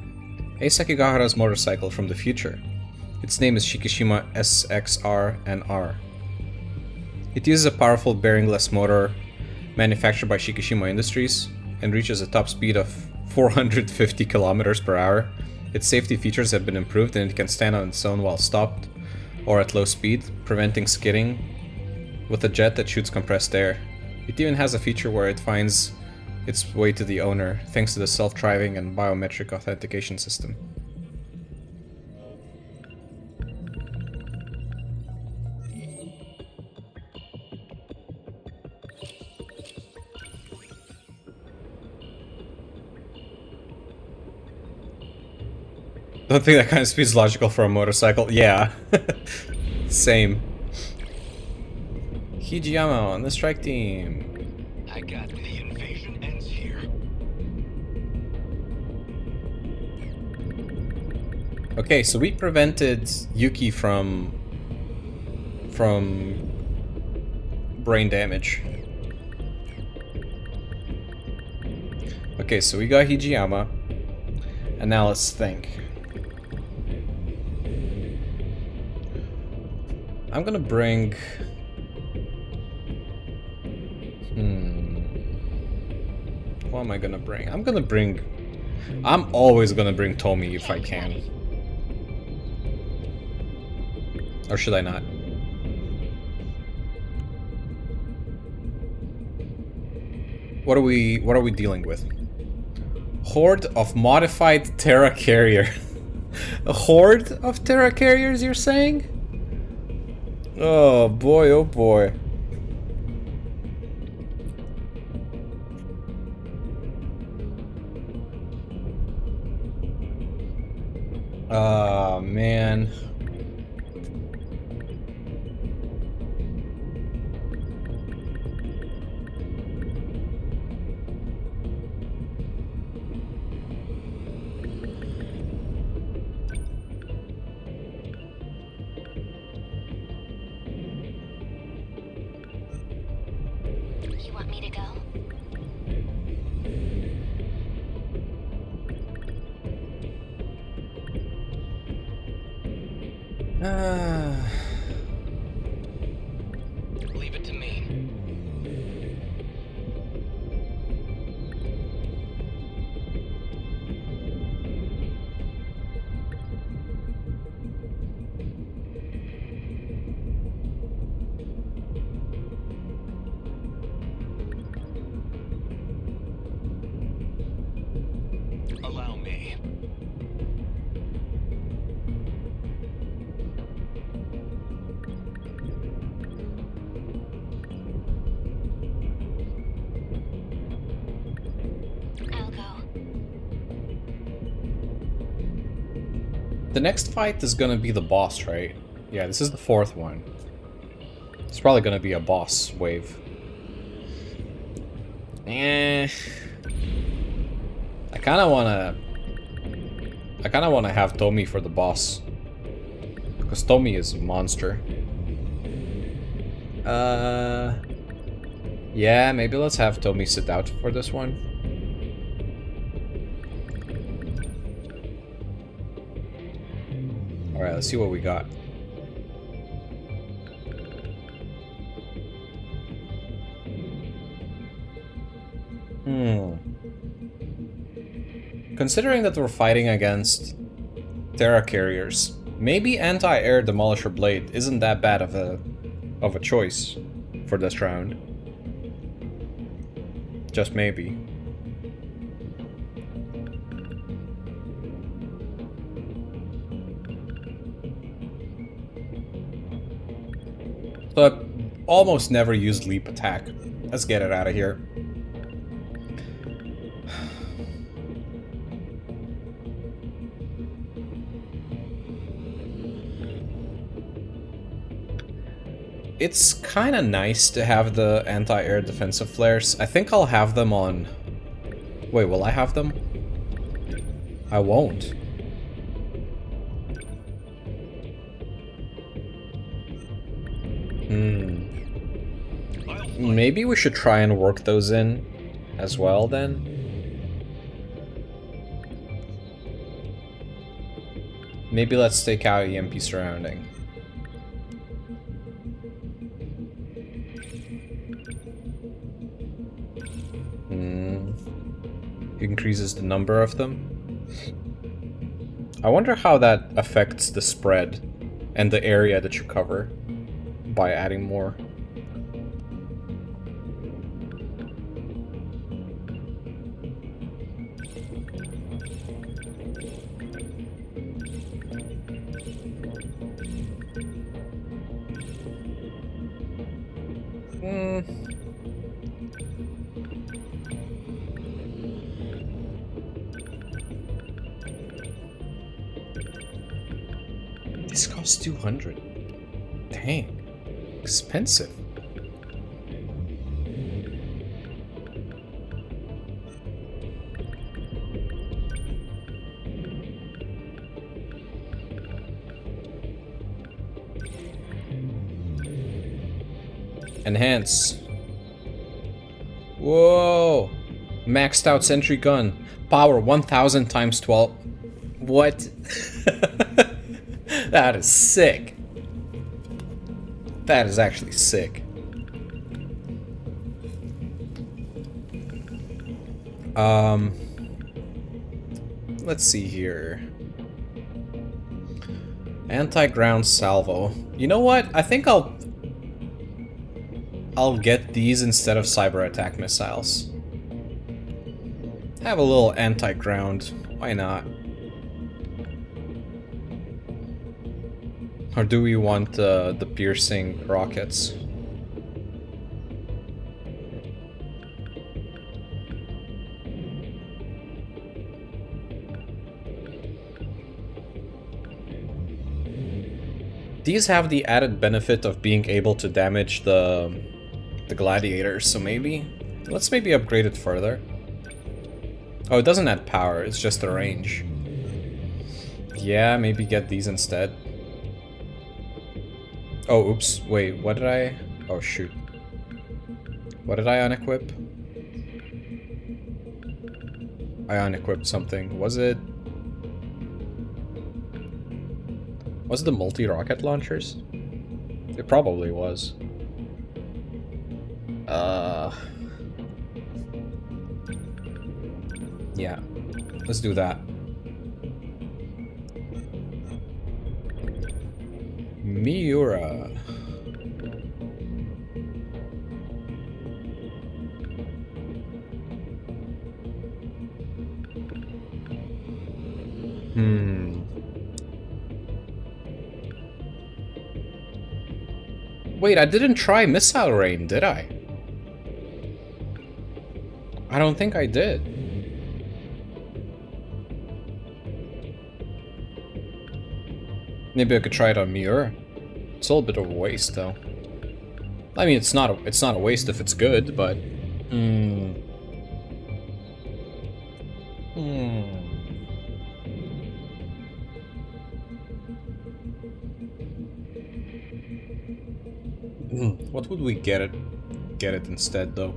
A Sekigahara's motorcycle from the future. Its name is Shikishima SXR-NR. It uses a powerful bearingless motor manufactured by Shikishima Industries and reaches a top speed of 450 kilometers per hour. Its safety features have been improved and it can stand on its own while stopped or at low speed, preventing skidding with a jet that shoots compressed air. It even has a feature where it finds its way to the owner, thanks to the self-driving and biometric authentication system. Don't think that kind of speed's logical for a motorcycle. Yeah. Same. Hijiyama on the strike team. I got the invasion ends here. Okay, so we prevented Yuki from brain damage. Okay, so we got Hijiyama. And now let's think. I'm gonna bring... What am I gonna bring? I'm always gonna bring Tomi if I can. Or should I not? What are we dealing with? Horde of modified Terra Carrier. A horde of Terra Carriers, you're saying? Oh boy, oh boy. Oh man. You want me to go? Leave it to me. Allow me. I'll go. The next fight is gonna be the boss, right? Yeah, this is the 4th one. It's probably gonna be a boss wave. I kinda wanna have Tomi for the boss. Because Tomi is a monster. Yeah, maybe let's have Tomi sit out for this one. Alright, let's see what we got. Considering that we're fighting against Terra carriers, maybe anti-air demolisher blade isn't that bad of a choice for this round. Just maybe. So I almost never use leap attack. Let's get it out of here. It's kind of nice to have the anti-air defensive flares. I think I'll have them on... Wait, will I have them? I won't. Maybe we should try and work those in as well then. Maybe let's take out EMP surrounding. Increases the number of them. I wonder how that affects the spread and the area that you cover by adding more. This costs 200. Dang. Expensive. Enhance. Whoa! Maxed out sentry gun. Power 1000 times 12. What? That is sick. That is actually sick. Let's see here. Anti-ground salvo. You know what? I think I'll get these instead of cyber attack missiles. Have a little anti-ground. Why not? Or do we want the piercing rockets? These have the added benefit of being able to damage the gladiators, so let's maybe upgrade it further. Oh, it doesn't add power, it's just the range. Yeah, maybe get these instead. Oh, oops, wait, what did I... Oh, shoot. What did I unequip? I unequipped something. Was it the multi-rocket launchers? It probably was. Yeah, let's do that. Miura. Wait, I didn't try missile rain, did I? I don't think I did. Maybe I could try it on Miura. It's a little bit of a waste, though. I mean, it's not a waste if it's good, but what would we get it instead, though?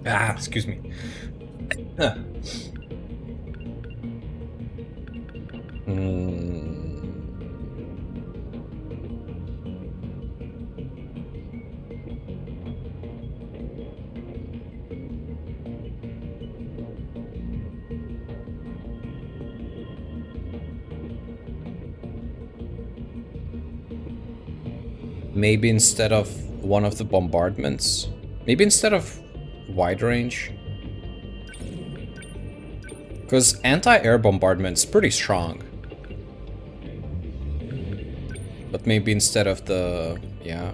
Excuse me. Hmm. Maybe instead of one of the bombardments? Maybe instead of wide range? Because anti-air bombardment's pretty strong. But maybe instead of the... yeah.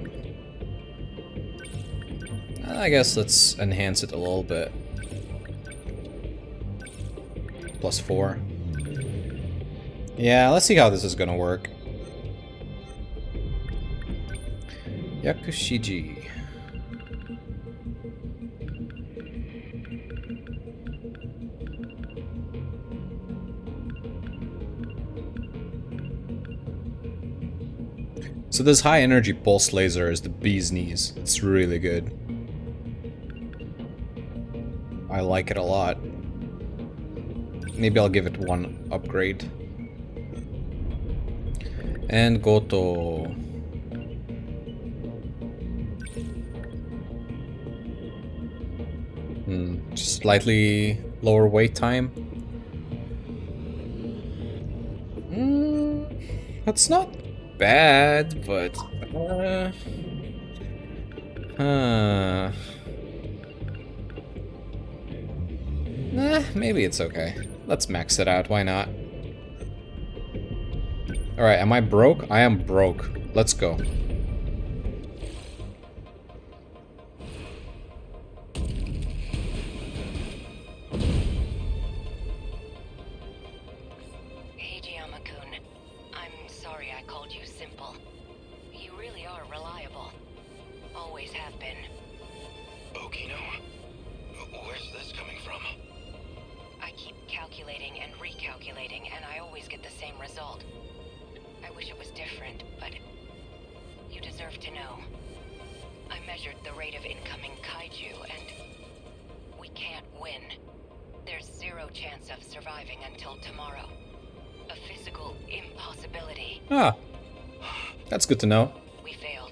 I guess let's enhance it a little bit. +4. Yeah, let's see how this is gonna work. Yakushiji. So this high energy pulse laser is the bee's knees. It's really good. I like it a lot. Maybe I'll give it one upgrade. And Goto. Slightly lower wait time. That's not bad, but maybe it's okay. Let's max it out, why not? Alright, am I broke? I am broke. Let's go. That's good to know. We failed.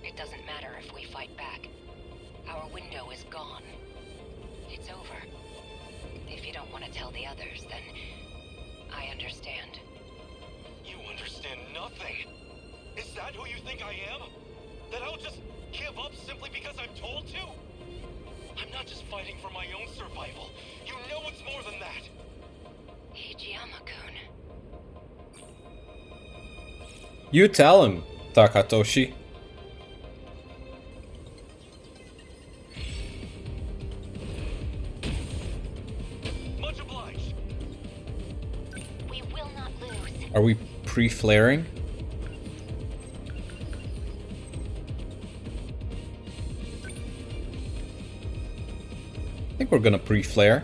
It doesn't matter if we fight back. Our window is gone. It's over. If you don't want to tell the others, then I understand. You understand nothing. Is that who you think I am? That I'll just give up simply because I'm told to? I'm not just fighting for my own survival. You know it's more than that. Hijiyama-kun. You tell him, Takatoshi. Much obliged. We will not lose. Are we pre-flaring? I think we're gonna pre-flare.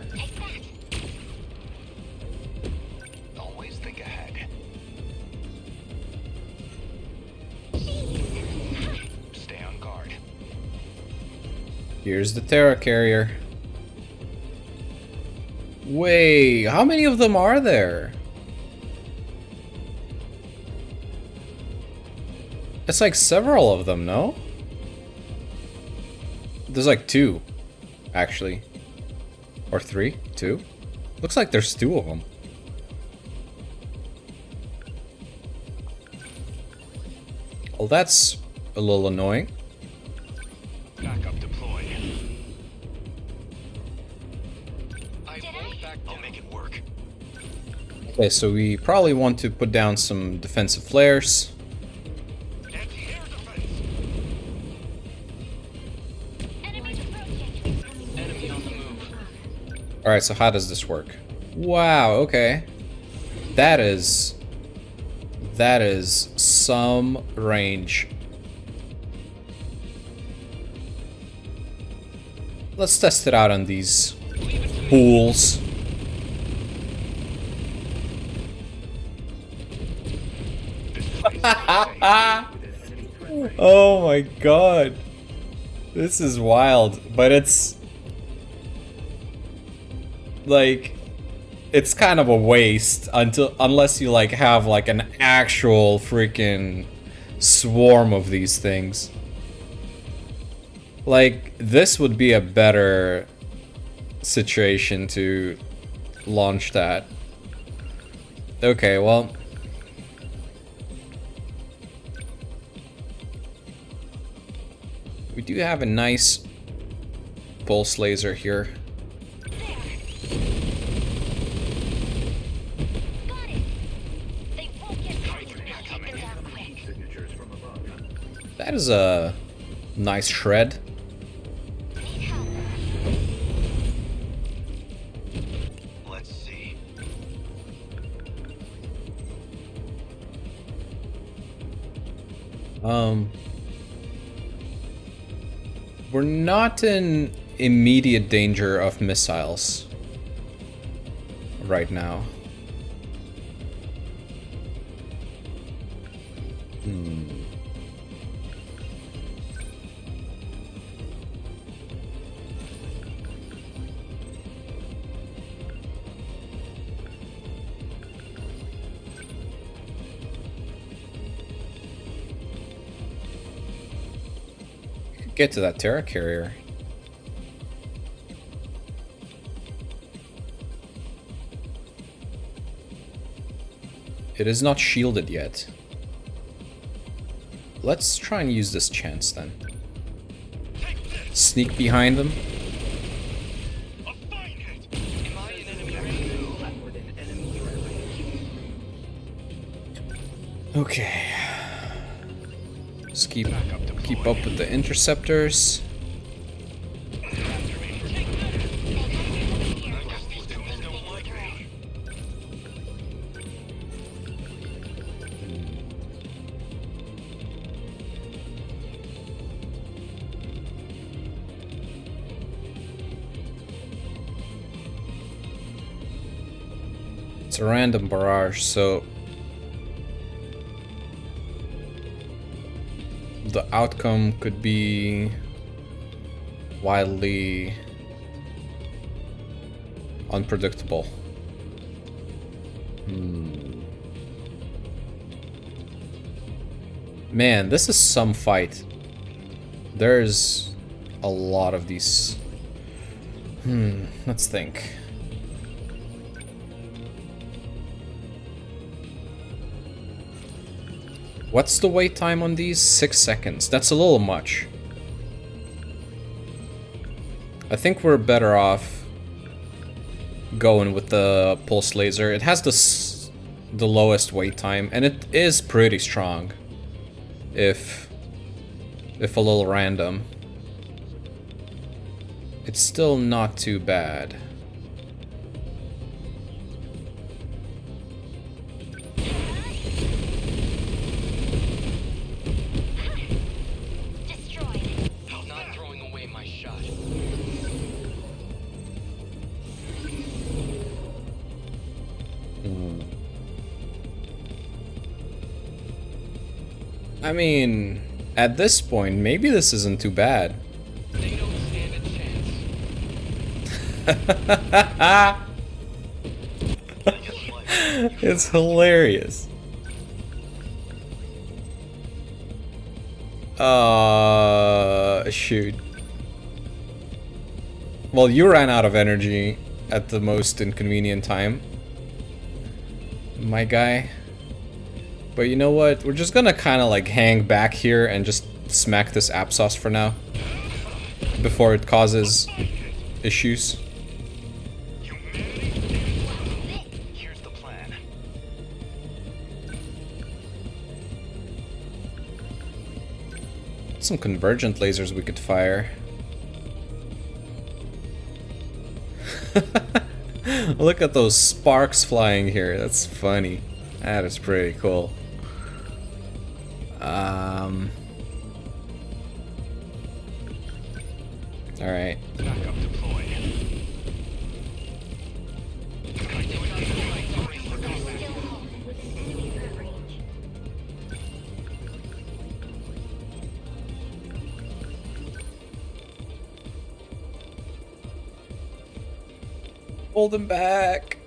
Always think ahead. Stay on guard. Here's the Terra carrier. Wait, how many of them are there? It's like several of them, no? There's like 2, actually. Or 3? 2? Looks like there's 2 of them. Well, that's a little annoying. Backup deployed. I'll make it work. Okay, so we probably want to put down some defensive flares. Anti-air defense. Enemies approaching. Enemy on the move. Alright, so how does this work? Wow, okay. That is some range. Let's test it out on these fools. Oh my god. This is wild, but it's like it's kind of a waste unless you like have like an actual freaking swarm of these things. Like, this would be a better situation to launch that. Okay, well, we do have a nice pulse laser here. Got it. They won't get past if we take them down quick. That is a nice shred. Need help. Let's see. We're not in immediate danger of missiles right now. Get to that Terra carrier. It is not shielded yet. Let's try and use this chance then. Sneak behind them. Okay. Just keep up with the interceptors. It's a random barrage, so the outcome could be wildly unpredictable. Man, this is some fight. There's a lot of these. Let's think. What's the wait time on these? 6 seconds. That's a little much. I think we're better off going with the pulse laser. It has the lowest wait time, and it is pretty strong. If a little random. It's still not too bad. I mean, at this point, maybe this isn't too bad. They don't stand a chance. It's hilarious. Shoot. Well, you ran out of energy at the most inconvenient time, my guy. But you know what? We're just gonna kind of like hang back here and just smack this Apsos for now, before it causes issues. Here's the plan. Some convergent lasers we could fire. Look at those sparks flying here. That's funny. That is pretty cool. All right. Backup deployed. Hold him back.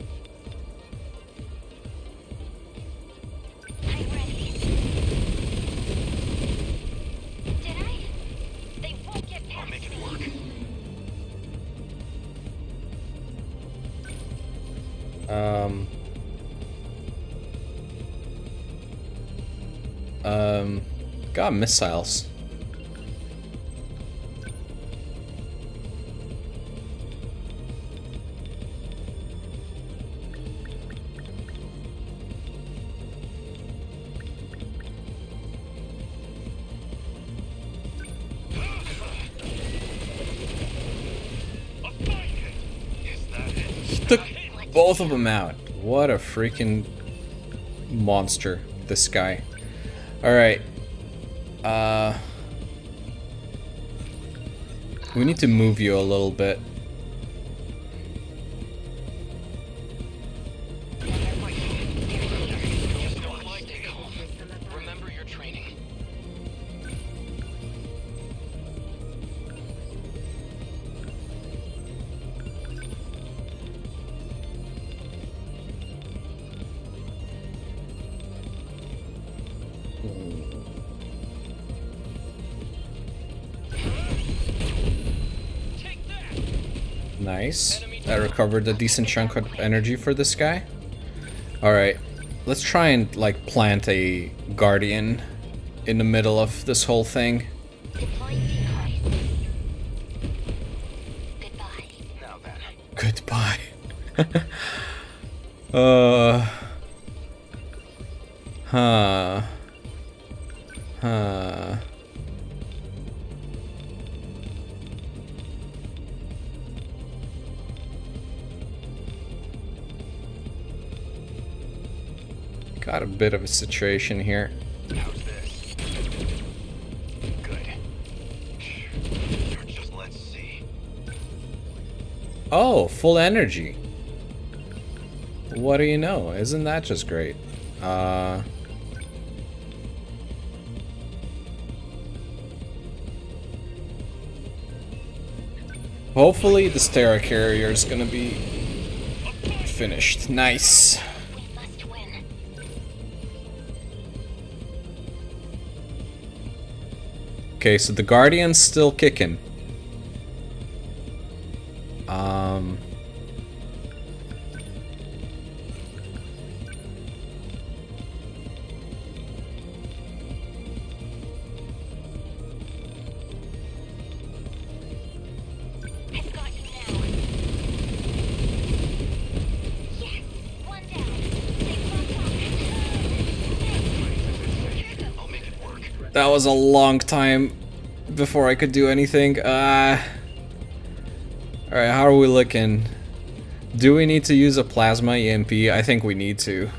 Got missiles. He took both of them out. What a freaking monster, this guy. Alright. We need to move you a little bit. Remember your training. Nice. That recovered a decent chunk of energy for this guy. Alright. Let's try and, like, plant a guardian in the middle of this whole thing. Deploying decoys. Goodbye. Now then. Goodbye. Huh. Got a bit of a situation here. How's this? Good. Just let's see. Oh, full energy. What do you know? Isn't that just great? Hopefully the Stera carrier is gonna be finished. Nice. We must win. Okay, so the Guardian's still kicking. I've got you now. Yes, one down. They blocked off. I'll make it work. That was a long time before I could do anything. Alright, how are we looking? Do we need to use a plasma EMP? I think we need to.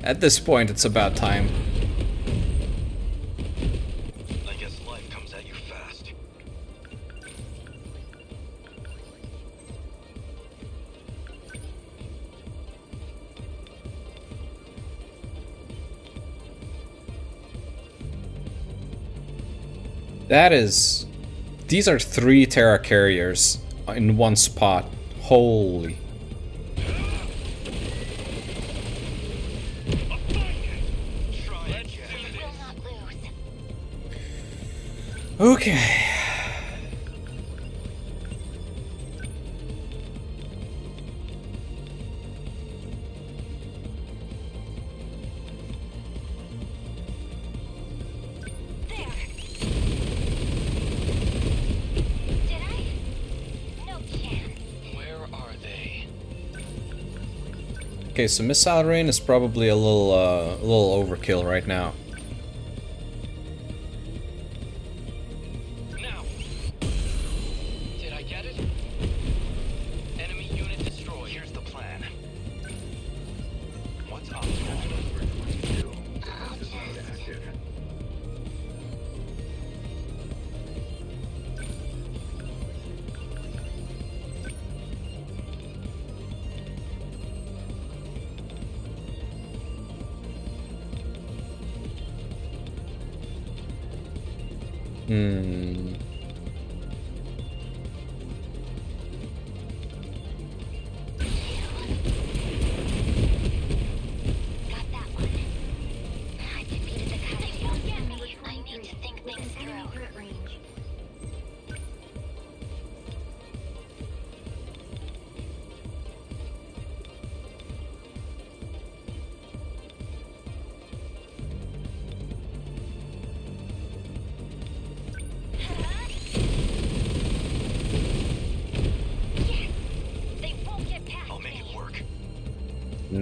At this point, it's about time. I guess life comes at you fast. That is... These are 3 Terra carriers in one spot. Holy... We will not lose. Okay. There. Did I? No chance. Where are they? Okay, so missile rain is probably a little overkill right now. Now. Did I get it? Enemy unit destroyed. Here's the plan. What's optimal? Got that one. I defeated the Academy. I need to think things through. Range.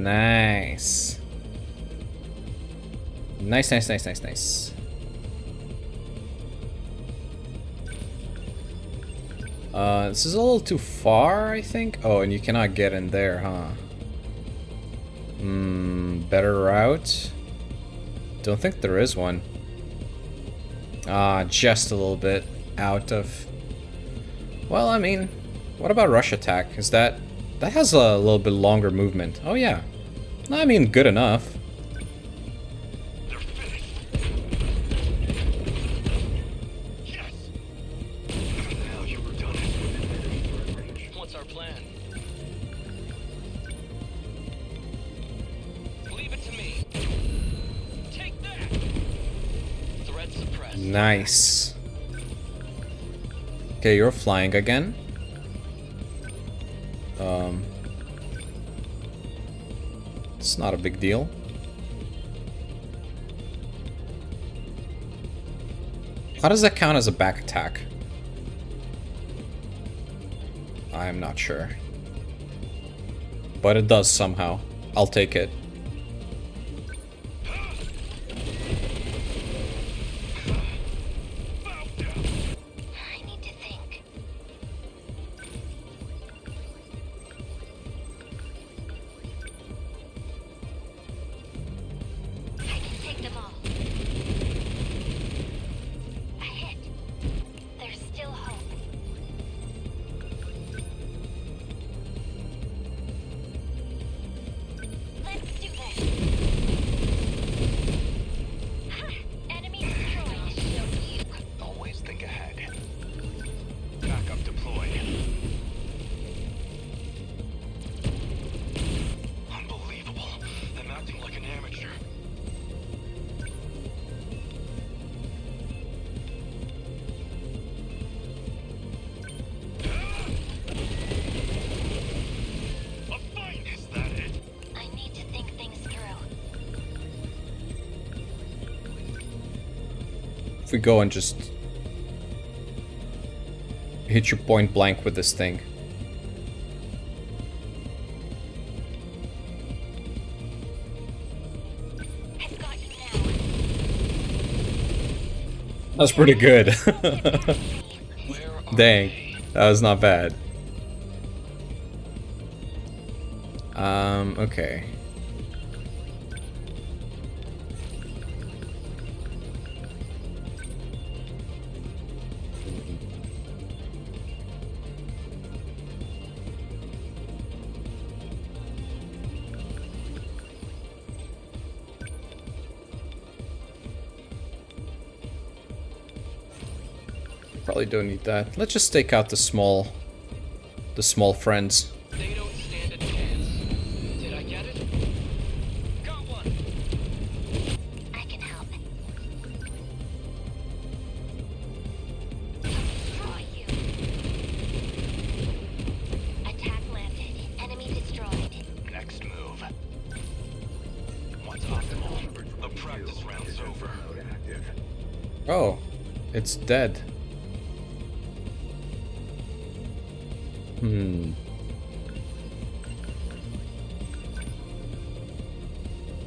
Nice. Nice, nice, nice, nice, nice. This is a little too far, I think. Oh, and you cannot get in there, huh? Better route? Don't think there is one. Just a little bit out of... Well, I mean, what about rush attack? Is that... That has a little bit longer movement. Oh, yeah. I mean, good enough. What's our plan? Leave it to me. Take that. Threat suppressed. Nice. Okay, you're flying again. It's not a big deal. How does that count as a back attack? I'm not sure. But it does somehow. I'll take it. I need to think. I can take them all. A hit. There's still hope. Let's do this. Ha! Enemy destroyed. Always think ahead. Backup deployed. Unbelievable. I'm acting like an amateur. A fight! Is that it? I need to think things through. If we go and just hit you point blank with this thing. I've got you now. That's pretty good. Where are Dang, they? that was not bad. Okay. Probably don't need that. Let's just take out the small friends. They don't stand a chance. Did I get it? Got one. I can help. Destroy you. Attack landed. Enemy destroyed. Next move. What's optimal? The practice round's over. Oh, it's dead.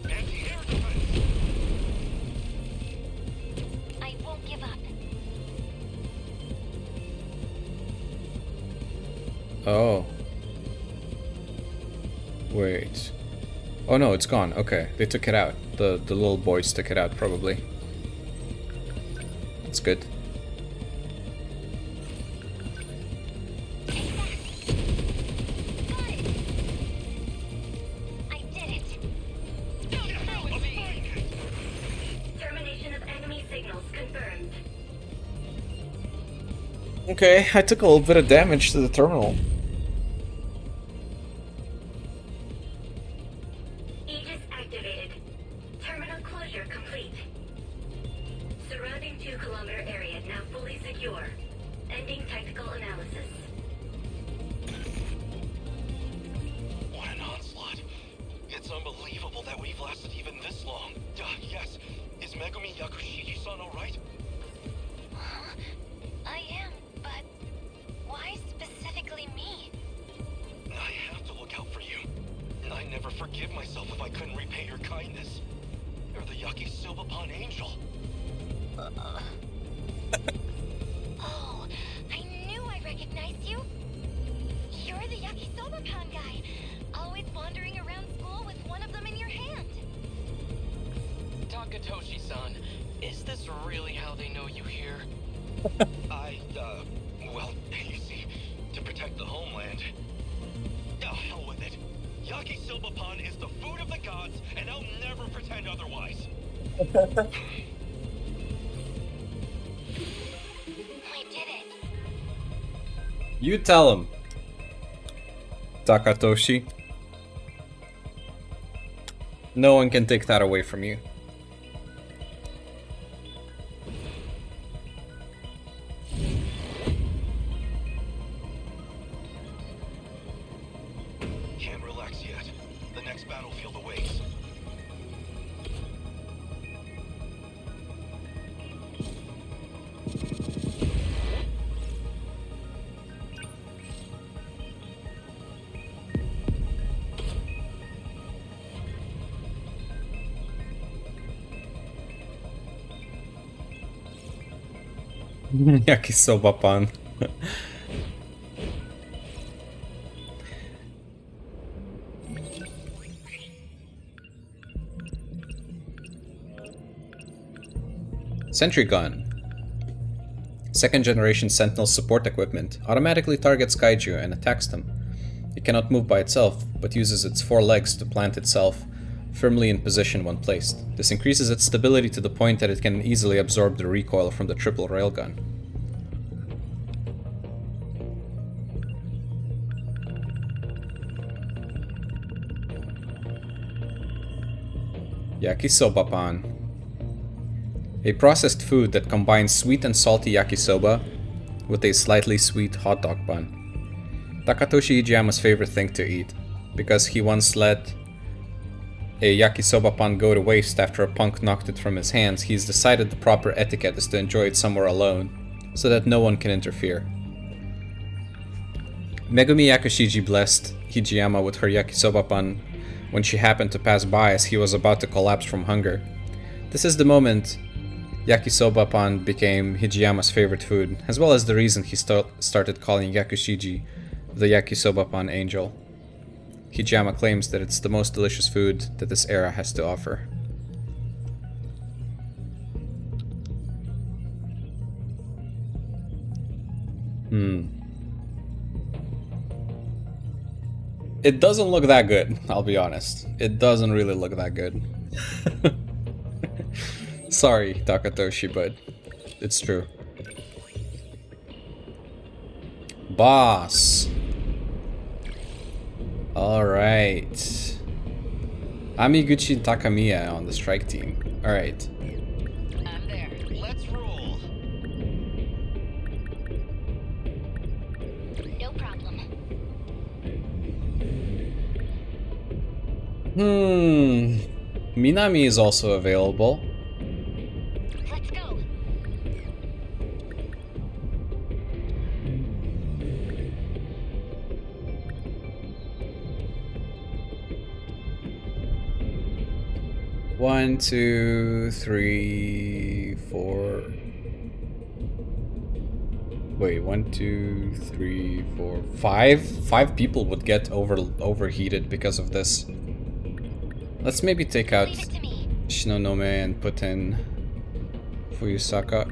Anti-air defense! I won't give up. Oh. Wait. Oh no, it's gone. Okay, they took it out. The little boys took it out, probably. That's good. Take that. Got it. I did it. Termination of enemy signals confirmed. Okay, I took a little bit of damage to the terminal. Aegis activated. Terminal closure complete. Surrounding 2-kilometer area now fully secure. Ending tactical analysis. What an onslaught. It's unbelievable that we've lasted even this long. Yes. Is Megumi Yakushiji-san alright? I am, but why specifically me? Yakisoba Angel. Oh, I knew I recognized you. You're the Yakisoba guy. Always wandering around school with one of them in your hand. Takatoshi-san, is this really how they know you here? Well, you see, to protect the homeland. Oh, hell with it. Yakisoba is the food of the gods, and I'll never pretend otherwise. We did it. You tell him, Takatoshi. No one can take that away from you. Can't relax yet. The next battlefield awaits. Yakisoba pan. Sentry gun. Second generation Sentinel support equipment. Automatically targets kaiju and attacks them. It cannot move by itself, but uses its 4 legs to plant itself firmly in position when placed. This increases its stability to the point that it can easily absorb the recoil from the triple railgun. Yakisoba pan. A processed food that combines sweet and salty yakisoba with a slightly sweet hot dog bun. Takatoshi Ijiyama's favorite thing to eat, because he once let a yakisoba pan go to waste after a punk knocked it from his hands. He's decided the proper etiquette is to enjoy it somewhere alone, so that no one can interfere. Megumi Yakushiji blessed Hijiyama with her yakisoba pan when she happened to pass by as he was about to collapse from hunger. This is the moment yakisoba pan became Hijiyama's favorite food, as well as the reason he started calling Yakushiji the yakisoba pan angel. Hijiyama claims that it's the most delicious food that this era has to offer. It doesn't look that good, I'll be honest. It doesn't really look that good. Sorry, Takatoshi, but it's true. Boss. Alright. Amiguchi Takamiya on the strike team. Alright. I'm there. Let's roll. No problem. Minami is also available. Let's go. One, two, three, four. Wait, 1, 2, 3, 4, 5? 5 people would get overheated because of this. Let's maybe take out Leave it to me. Shinonome and put in Fuyusaka.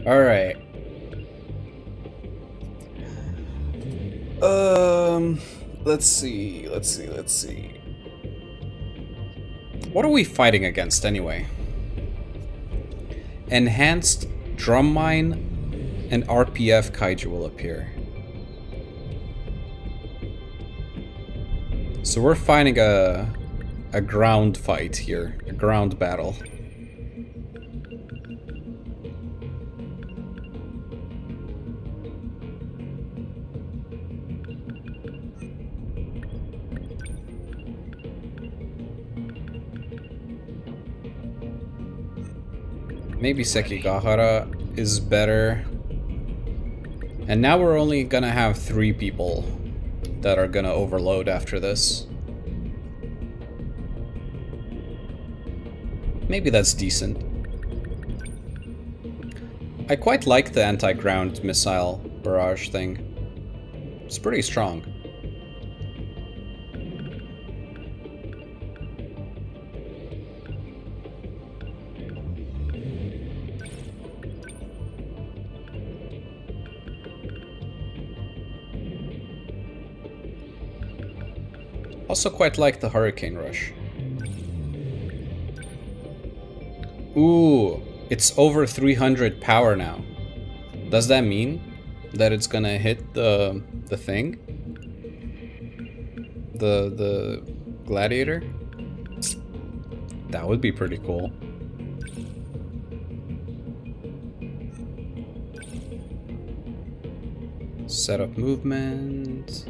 Alright. Let's see. What are we fighting against anyway? Enhanced drum mine and RPF kaiju will appear. So we're fighting a ground fight here, a ground battle. Maybe Sekigahara is better. And now we're only gonna have 3 people that are gonna overload after this. Maybe that's decent. I quite like the anti-ground missile barrage thing. It's pretty strong. Also quite like the Hurricane Rush. Ooh, it's over 300 power now. Does that mean that it's gonna hit the thing? The gladiator? That would be pretty cool. Set up movement.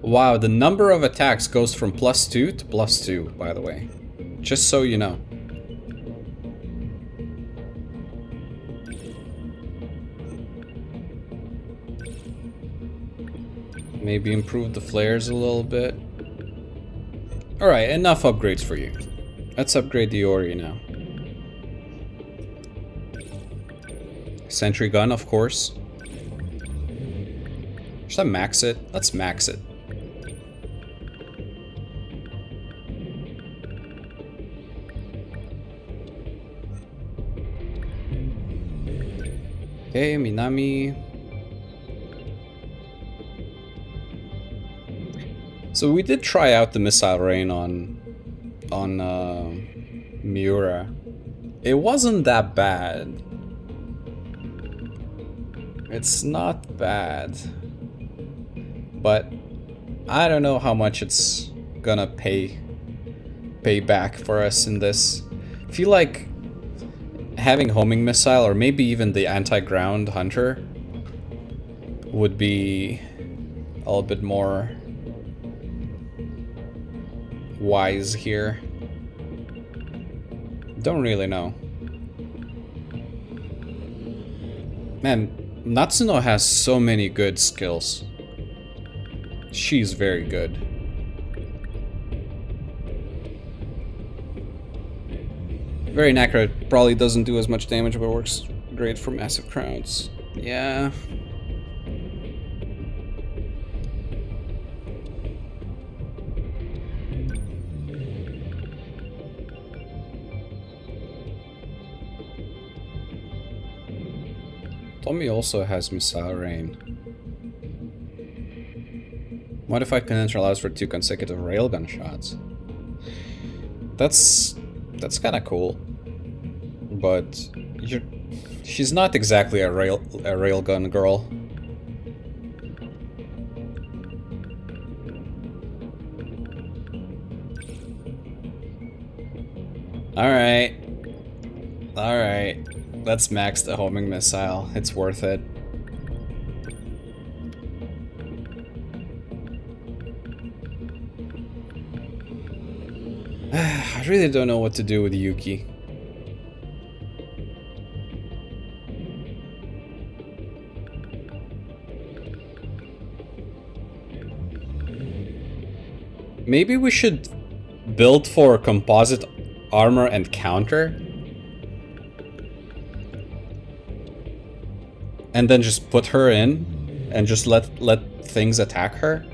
Wow, the number of attacks goes from +2 to +2, by the way. Just so you know. Maybe improve the flares a little bit. Alright, enough upgrades for you. Let's upgrade the Ori now. Sentry gun, of course. Should I max it? Let's max it. Okay, Minami. So we did try out the missile rain on Miura. It wasn't that bad. It's not bad. But I don't know how much it's gonna pay back for us in this. I feel like having homing missile or maybe even the anti-ground hunter would be a little bit more wise here. Don't really know. Man, Natsuno has so many good skills. She's very good. Very inaccurate. Probably doesn't do as much damage, but works great for massive crowds. Yeah. Tommy also has Missile Rain. Modified conventional allows for 2 consecutive railgun shots. That's kind of cool, but she's not exactly a railgun girl. All right. Let's max the homing missile. It's worth it. I really don't know what to do with Yuki. Maybe we should build for composite armor and counter. And then just put her in and just let things attack her.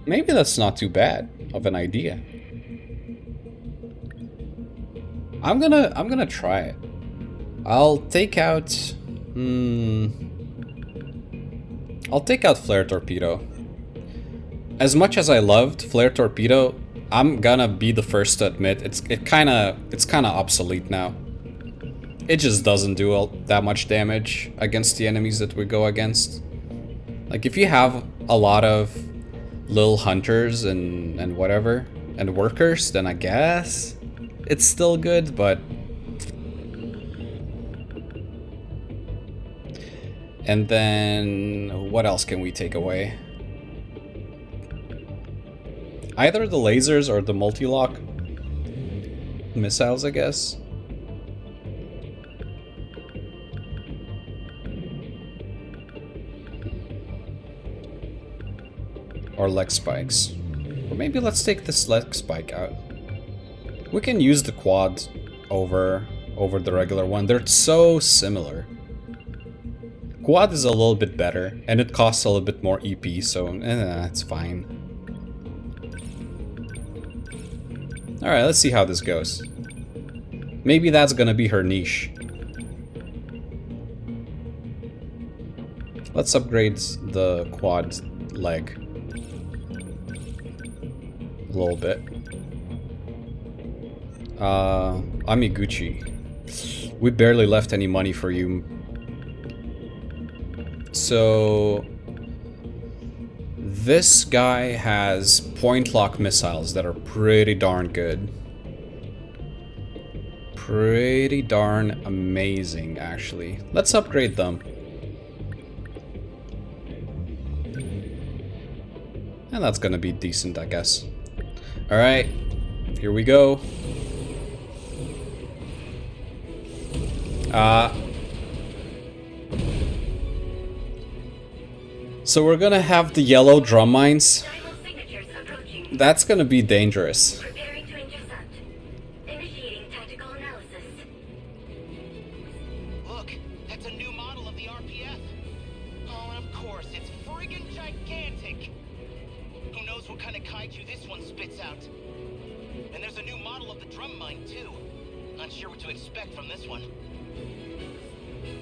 Maybe that's not too bad of an idea. I'm gonna try it. I'll take out I'll take out Flare Torpedo. As much as I loved Flare Torpedo, I'm gonna be the first to admit it's kind of obsolete now. It just doesn't do that much damage against the enemies that we go against. Like if you have a lot of little hunters and whatever and workers, then I guess it's still good, but And then what else can we take away? Either the lasers or the multi-lock missiles, I guess. Or leg spikes. Or maybe let's take this leg spike out. We can use the quad over the regular one. They're so similar. Quad is a little bit better, and it costs a little bit more EP, so it's fine. Alright, let's see how this goes. Maybe that's gonna be her niche. Let's upgrade the quad leg a little bit. Amiguchi. We barely left any money for you. So this guy has point lock missiles that are pretty darn good. Pretty darn amazing, actually. Let's upgrade them. And that's gonna be decent, I guess. Alright, here we go. So we're gonna have the yellow drum mines. That's gonna be dangerous. Preparing to intercept. Initiating tactical analysis. Look, that's a new model of the RPF. Oh, and of course, it's friggin' gigantic. Who knows what kind of kaiju this one spits out? And there's a new model of the drum mine, too. Not sure what to expect from this one.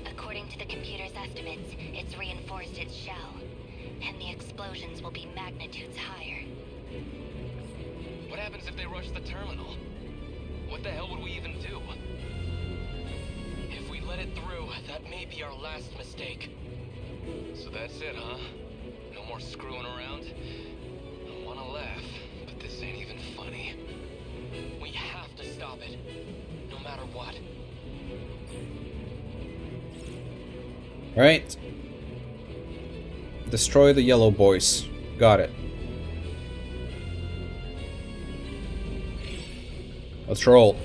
According to the computer's estimates, it's reinforced its shell, and the explosions will be magnitudes higher. What happens if they rush the terminal? What the hell would we even do? If we let it through, that may be our last mistake. So that's it, huh? No more screwing around? I wanna laugh, but this ain't even funny. We have to stop it, no matter what. Right. Destroy the yellow boys. Got it. Let's roll.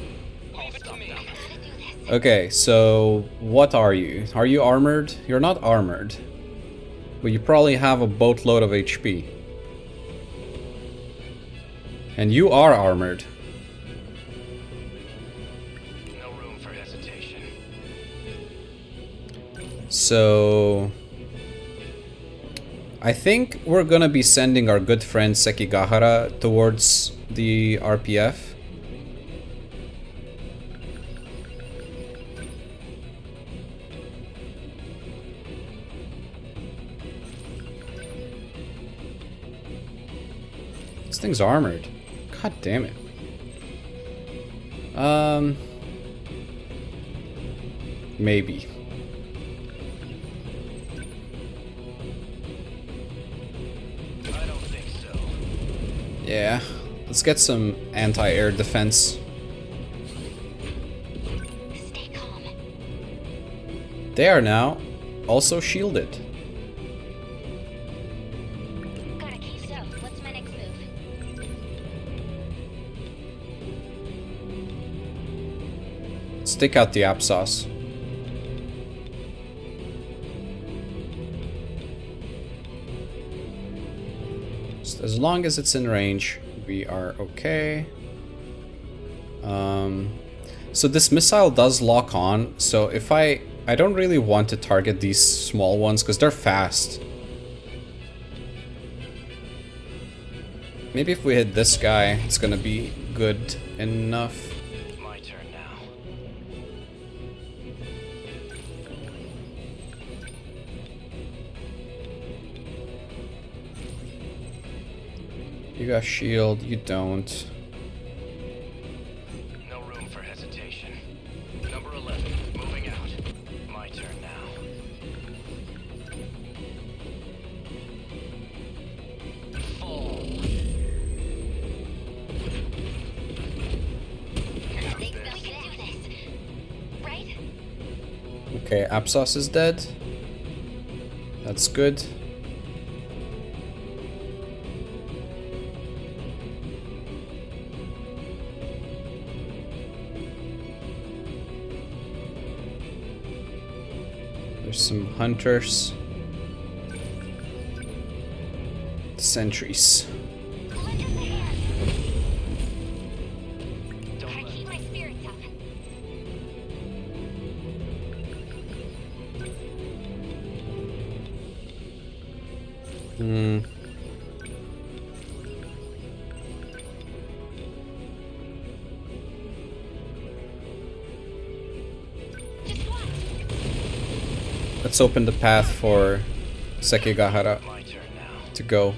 Leave it to me. Okay, so what are you? Are you armored? You're not armored. But you probably have a boatload of HP. And you are armored. No room for hesitation. So I think we're gonna be sending our good friend Sekigahara towards the RPF. This thing's armored. God damn it. Maybe. I don't think so. Yeah. Let's get some anti-air defense. Stay calm. They are now also shielded. Got a case. So, what's my next move? Stick out the applesauce. Just as long as it's in range, we are okay. So this missile does lock on, so if I don't really want to target these small ones because they're fast. Maybe if we hit this guy, it's gonna be good enough. My turn now. You got shield, you don't. No room for hesitation. Number 11, moving out. My turn now. Fall. I think that we can do this. Right? Okay, Apsos is dead. That's good. There's some hunters. Sentries. Gotta keep my spirits up. Just watch. Let's open the path for Sekigahara My turn now. to go.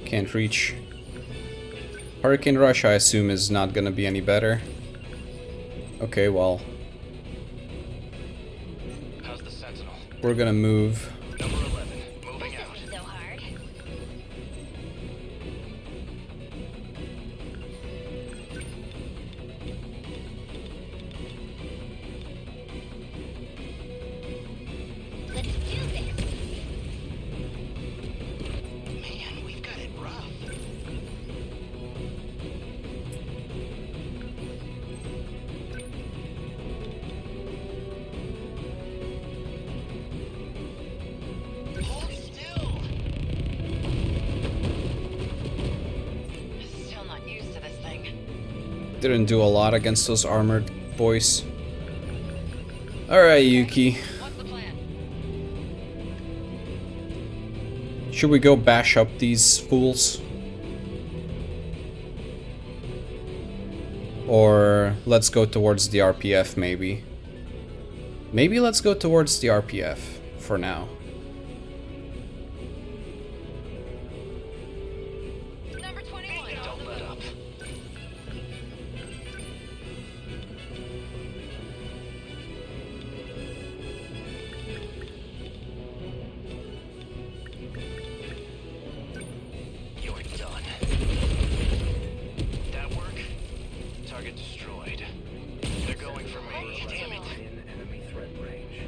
Can't reach. Hurricane Rush, I assume, is not gonna be any better. Okay, well, How's the Sentinel? we're gonna move. Number 11, moving out. So hard. Let's do this. Man, we've got it rough. Hold still. Still not used to this thing. Didn't do a lot against those armored boys. Alright, Yuki. What's the plan? Should we go bash up these fools? Or let's go towards the RPF, maybe. Maybe let's go towards the RPF for now. Number 21. Don't let up. You're done. That work? Target destroyed. They're going for me. Damn it. In enemy threat range.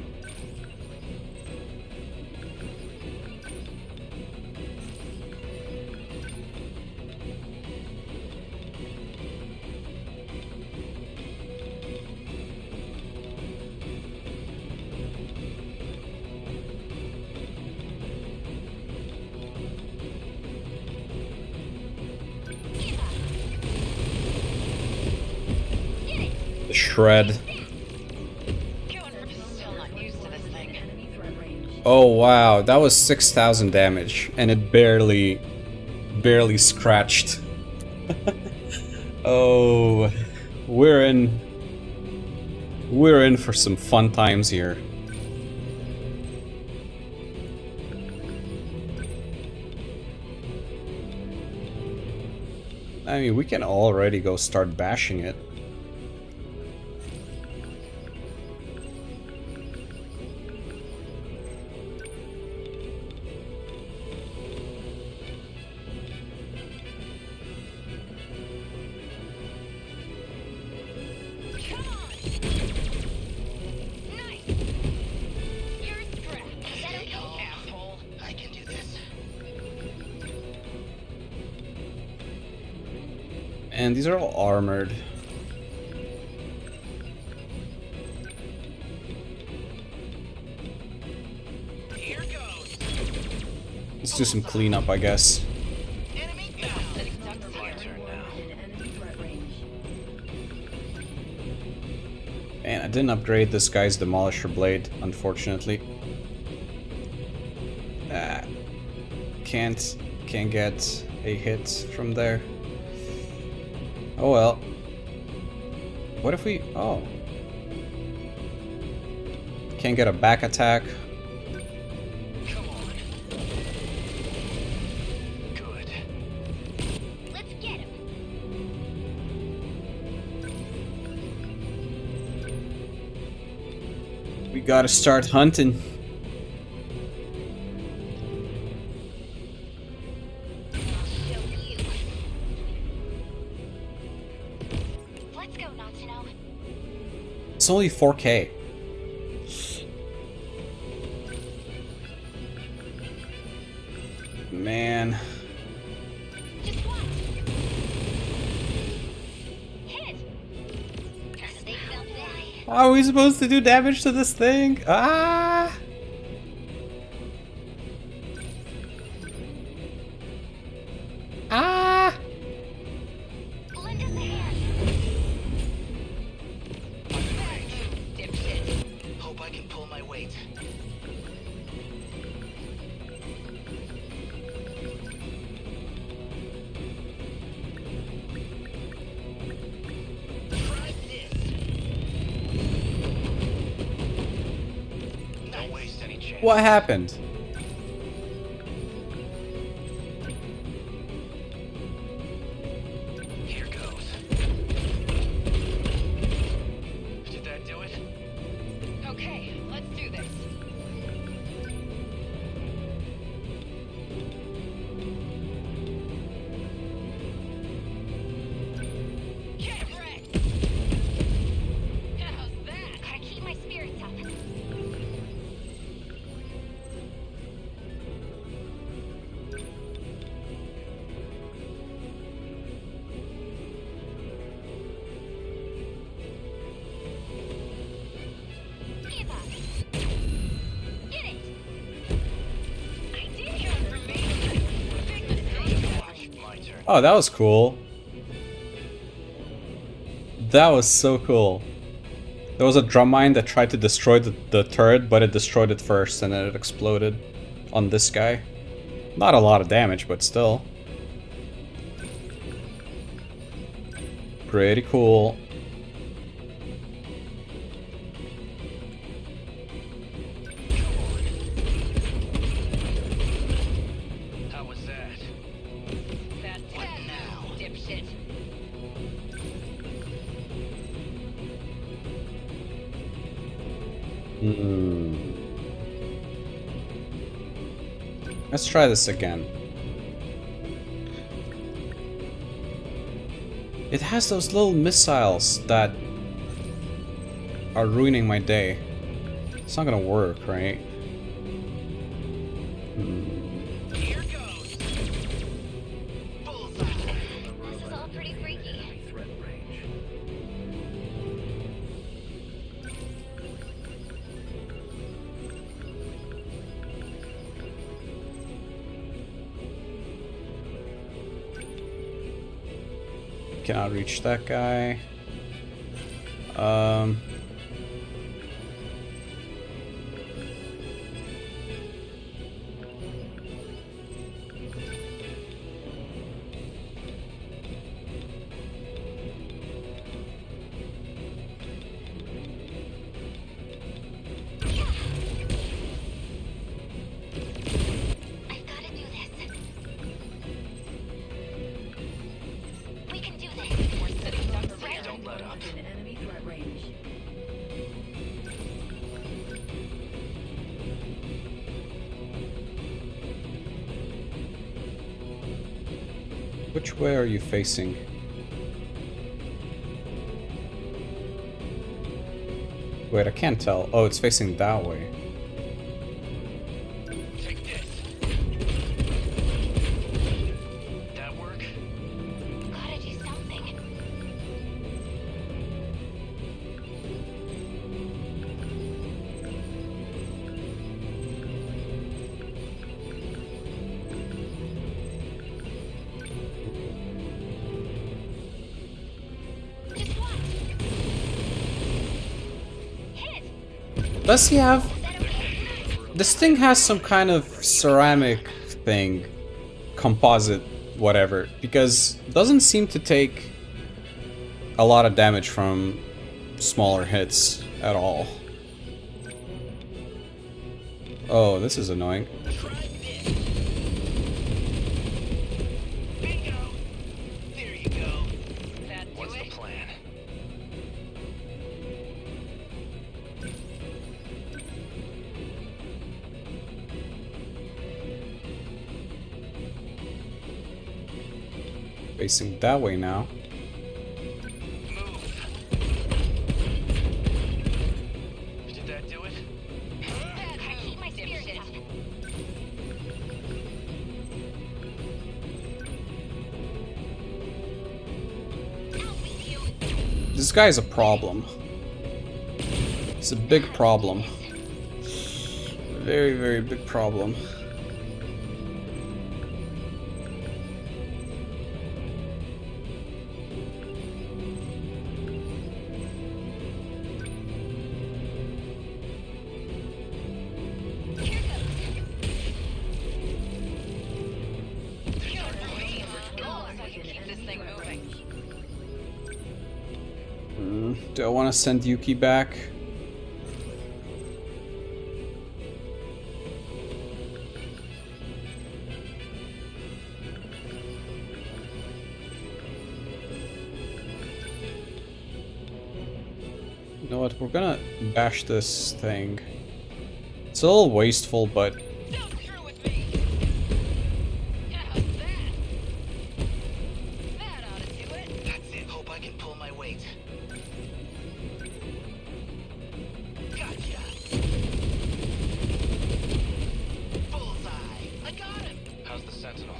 The shred. Still not used to this thing. Oh wow, that was 6,000 damage, and it barely scratched. Oh, we're in for some fun times here. I mean, we can already go start bashing it. Come on. Nice. You're strapped. Is that okay? Asshole. I can do this. And these are all armored. Here goes. Let's do some cleanup, I guess. Enemy down. My turn now. And I didn't upgrade this guy's Demolisher Blade, unfortunately. Can't get a hit from there. Oh well. What if we... Oh. Can't get a back attack. Come on. Good. Let's get him. We gotta start hunting. Show you. Let's go, Natsuno. It's only 4K. man. Just watch. Hit. They felt bad. How are we supposed to do damage to this thing? Ah! Ah! Lend us a hand. Dipshit. Hope I can pull my weight. Try this. Don't waste any chance. What happened? Here goes. Did that do it? Okay, let's do this. Get wrecked! How's that? Gotta keep my spirits up. Give up. Get it. I did it. Big mistake. Watch my turn. Oh, that was cool. That was so cool. There was a drum mine that tried to destroy the turret, but it destroyed it first and then it exploded on this guy. Not a lot of damage, but still. Pretty cool. How was that? That What now? dipshit. Let's try this again. It has those little missiles that are ruining my day. It's not gonna work, right? Here goes. Bullseye. This is all pretty freaky. Threat range. Cannot reach that guy. I've gotta do this. We can do this. We're sitting ducks here. Don't let up. Within enemy threat range. Which way are you facing? Wait, I can't tell. Oh, it's facing that way. Take this. That work? Gotta do something. Just watch. Hit. Does he have... Is that okay? This thing has some kind of ceramic thing. Composite, whatever. Because it doesn't seem to take a lot of damage from smaller hits at all. Oh, this is annoying. Try this. Bingo. There you go. That do What's the it? plan? Facing that way now. Move. Did that do it? Gotta keep my spirits up. This guy's a problem. It's a big problem. Very, very big problem. Do I want to send Yuki back? You know what? We're gonna bash this thing. It's a little wasteful, but How's the Sentinel?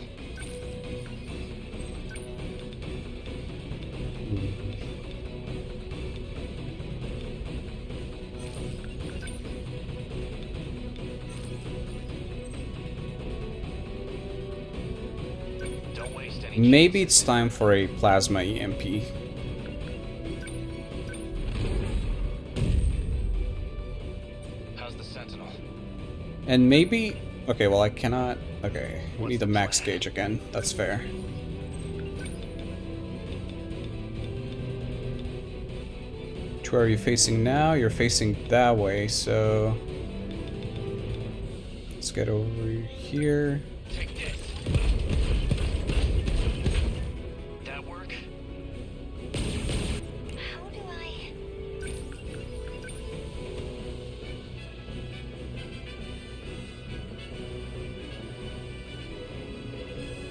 Don't waste any. maybe it's time for a plasma EMP. How's the Sentinel? And maybe... Okay, well I cannot... Okay, we need the max gauge again. That's fair. Which way are you facing now? You're facing that way, so... Let's get over here. Take this. That work? How do I...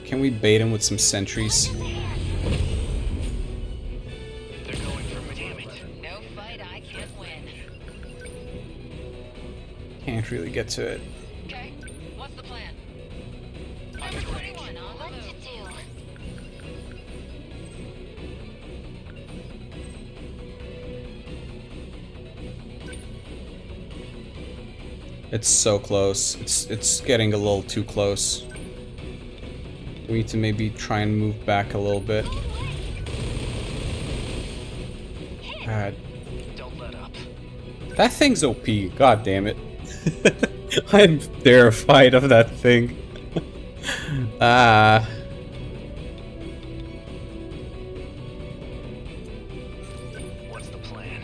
Can we bait him with some sentries? They're going for me. Damn it. No fight I can't win. Can't really get to it. Okay, what's the plan? Number 21 on the What to move. do? It's so close. It's getting a little too close. We need to maybe try and move back a little bit. God. Don't let up. That thing's OP. God damn it. I'm terrified of that thing. Ah. What's the plan?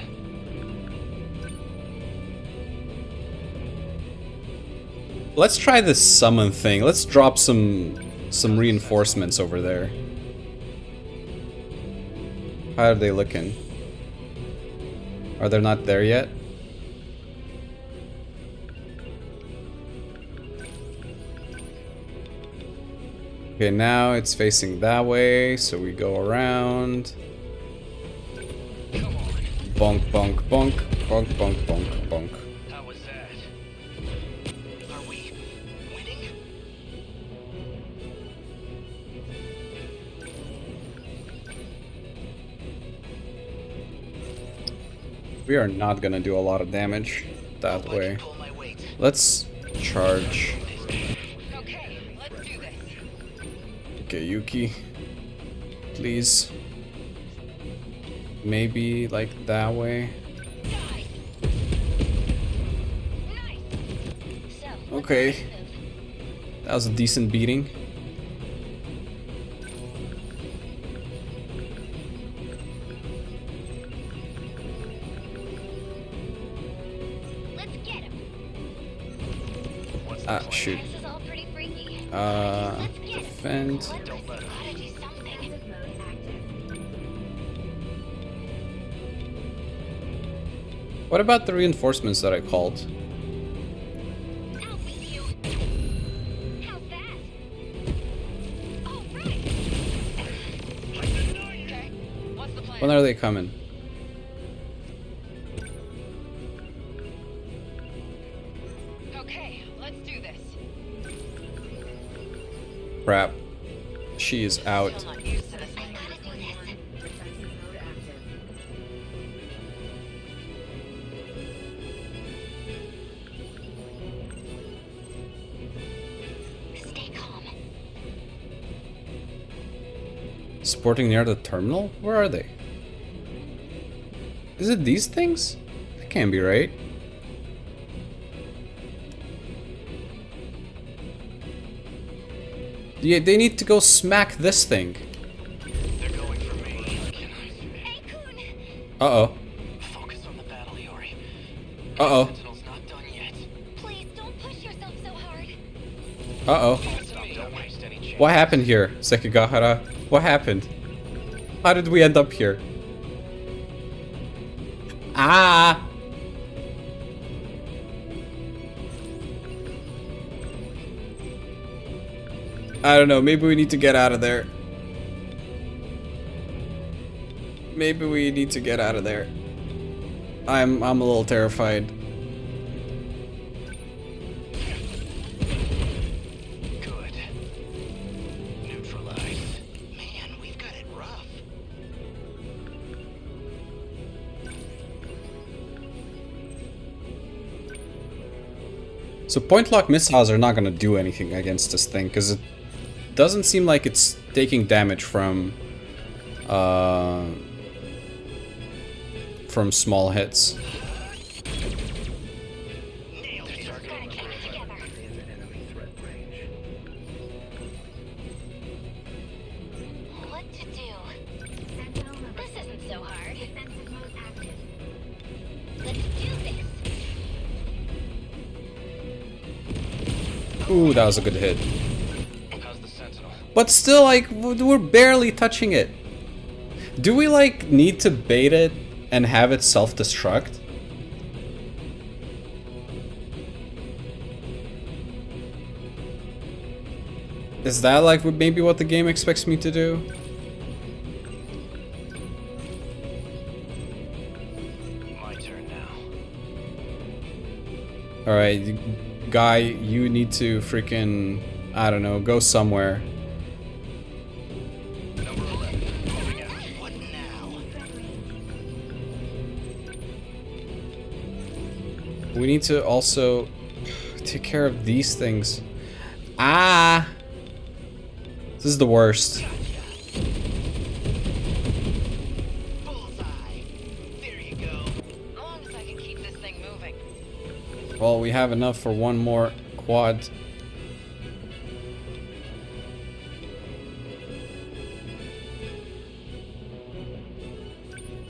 Let's try this summon thing. Let's drop some reinforcements over there. How are they looking? Are they not there yet? Okay, now it's facing that way, so we go around. Come on. Bonk, bonk, bonk, bonk, bonk, bonk, bonk. How was that? Are we winning? We are not gonna do a lot of damage that Hope I way. can pull my weight. Let's charge. Okay, let's do this. Okay, Yuki. Please. Maybe like that way. Nice. So, what's Okay. the next move? That was a decent beating. Let's get him. What's the Ah, plan? shoot. This is all pretty freaky. Let's get him. Defend. Don't let up. Gotta do something. What about the reinforcements that I called? Out with you. How's that? All right. Okay, what's the plan? When are they coming? Okay, let's do this. Crap. She is out. Still not used to this thing. Gotta do this. Sporting near the terminal? Where are they? Is it these things? That can't be right. Yeah, they need to go smack this thing. They're going for me. Hey, Kun! Uh-oh. Focus on the battle, Iori. Uh-oh. Sentinel's not done yet. Please don't push yourself so hard. Uh-oh. Don't waste any chance. What happened here, Sekigahara? What happened? How did we end up here? Ah! I don't know, maybe we need to get out of there. Maybe we need to get out of there. I'm a little terrified. Good. Neutralized. Man, we've got it rough. So point lock missiles are not gonna do anything against this thing, because it doesn't seem like it's taking damage from small hits. Nailed it. Gotta keep it together. What to do? This isn't so hard. Let's do this. Ooh, that was a good hit. How's the Sentinel? But still, like, we're barely touching it. Do we, like, need to bait it and have it self-destruct? Is that, like, maybe what the game expects me to do? My turn now. Alright, guy, you need to freaking, I don't know, go somewhere. Number 11. Moving out. What now? We need to also take care of these things. Ah! This is the worst. Bullseye. There you go. As long as I can keep this thing moving. Well, we have enough for one more quad.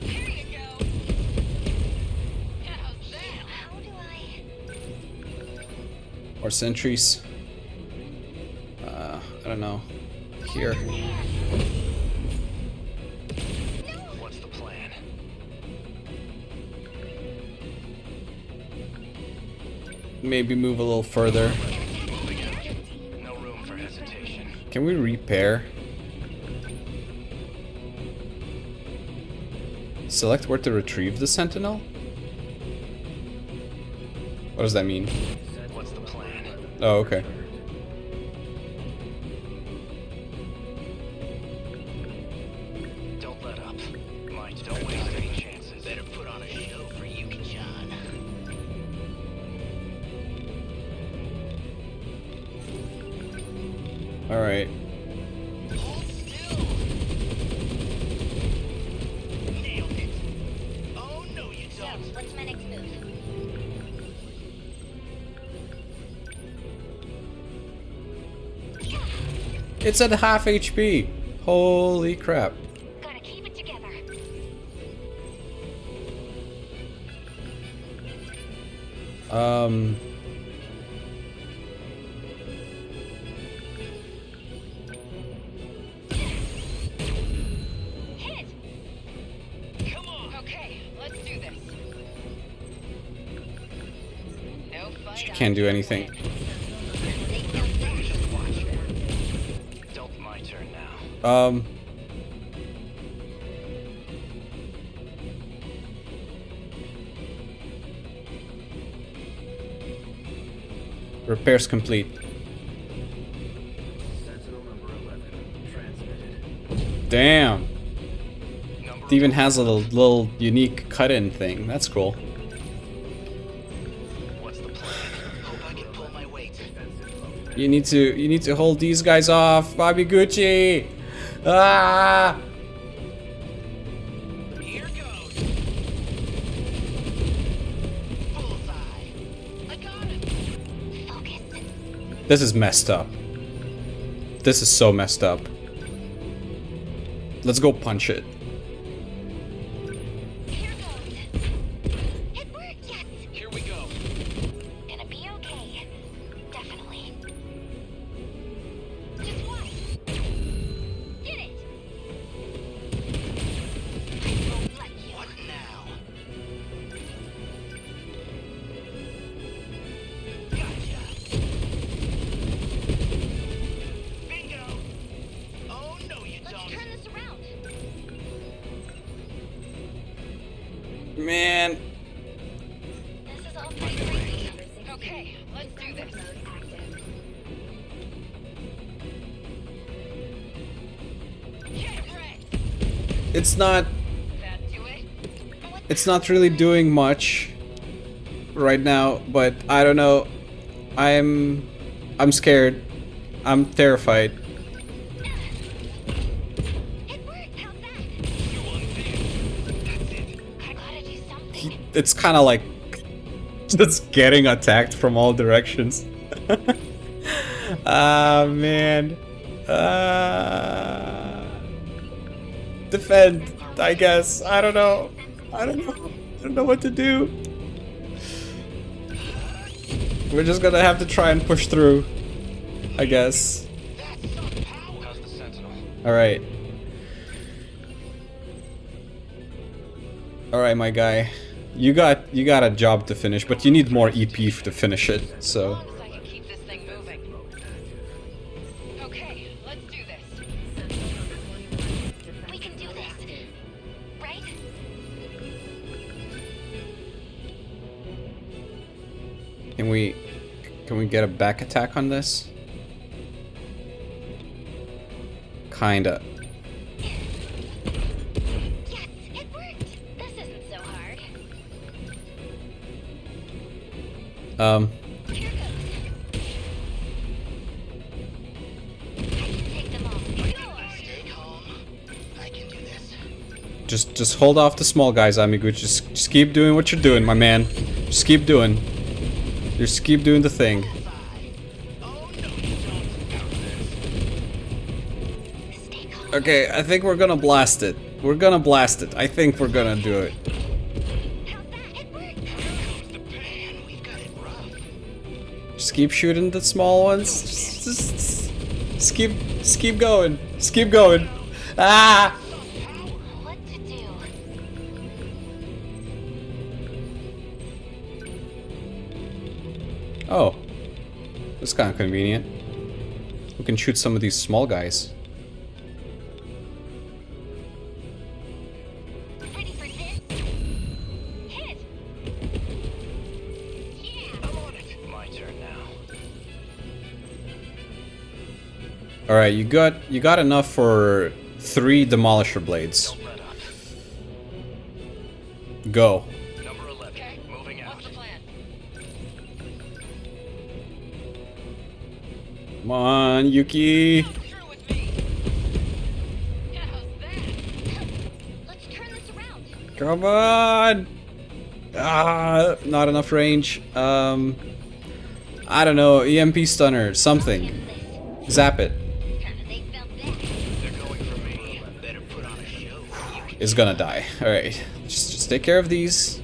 There you go. How's that? How do I... Or sentries. I don't know. Here. What's the plan? Maybe move a little further. Moving out. No room for hesitation. Can we repair? Select where to retrieve the Sentinel? What does that mean? What's the plan? Oh, okay. Don't let up. Might don't waste any chances. Better put on a show for Yuki-chan. Alright. Hold still. Nailed it. Oh no, you So, don't. what's my next move? It's at half HP! Holy crap. Gotta keep it together. Hit! Come on. Okay, let's do this. No fight. She can't do anything. Don't my turn now. Repairs complete. Damn. It even has a little unique cut-in thing. That's cool. What's the plan? Hope I can pull my weight. You need to hold these guys off, Bobby Gucci. Ah! Here goes. Bullseye. I got it. Focus. This is messed up. This is so messed up. Let's go punch it. Here goes. It worked, yes. Here we go. Gonna be okay. Definitely. Just watch. Get it. I won't let you. What now? Gotcha. Bingo. Oh no, you Let's don't. turn this around. Man. This is all pretty crazy. Okay, let's do this. Get wrecked. It's not That do it? it's not really doing much right now, but I don't know. I'm scared. I'm terrified. It worked. How's that? You unpinned. That's it. I gotta do something. It's kind of like just getting attacked from all directions. Ah, man. Defend, I guess. I don't know. I don't know. I don't know what to do. We're just gonna have to try and push through, I guess. That's some power. How's the Sentinel? Alright. Alright, my guy. You got a job to finish, but you need more EP to finish it, As so. long as I can keep this thing moving. Okay, let's do this. We can do this. Right? Can we get a back attack on this? Kinda. Yes, it worked. This isn't so hard. Here goes. I can take them all. Stay calm. I can do this. Just hold off the small guys, Amigu. Just keep doing what you're doing, my man. Just keep doing. Just keep doing the thing. Oh no, you don't. Stay calm. Okay, I think we're gonna blast it. We're gonna blast it. I think we're gonna do it. How's that? It worked. Here comes the pain. We've got it rough. Just keep shooting the small ones. Just keep going. Just keep going. Ah! What to do? Oh. That's kind of convenient. We can shoot some of these small guys. Ready for this? Hit! Yeah! I'm on it. My turn now. Alright, you got enough for 3 demolisher blades. Don't let up. Go. Number 11. Okay, Moving out. what's the plan? Come on, Yuki. Through with me. How's that? Let's turn this around. Come on. Ah, not enough range. I don't know, EMP stunner, something. Zap it. They felt that. They're going for me. Better put on a show. Is gonna die. Alright. Just take care of these.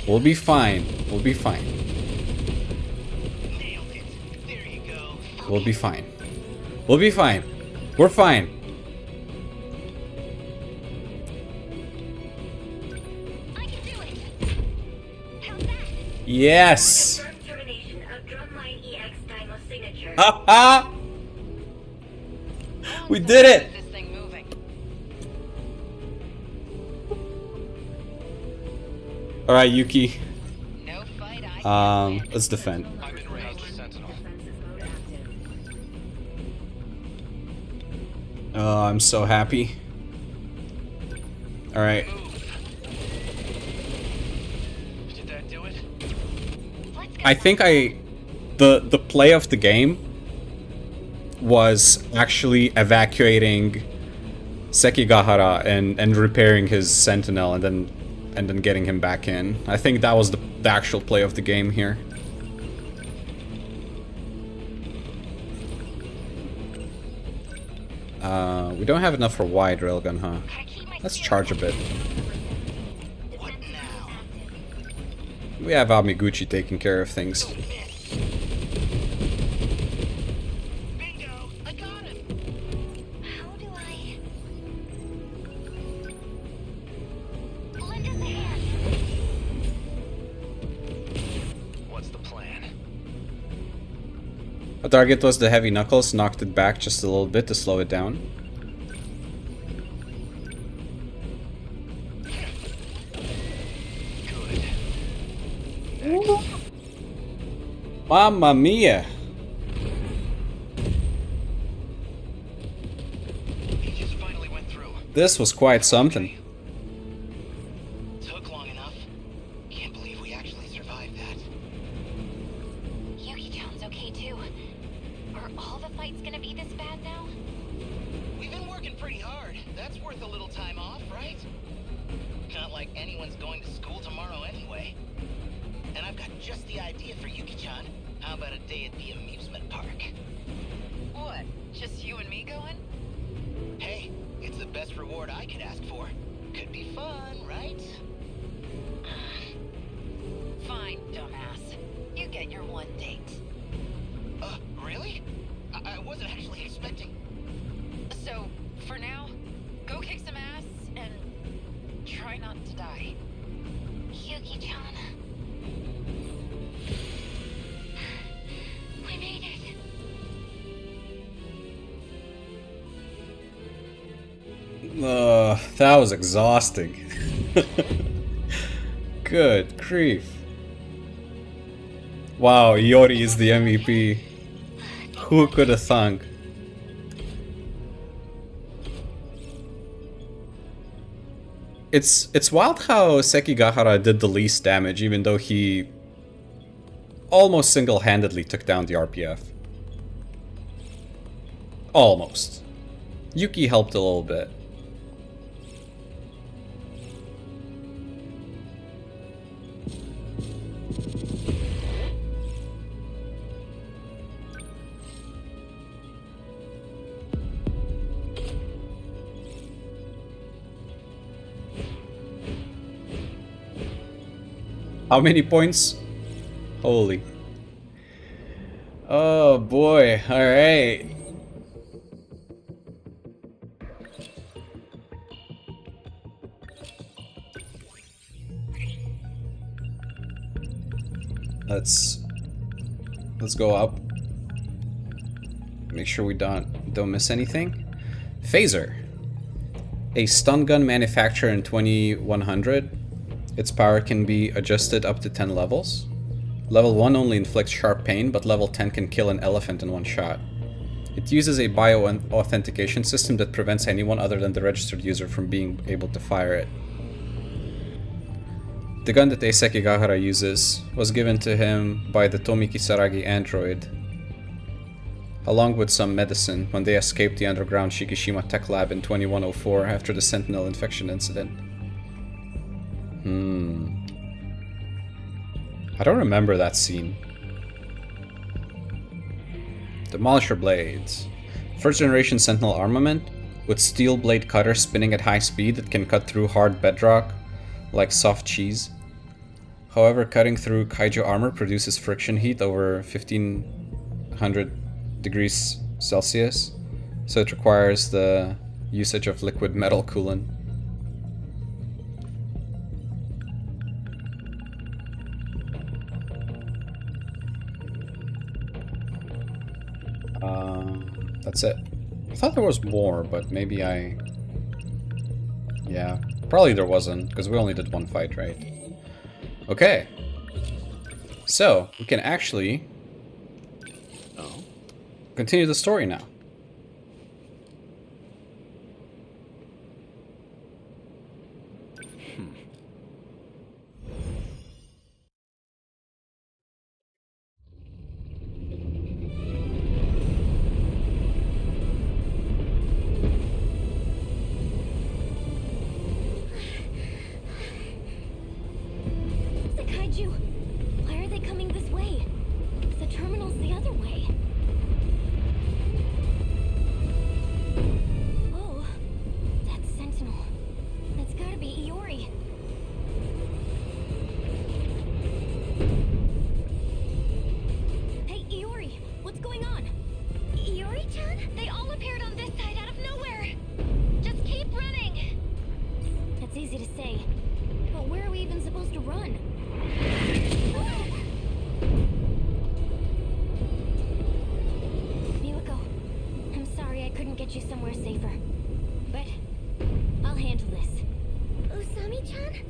We'll be fine. We'll be fine. Nailed it. There you go. We'll be fine. We'll be fine. We're fine. I can do it. How's that? Yes. Termination of drumline EX Dymo signature. Ha We did it. This thing moving. Alright, Yuki. No fight I Let's defend. I'm in range. How's the Sentinel? Oh, I'm so happy. Alright. Did that do it? I think the play of the game was actually evacuating Sekigahara and repairing his Sentinel and then getting him back in. I think that was the actual play of the game here. We don't have enough for wide railgun, huh? Let's charge a bit. We have Amiguchi taking care of things. Our target was the heavy knuckles, knocked it back just a little bit to slow it down. Mamma mia! Aegis finally went through. This was quite something. Took long enough. Can't believe we actually survived that. Yuki-chan's okay too. Are all the fights gonna be this bad now? We've been working pretty hard. That's worth a little time off, right? Not like anyone's going to school tomorrow anyway. And I've got just the idea for Yuki-chan. How about a day at the amusement park? What? Just you and me going? Hey, it's the best reward I could ask for. Could be fun, right? Fine, dumbass. You get your one date. Really? I wasn't actually expecting... So, for now, go kick some ass and try not to die. Yuki-chan. We made it. That was exhausting. Good grief. Wow, Iori is the MVP. Who could have thunk? It's wild how Sekigahara did the least damage, even though he almost single-handedly took down the RPF. Almost. Yuki helped a little bit. How many points? Holy. Oh boy, alright. Let's go up. Make sure we don't miss anything. Phaser. A stun gun manufactured in 2100. Its power can be adjusted up to 10 levels. Level 1 only inflicts sharp pain, but level 10 can kill an elephant in one shot. It uses a bio-authentication system that prevents anyone other than the registered user from being able to fire it. The gun that Sekigahara uses was given to him by the Tomi Kisaragi android, along with some medicine, when they escaped the underground Shikishima Tech Lab in 2104 after the Sentinel infection incident. I don't remember that scene. Demolisher blades. First generation Sentinel armament, with steel blade cutters spinning at high speed that can cut through hard bedrock like soft cheese. However, cutting through kaiju armor produces friction heat over 1500 degrees Celsius, so it requires the usage of liquid metal coolant. That's it. I thought there was more, but maybe yeah, probably there wasn't, because we only did one fight, right? Okay. So, we can actually continue the story now. to say. But where are we even supposed to run? Miwako, I'm sorry I couldn't get you somewhere safer. But I'll handle this. Usami-chan?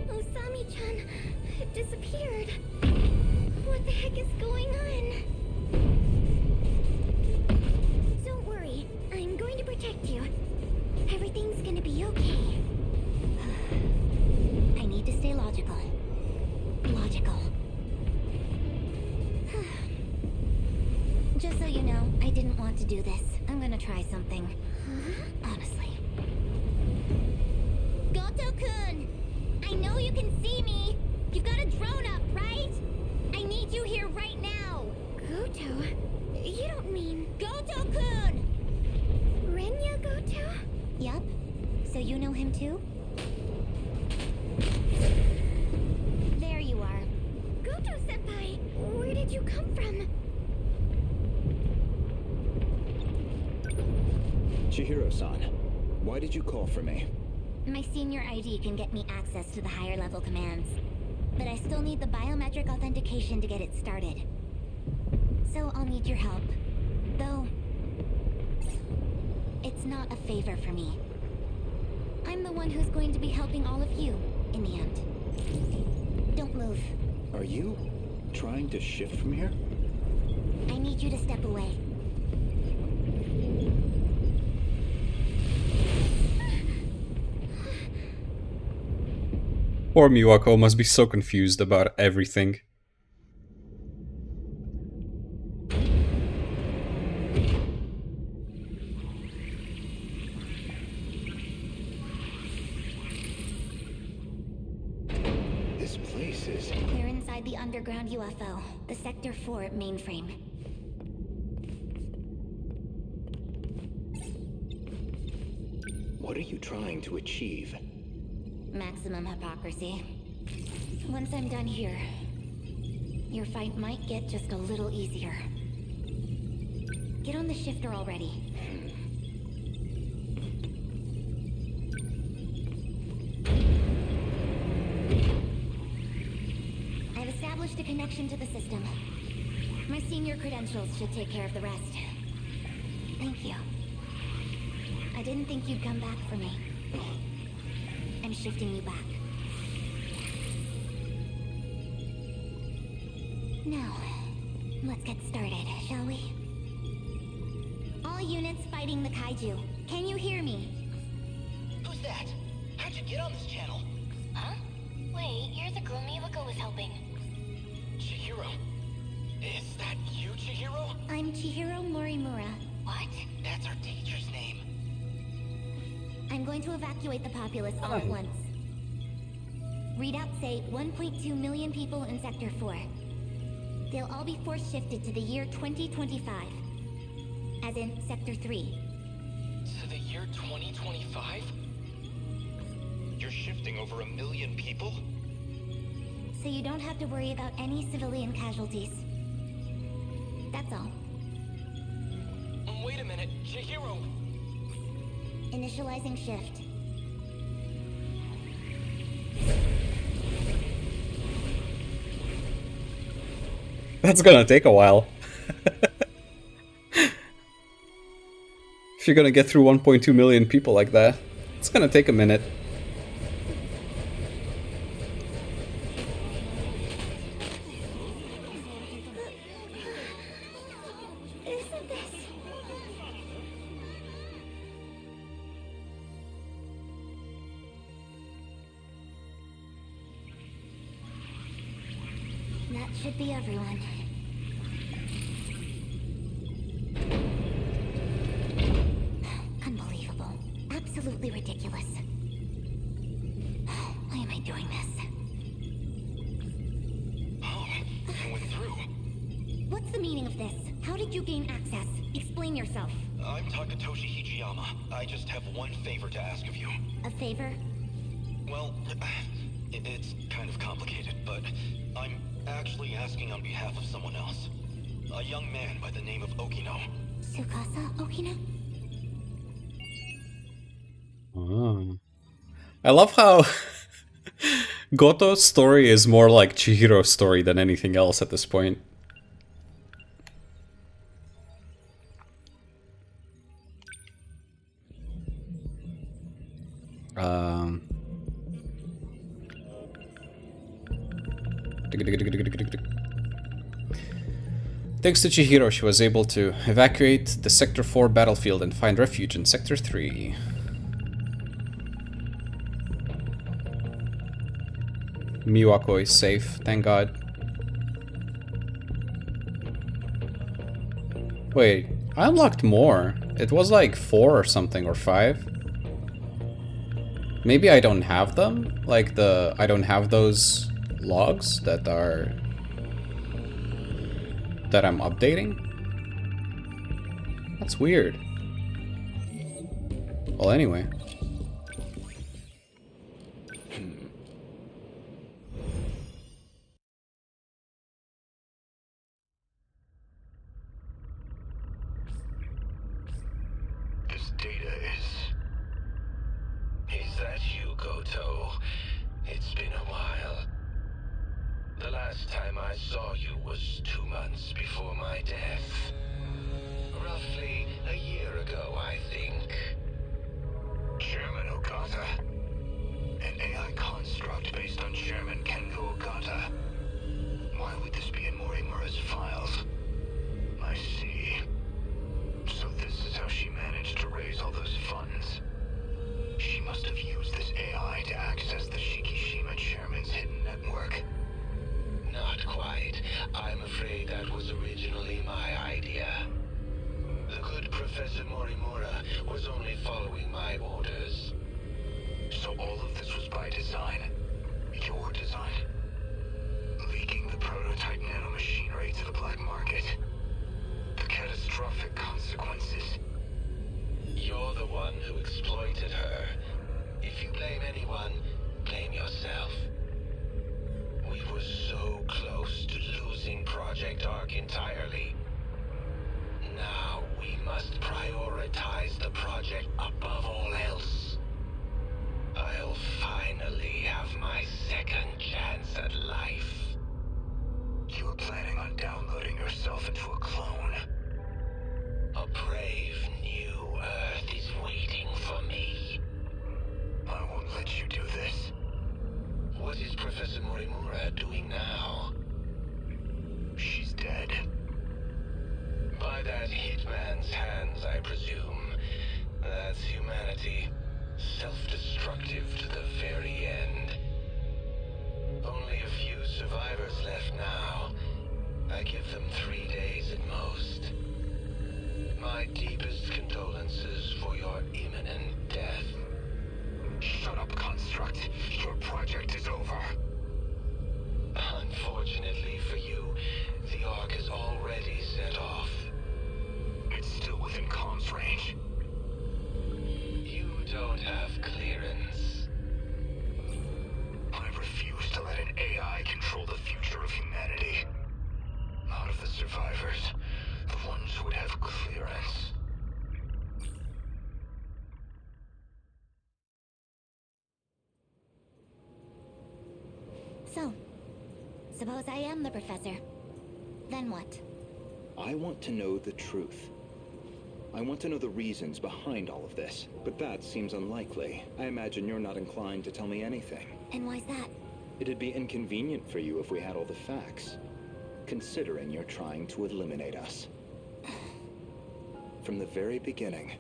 Usami-chan disappeared. What the heck is going on? Don't worry, I'm going to protect you. Everything's gonna be okay. I need to stay logical. Logical. Just so you know, I didn't want to do this. I'm gonna try something. Honestly. Goto-kun! I know you can see me! You've got a drone up, right? I need you here right now! Goto? You don't mean... Goto-kun! Renya Goto? Yup. So you know him too? There you are. Goto-senpai! Where did you come from? Chihiro-san, why did you call for me? My senior ID can get me access to the higher level commands. But I still need the biometric authentication to get it started. So I'll need your help. Though... it's not a favor for me. I'm the one who's going to be helping all of you, in the end. Don't move. Are you trying to shift from here? I need you to step away. Poor Miwako must be so confused about everything. This place is... We're inside the underground UFO, the Sector 4 mainframe. What are you trying to achieve? Maximum hypocrisy. Once I'm done here, your fight might get just a little easier. Get on the shifter already. I've established a connection to the system. My senior credentials should take care of the rest. Thank you. I didn't think you'd come back for me. I'm shifting you back. Now, let's get started, shall we? All units fighting the kaiju. Can you hear me? Who's that? How'd you get on this channel? Huh? Wait, you're the girl Miwako was helping. Chihiro. Is that you, Chihiro? I'm Chihiro Morimura. What? That's our teacher's name. I'm going to evacuate the populace all at once. Readouts say 1.2 million people in Sector 4. They'll all be force shifted to the year 2025. As in Sector 3. To the year 2025? You're shifting over 1 million people? So you don't have to worry about any civilian casualties. That's all. Wait a minute, Chihiro! Initializing shift. That's gonna take a while. If you're gonna get through 1.2 million people like that, it's gonna take a minute. Isn't this... That should be everyone. Unbelievable. Absolutely ridiculous. Why am I doing this? Oh, you went through. What's the meaning of this? How did you gain access? Explain yourself. I'm Takatoshi Hijiyama. I just have one favor to ask of you. A favor? Well, it's kind of complicated, but I'm actually asking on behalf of someone else. A young man by the name of Okino. Tsukasa Okina? Oh. I love how Goto's story is more like Chihiro's story than anything else at this point. Thanks to Chihiro, she was able to evacuate the Sector 4 battlefield and find refuge in Sector 3. Miwako is safe, thank God. Wait, I unlocked more. It was like 4 or something, or 5. Maybe I don't have them? Like I don't have those logs that I'm updating? That's weird. Well, anyway. This data is that you, Goto? It's been a while. The last time I saw you was 2 months before my death. Roughly a year ago, I think. Chairman Ogata. An AI construct based on Chairman Kengo Ogata. Why would this be in Morimura's files? I see. So this is how she managed to raise all those funds. She must have used this AI to access the Shikishima Chairman's hidden network. Not quite. I'm afraid that was originally my idea. The good Professor Morimura was only following my orders. So all of this was by design? Your design? Leaking the prototype nanomachinery to the black market? The catastrophic consequences? You're the one who exploited her. If you blame anyone, blame yourself. We were so close to losing Project Ark entirely. Now we must prioritize the project above all else. I'll finally have my second chance at life. You were planning on downloading yourself into a clone. A brave new Earth is waiting for me. I won't let you do this. What is Professor Morimura doing now? She's dead. By that hitman's hands, I presume. That's humanity. Self-destructive to the very end. Only a few survivors left now. I give them 3 days at most. My deepest condolences for your imminent death. Shut up, Construct. Your project is over. Unfortunately for you, the Ark is already set off. It's still within comms range. You don't have clearance. I refuse to let an AI control the future of humanity. Out of the survivors, the ones who would have clearance. So, suppose I am the professor. Then what? I want to know the truth. I want to know the reasons behind all of this, but that seems unlikely. I imagine you're not inclined to tell me anything. And why's that? It'd be inconvenient for you if we had all the facts, considering you're trying to eliminate us. From the very beginning,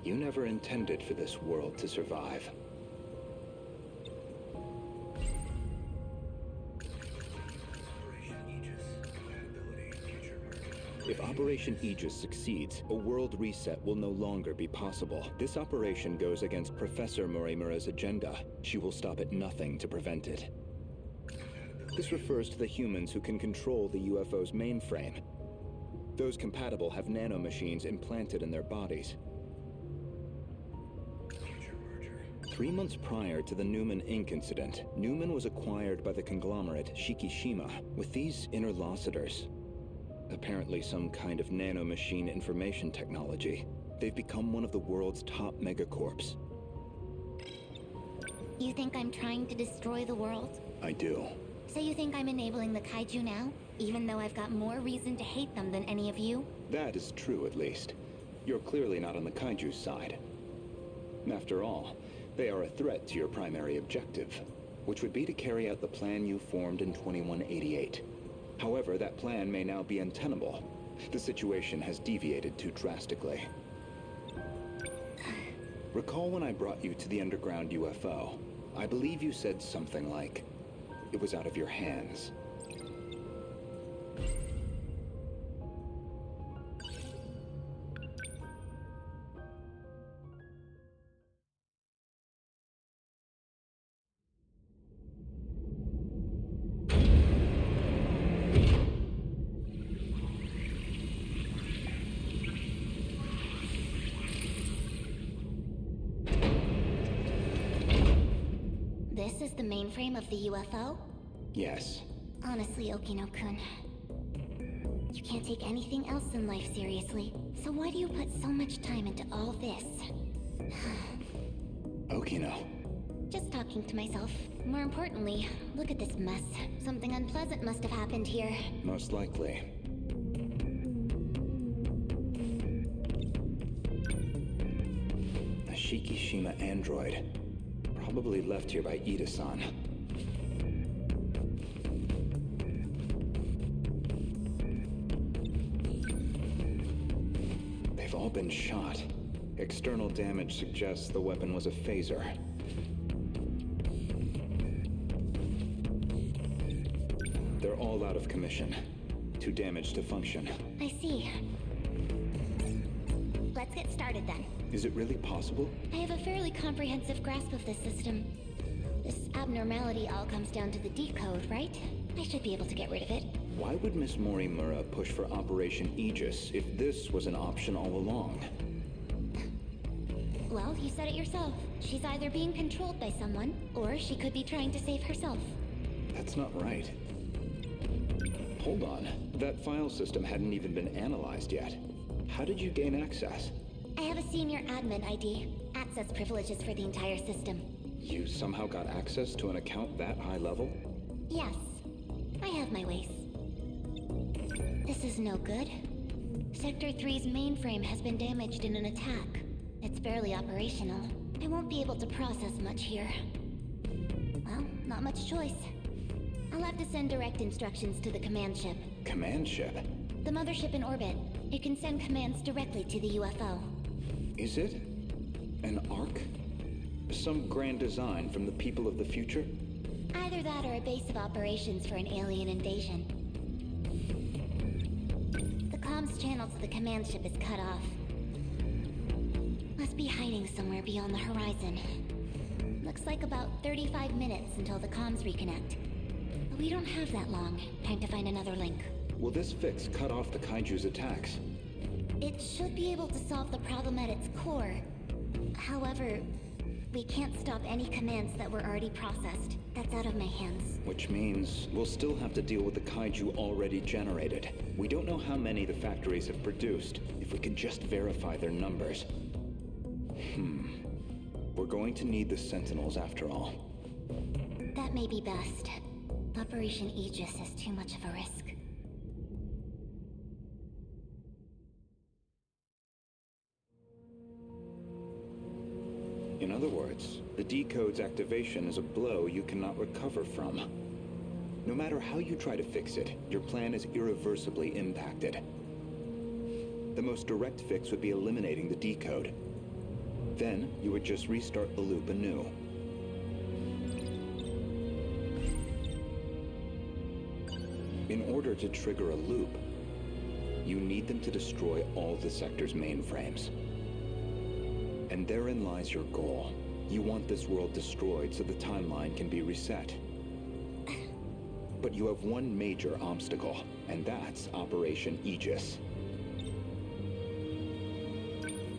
you never intended for this world to survive. If Operation Aegis succeeds, a world reset will no longer be possible. This operation goes against Professor Morimura's agenda. She will stop at nothing to prevent it. This refers to the humans who can control the UFO's mainframe. Those compatible have nanomachines implanted in their bodies. 3 months prior to the Newman Inc. incident, Newman was acquired by the conglomerate Shikishima with these interlocutors. Apparently some kind of nanomachine information technology. They've become one of the world's top megacorps. You think I'm trying to destroy the world? I do. So you think I'm enabling the kaiju now? Even though I've got more reason to hate them than any of you? That is true, at least. You're clearly not on the kaiju's side. After all, they are a threat to your primary objective, which would be to carry out the plan you formed in 2188. However, that plan may now be untenable. The situation has deviated too drastically. Recall when I brought you to the underground UFO? I believe you said something like, it was out of your hands. This is the mainframe of the UFO? Yes. Honestly, Okino-kun, you can't take anything else in life seriously. So why do you put so much time into all this? Okino. Just talking to myself. More importantly, look at this mess. Something unpleasant must have happened here. Most likely. A Shikishima android. Probably left here by Ida-san. They've all been shot. External damage suggests the weapon was a phaser. They're all out of commission. Too damaged to function. I see. Let's get started then. Is it really possible? I have a fairly comprehensive grasp of this system. This abnormality all comes down to the decode, right? I should be able to get rid of it. Why would Miss Morimura push for Operation Aegis if this was an option all along? Well, you said it yourself. She's either being controlled by someone, or she could be trying to save herself. That's not right. Hold on. That file system hadn't even been analyzed yet. How did you gain access? I have a senior admin ID. Access privileges for the entire system. You somehow got access to an account that high level? Yes. I have my ways. This is no good. Sector 3's mainframe has been damaged in an attack. It's barely operational. I won't be able to process much here. Well, not much choice. I'll have to send direct instructions to the command ship. Command ship? The mothership in orbit. It can send commands directly to the UFO. Is it? An Ark? Some grand design from the people of the future? Either that or a base of operations for an alien invasion. The comms channel to the command ship is cut off. Must be hiding somewhere beyond the horizon. Looks like about 35 minutes until the comms reconnect. But we don't have that long. Time to find another link. Will this fix cut off the kaiju's attacks? It should be able to solve the problem at its core. However, we can't stop any commands that were already processed. That's out of my hands. Which means we'll still have to deal with the kaiju already generated. We don't know how many the factories have produced. If we can just verify their numbers. We're going to need the Sentinels after all. That may be best. Operation Aegis is too much of a risk. In other words, the decode's activation is a blow you cannot recover from. No matter how you try to fix it, your plan is irreversibly impacted. The most direct fix would be eliminating the decode. Then, you would just restart the loop anew. In order to trigger a loop, you need them to destroy all the sector's mainframes. And therein lies your goal. You want this world destroyed so the timeline can be reset. But you have one major obstacle, and that's Operation Aegis.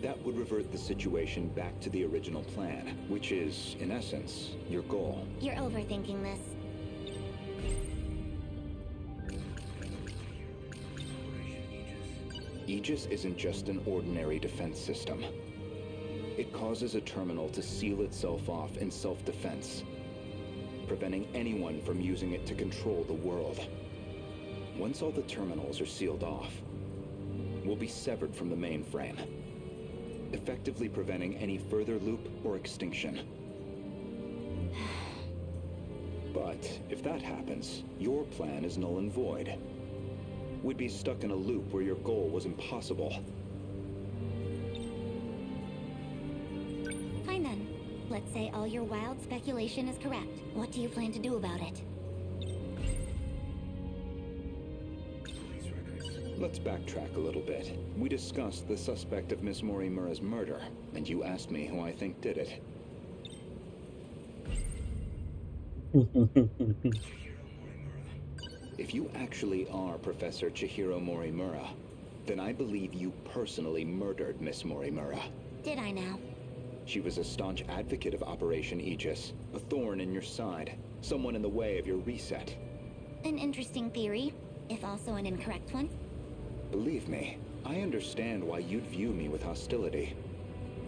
That would revert the situation back to the original plan, which is, in essence, your goal. You're overthinking this. Aegis isn't just an ordinary defense system. It causes a terminal to seal itself off in self-defense, preventing anyone from using it to control the world. Once all the terminals are sealed off, we'll be severed from the mainframe, effectively preventing any further loop or extinction. But if that happens, your plan is null and void. We'd be stuck in a loop where your goal was impossible. Fine then. Let's say all your wild speculation is correct. What do you plan to do about it? Let's backtrack a little bit. We discussed the suspect of Miss Morimura's murder, and you asked me who I think did it. If you actually are Professor Chihiro Morimura, then I believe you personally murdered Miss Morimura. Did I now? She was a staunch advocate of Operation Aegis, a thorn in your side, someone in the way of your reset. An interesting theory, if also an incorrect one. Believe me, I understand why you'd view me with hostility.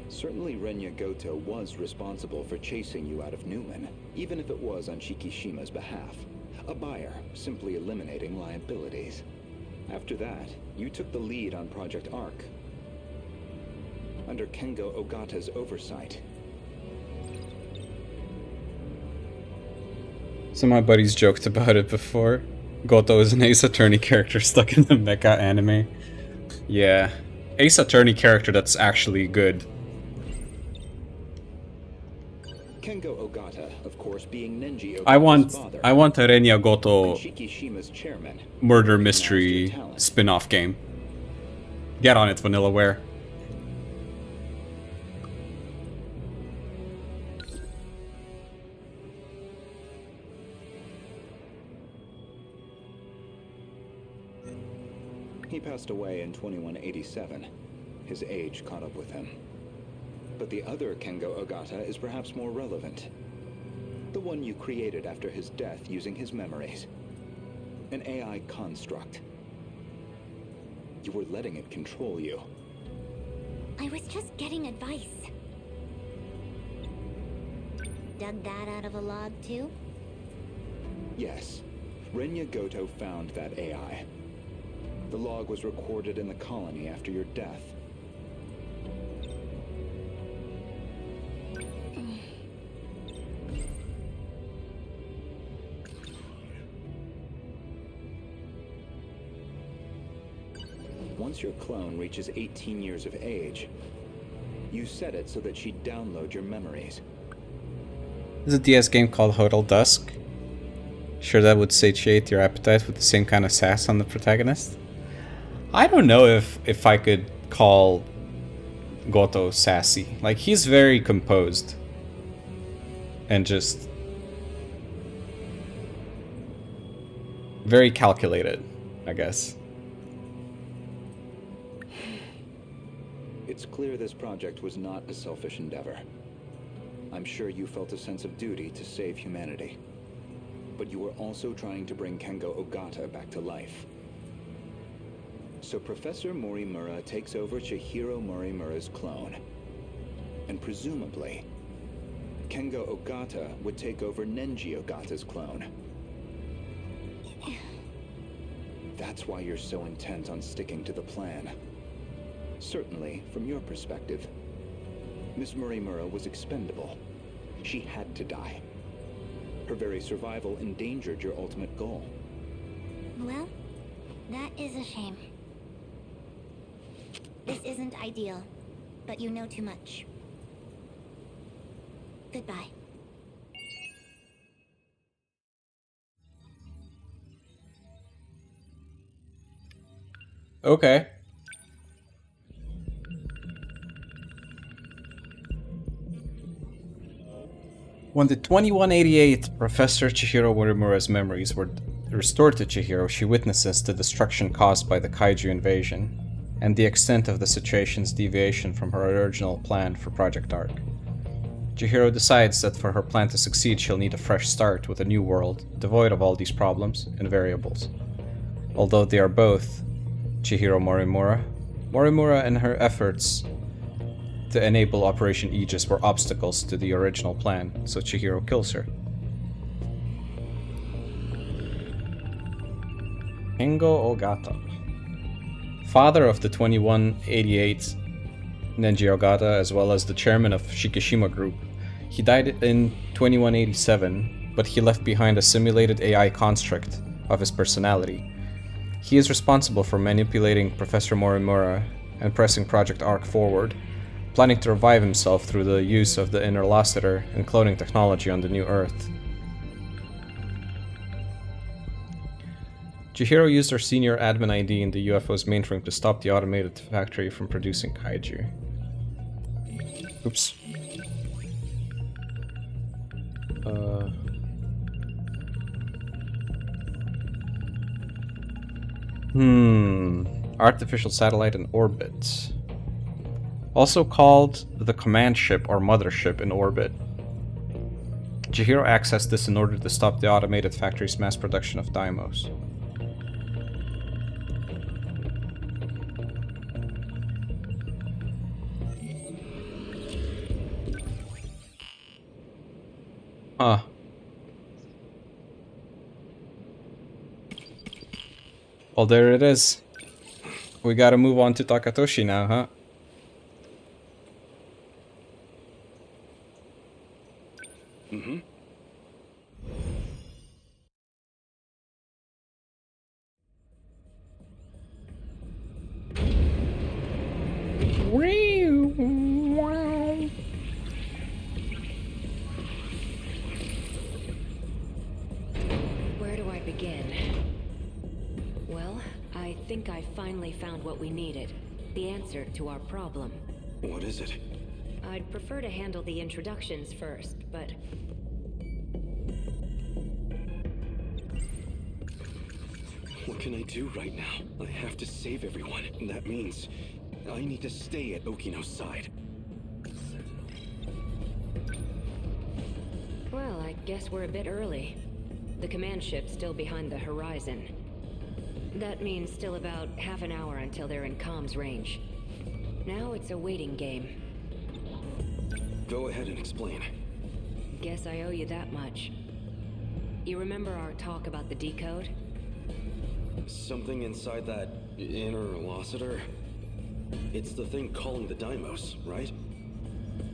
Certainly Renya Goto was responsible for chasing you out of Newman, even if it was on Shikishima's behalf. A buyer, simply eliminating liabilities. After that, you took the lead on Project Arc, under Kengo Ogata's oversight. Some of my buddies joked about it before. Goto is an Ace Attorney character stuck in the mecha anime. Yeah. Ace Attorney character that's actually good. Kengo Ogata, of course, being Nenji Ogata's I want a Renya Goto Shikishima's chairman. murder mystery spin-off game. Get on it, Vanillaware. He passed away in 2187. His age caught up with him. But the other Kengo Ogata is perhaps more relevant. The one you created after his death using his memories. An AI construct. You were letting it control you. I was just getting advice. Dug that out of a log too? Yes. Renya Goto found that AI. The log was recorded in the colony after your death. Once your clone reaches 18 years of age, you set it so that she'd download your memories. There's a DS game called Hotel Dusk. Sure that would satiate your appetite with the same kind of sass on the protagonist? I don't know if I could call Goto sassy. Like, he's very composed. And just very calculated, I guess. It's clear this project was not a selfish endeavor. I'm sure you felt a sense of duty to save humanity. But you were also trying to bring Kengo Ogata back to life. So Professor Morimura takes over Chihiro Morimura's clone. And presumably, Kengo Ogata would take over Nenji Ogata's clone. That's why you're so intent on sticking to the plan. Certainly, from your perspective, Miss Morimura was expendable. She had to die. Her very survival endangered your ultimate goal. Well, that is a shame. This isn't ideal, but you know too much. Goodbye. Okay. When the 2188 Professor Chihiro Morimura's memories were restored to Chihiro, she witnesses the destruction caused by the kaiju invasion. and the extent of the situation's deviation from her original plan for Project Ark. Chihiro decides that for her plan to succeed, she'll need a fresh start with a new world, devoid of all these problems and variables. Although they are both Chihiro Morimura and her efforts to enable Operation Aegis were obstacles to the original plan, so Chihiro kills her. Kengo Ogata, father of the 2188 Nenji Ogata, as well as the chairman of Shikishima Group. He died in 2187, but he left behind a simulated AI construct of his personality. He is responsible for manipulating Professor Morimura and pressing Project Ark forward, planning to revive himself through the use of the interlocutor and cloning technology on the New Earth. Chihiro used her senior admin ID in the UFO's mainframe to stop the automated factory from producing kaiju. Oops. Artificial satellite in orbit. Also called the command ship or mothership in orbit. Chihiro accessed this in order to stop the automated factory's mass production of Daimos. Huh. Well, there it is. We gotta move on to Takatoshi now, huh? Mm-hmm. Where do I begin? Well, I think I finally found what we needed. The answer to our problem. What is it? I'd prefer to handle the introductions first, but... What can I do right now? I have to save everyone. And that means I need to stay at Okino's side. Well, I guess we're a bit early. The command ship's still behind the horizon. That means still about half an hour until they're in comms range. Now it's a waiting game. Go ahead and explain. Guess I owe you that much. You remember our talk about the decode? Something inside that interlocutor? It's the thing calling the Daimos, right?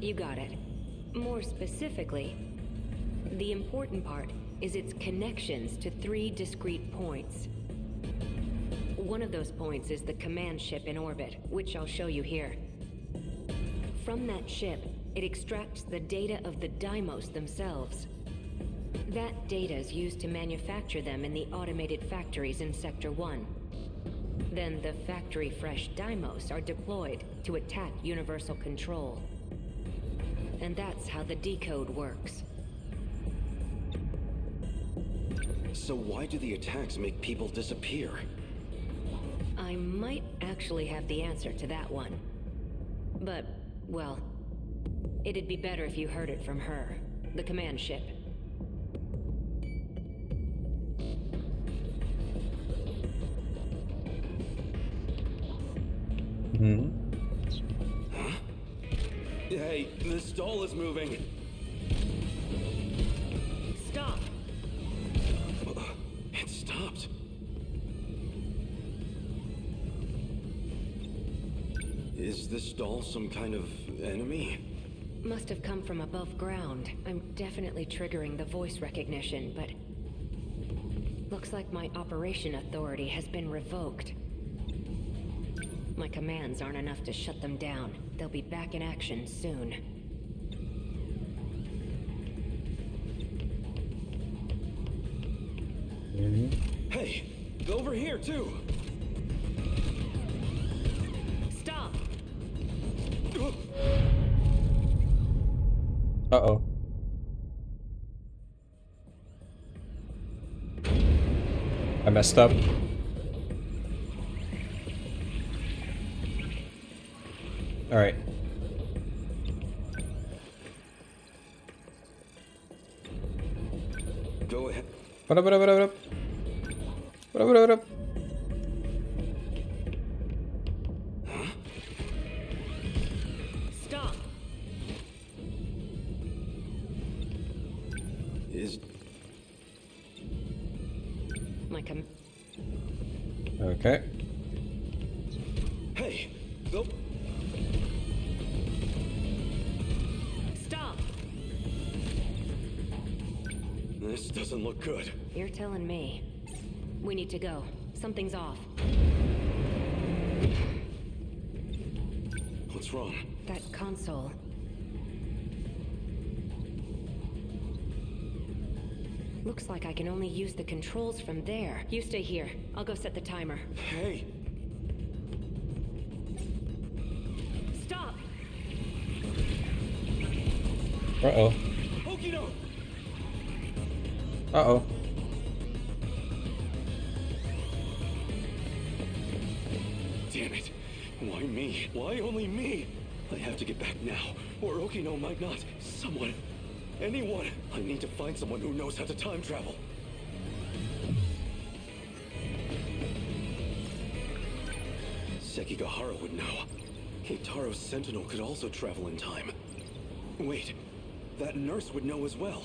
You got it. More specifically, the important part is its connections to 3 discrete points. One of those points is the command ship in orbit, which I'll show you here. From that ship, it extracts the data of the Daimos themselves. That data is used to manufacture them in the automated factories in Sector 1. Then the factory-fresh Daimos are deployed to attack Universal Control. And that's how the decode works. So why do the attacks make people disappear? I might actually have the answer to that one. But, well, it'd be better if you heard it from her, the command ship. Huh? Hey, the stall is moving. Stop! It stopped. Is this doll some kind of enemy? Must have come from above ground. I'm definitely triggering the voice recognition, but... looks like my operation authority has been revoked. My commands aren't enough to shut them down. They'll be back in action soon. Hey, over here too. Stop! Uh-oh. I messed up. Alright. Go ahead. What up, what up, what up, what up? What up, what up, what up? Stop! Is Okay. hey, go. Stop! This doesn't look good. You're telling me. We need to go. Something's off. What's wrong? That console. Looks like I can only use the controls from there. You stay here. I'll go set the timer. Hey, Stop! Uh-oh. Okino! Uh-oh. Damn it! Why me? Why only me? I have to get back now, or Okino might not. Someone. Anyone. I need to find someone who knows how to time travel. Sekigahara would know. Keitaro's Sentinel could also travel in time. Wait, that nurse would know as well.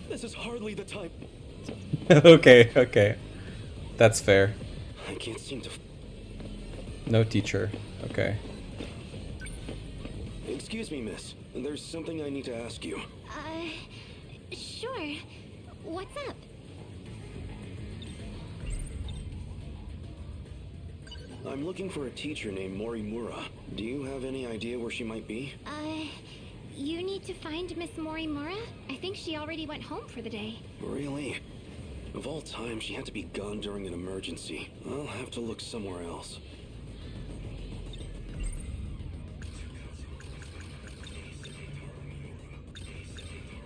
This is hardly the time. Okay, okay. That's fair. I can't seem to. No teacher. Okay. Excuse me, miss. There's something I need to ask you. Sure. What's up? I'm looking for a teacher named Morimura. Do you have any idea where she might be? You need to find Miss Morimura? I think she already went home for the day. Really? Of all time, she had to be gone during an emergency. I'll have to look somewhere else.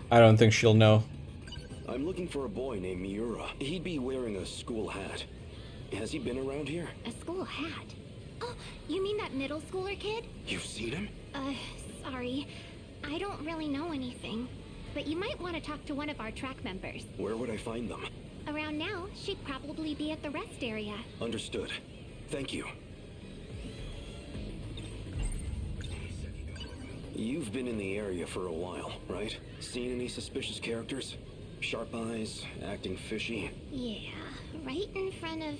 I don't think she'll know. I'm looking for a boy named Miura. He'd be wearing a school hat. Has he been around here? A school hat? Oh, you mean that middle schooler kid? You've seen him? Sorry. I don't really know anything. But you might want to talk to one of our track members. Where would I find them? Around now, she'd probably be at the rest area. Understood. Thank you. You've been in the area for a while, right? Seen any suspicious characters? Sharp eyes, acting fishy? Yeah, right in front of...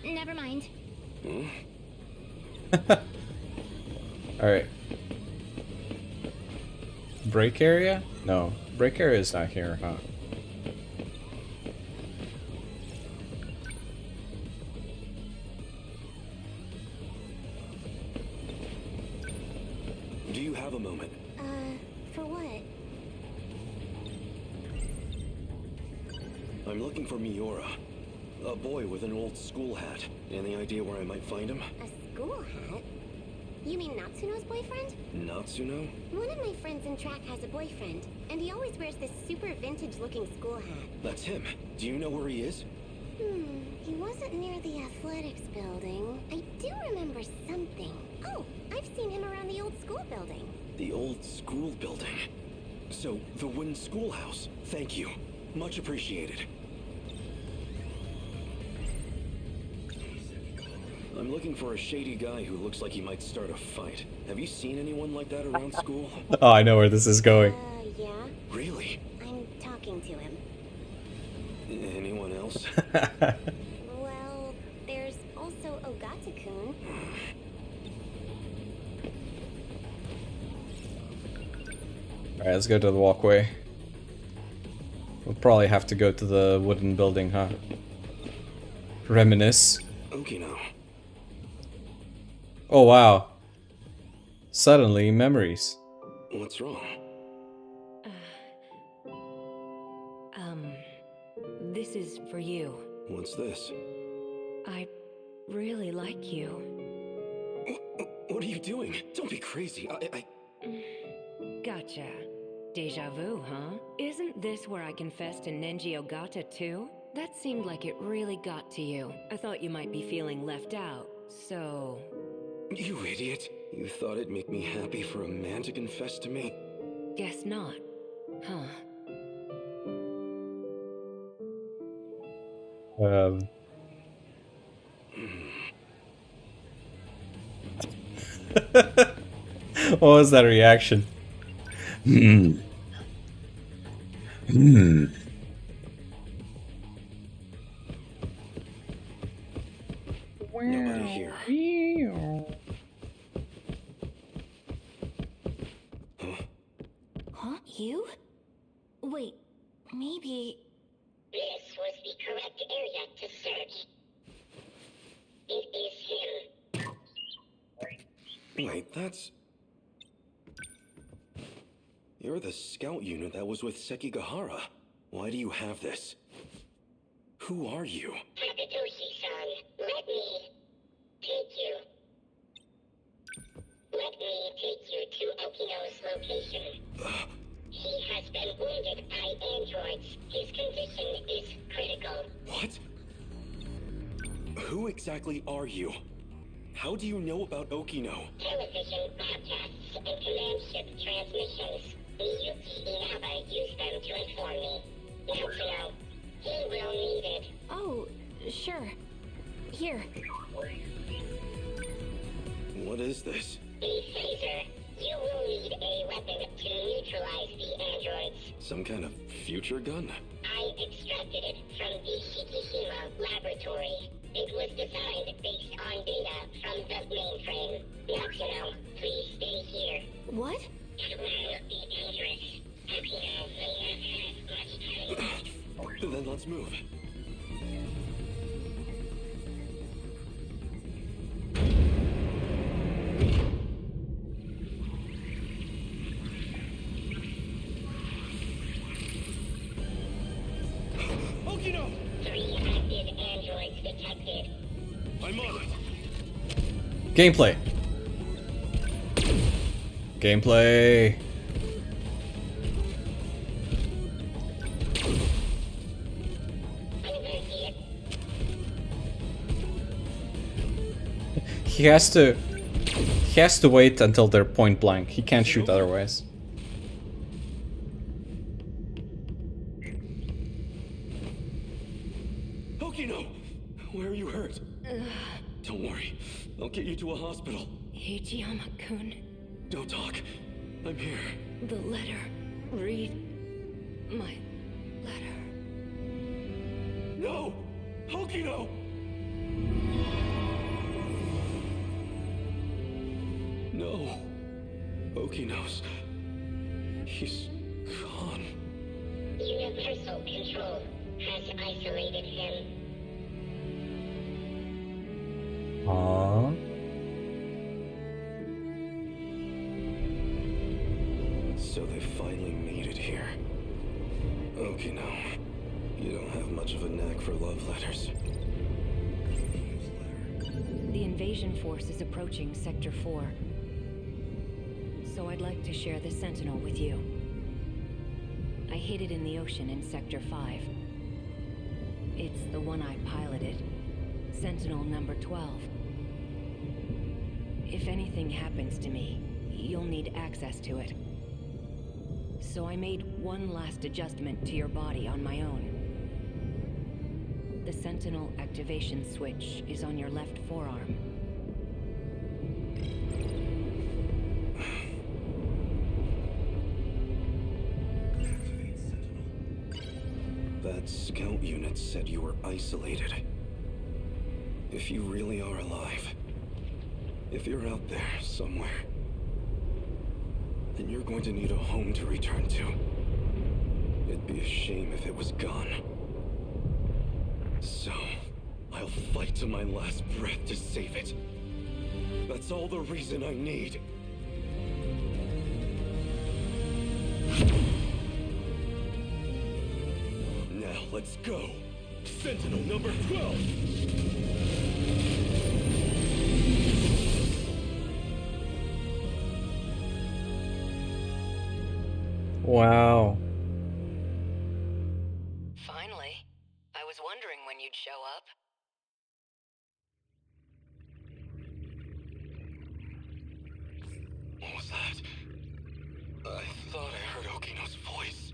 never mind. Alright. Break area? No. Break area is not here, huh? Do you have a moment? For what? I'm looking for Miura. A boy with an old school hat. Any idea where I might find him? A school hat? You mean Natsuno's boyfriend? Natsuno? One of my friends in track has a boyfriend, and he always wears this super vintage-looking school hat. That's him. Do you know where he is? He wasn't near the athletics building. I do remember something. Oh, I've seen him around the old school building. The old school building. So, the wooden schoolhouse. Thank you. Much appreciated. I'm looking for a shady guy who looks like he might start a fight. Have you seen anyone like that around school? Oh, I know where this is going. Yeah. Really? I'm talking to him. Anyone else? Well, there's also Ogata-kun. Alright, let's go to the walkway. We'll probably have to go to the wooden building, huh? Reminisce. Okino. Oh wow. Suddenly, memories. What's wrong? This is for you. What's this? I really like you. What are you doing? Don't be crazy. Gotcha. Deja vu, huh? Isn't this where I confessed to Nenji Ogata too? That seemed like it really got to you. I thought you might be feeling left out, so... You idiot. You thought it'd make me happy for a man to confess to me? Guess not. Huh. What was that reaction? Nobody here. Huh? You? Wait, maybe... This was the correct area to search. It is him. Wait, that's... You're the scout unit that was with Sekigahara. Why do you have this? Who are you? Takatoshi-san, let me take you. Let me take you to Okino's location. He has been wounded by androids. His condition is critical. What? Who exactly are you? How do you know about Okino? Television broadcasts and command ship transmissions. Miyuki Inaba used them to inform me. Natsuno, he will need it. Oh, sure. Here. What is this? The phaser. You will need a weapon to neutralize the androids. Some kind of future gun? I extracted it from the Shikishima laboratory. It was designed based on data from the mainframe. Natsuno, please stay here. What? It will be dangerous. Okino may not have much time left. Then let's move. Okino! 3 active androids detected. I'm on it. Gameplay. Gameplay. He has to wait until they're point blank. He can't shoot otherwise. Okino! Where are you hurt? Don't worry. I'll get you to a hospital. Ichiyama-kun, Don't talk. I'm here. the letter. Read my letter. No! Okino! No. Okino's... He's gone. Universal Control has isolated him. Aww. So they finally made it here. Okino, you don't have much of a knack for love letters. The invasion force is approaching Sector 4. So I'd like to share the Sentinel with you. I hid it in the ocean in Sector 5. It's the one I piloted. Sentinel number 12. If anything happens to me, you'll need access to it. So I made one last adjustment to your body on my own. The Sentinel activation switch is on your left forearm. That scout unit said you were isolated. If you really are alive, if you're out there somewhere, then you're going to need a home to return to. It'd be a shame if it was gone. So, I'll fight to my last breath to save it. That's all the reason I need. Now let's go. Sentinel number 12! Wow. Finally. I was wondering when you'd show up. What was that? I thought I heard Okino's voice.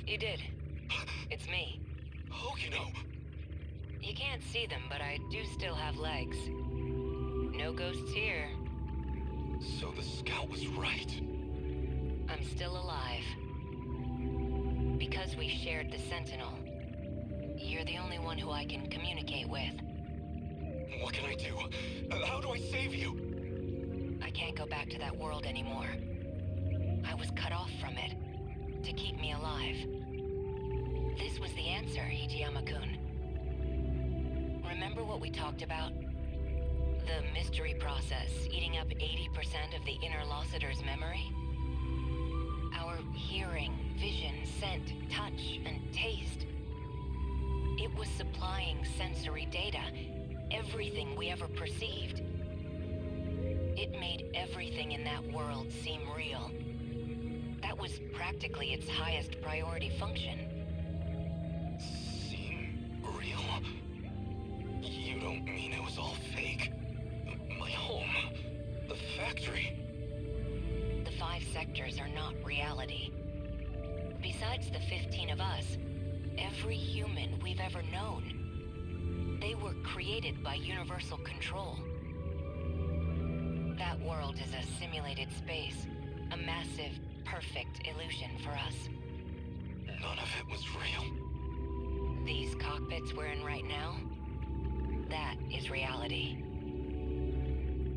You did. It's me. Okino! You can't see them, but I do still have legs. No ghosts here. So the scout was right. I'm still alive. Because we shared the Sentinel, you're the only one who I can communicate with. What can I do? How do I save you? I can't go back to that world anymore. I was cut off from it, to keep me alive. This was the answer, Hijiyama-kun. Remember what we talked about? The mystery process eating up 80% of the interlocutor's memory? Our hearing, vision, scent, touch, and taste. It was supplying sensory data, everything we ever perceived. It made everything in that world seem real. That was practically its highest priority function. Seem real? You don't mean it was all fake? My home? The factory? The 5 sectors are not reality. Besides the 15 of us, every human we've ever known, they were created by universal control. That world is a simulated space, a massive, perfect illusion for us. None of it was real. These cockpits we're in right now, that is reality.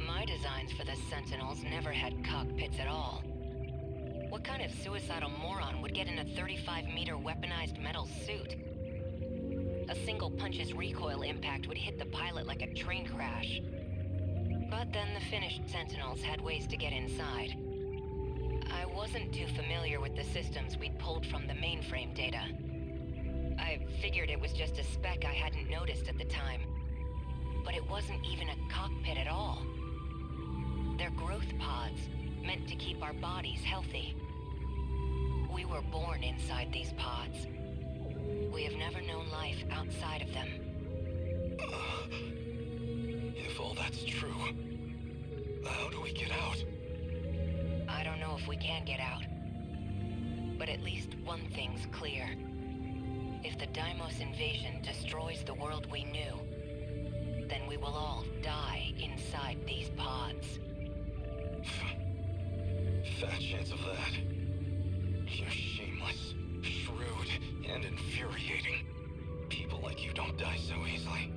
My designs for the Sentinels never had cockpits at all. What kind of suicidal moron would get in a 35-meter weaponized metal suit? A single punch's recoil impact would hit the pilot like a train crash. But then the finished Sentinels had ways to get inside. I wasn't too familiar with the systems we'd pulled from the mainframe data. I figured it was just a speck I hadn't noticed at the time. But it wasn't even a cockpit at all. They're growth pods, meant to keep our bodies healthy. We were born inside these pods. We have never known life outside of them. If all that's true, how do we get out? I don't know if we can get out. But at least one thing's clear. If the Deimos invasion destroys the world we knew, then we will all die inside these pods. Fat chance of that. You're shameless, shrewd, and infuriating. People like you don't die so easily.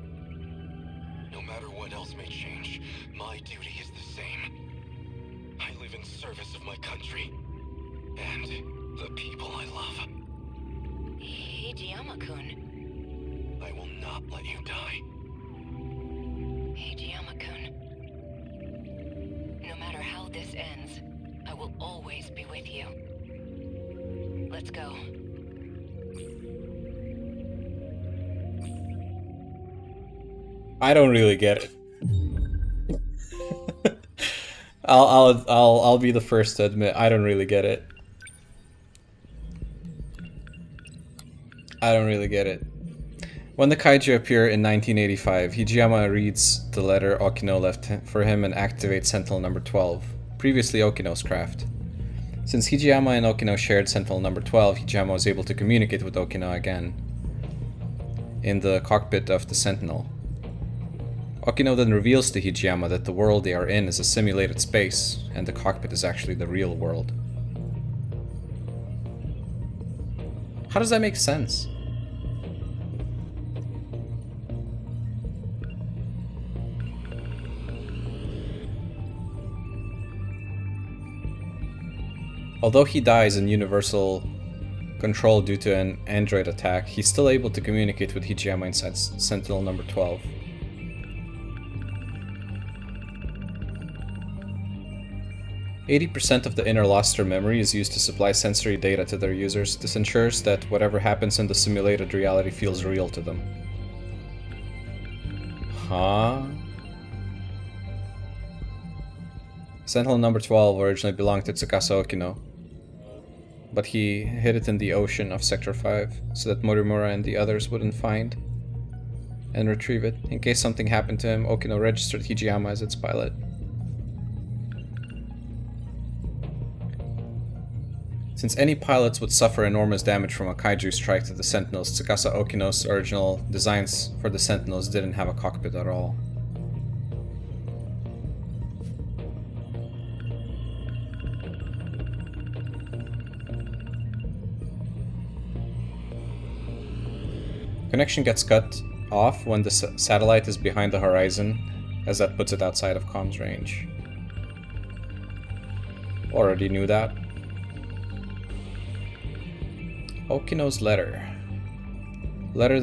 No matter what else may change, my duty is the same. I live in service of my country, and the people I love. Hijiyama-kun. I will not let you die. Hijiyama-kun. No matter how this ends, I will always be with you. Let's go. I don't really get it. I'll be the first to admit I don't really get it. I don't really get it. When the kaiju appear in 1985, Hijiyama reads the letter Okino left for him and activates Sentinel number 12, previously Okino's craft. Since Hijiyama and Okino shared Sentinel number 12, Hijiyama was able to communicate with Okino again in the cockpit of the Sentinel. Okino then reveals to Hijiyama that the world they are in is a simulated space, and the cockpit is actually the real world. How does that make sense? Although he dies in Universal Control due to an android attack, he's still able to communicate with Hijiyama inside Sentinel number 12. %80 of the inner luster memory is used to supply sensory data to their users. This ensures that whatever happens in the simulated reality feels real to them. Huh? Sentinel number 12 originally belonged to Tsukasa Okino. but he hid it in the ocean of Sector 5 so that Morimura and the others wouldn't find and retrieve it. In case something happened to him, Okino registered Hijiyama as its pilot. Since any pilots would suffer enormous damage from a kaiju strike to the Sentinels, Tsukasa Okino's original designs for the Sentinels didn't have a cockpit at all. Connection gets cut off when the satellite is behind the horizon, as that puts it outside of comms range. Already knew that. Okino's letter. Letter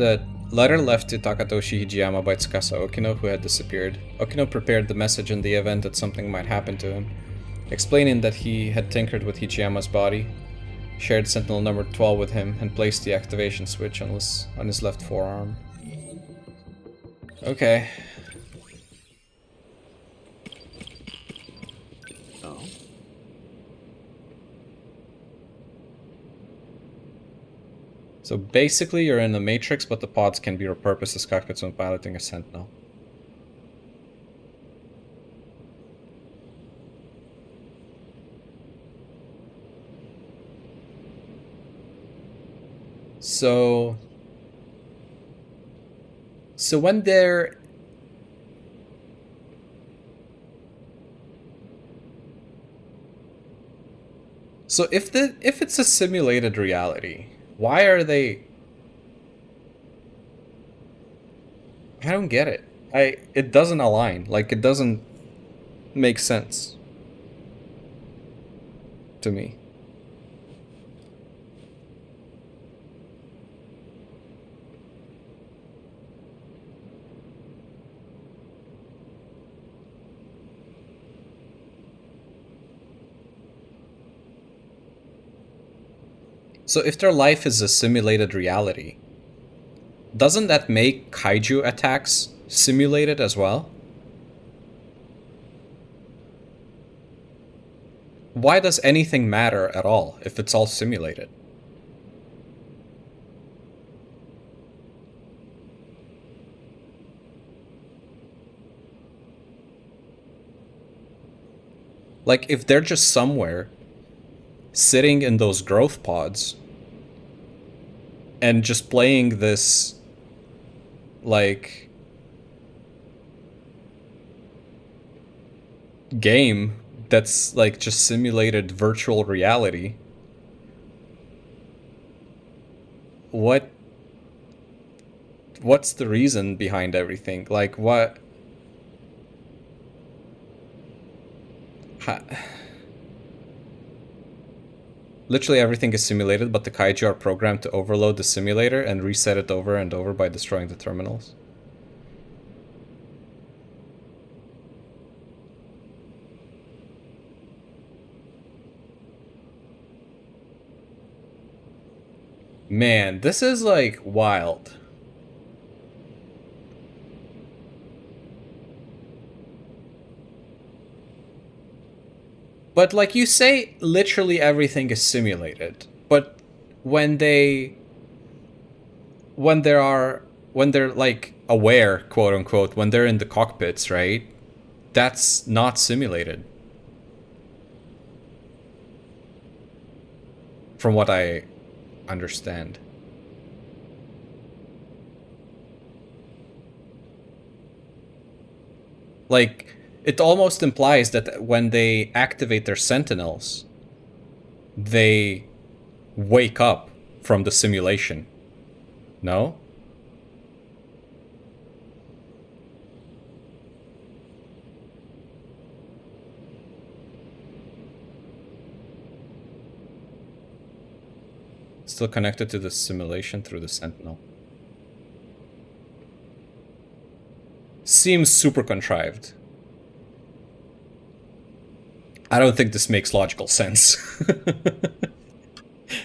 left to Takatoshi Hijiyama by Tsukasa Okino, who had disappeared. Okino prepared the message in the event that something might happen to him, explaining that he had tinkered with Hijiyama's body, shared Sentinel number 12 with him, and placed the activation switch on his left forearm. Okay. Oh? So basically you're in the Matrix, but the pods can be repurposed as cockpits when piloting a Sentinel. So when they're... So if it's a simulated reality, why are they... I don't get it. It doesn't align. Like, it doesn't make sense to me. So if their life is a simulated reality, doesn't that make kaiju attacks simulated as well? Why does anything matter at all if it's all simulated? Like, if they're just somewhere sitting in those growth pods and just playing this, like, game that's like just simulated virtual reality, what's the reason behind everything? Like, what? Literally everything is simulated, but the kaiju are programmed to overload the simulator and reset it over and over by destroying the terminals. Man, this is like wild. But like you say, literally everything is simulated. But when they're like aware, quote unquote, when they're in the cockpits, right? That's not simulated. From what I understand. Like, it almost implies that when they activate their Sentinels, they wake up from the simulation. No? Still connected to the simulation through the Sentinel. Seems super contrived. I don't think this makes logical sense.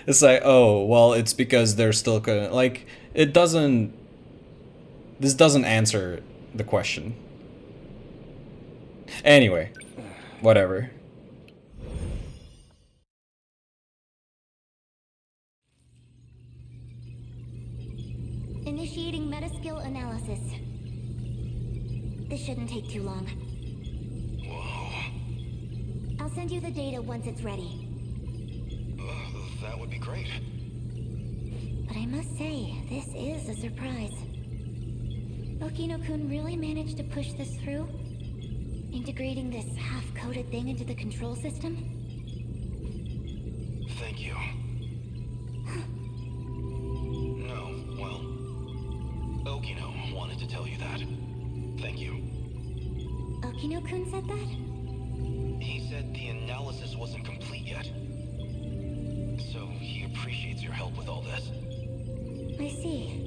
It's like, oh, well, it's because they're still like, it doesn't... This doesn't answer the question. Anyway, whatever. Initiating metaskill analysis. This shouldn't take too long. Whoa. I'll send you the data once it's ready. That would be great. But I must say, this is a surprise. Okino-kun really managed to push this through? Integrating this half-coded thing into the control system? Thank you. No, well, Okino wanted to tell you that. Thank you. Okino-kun said that? He said the analysis wasn't complete yet. So he appreciates your help with all this. I see.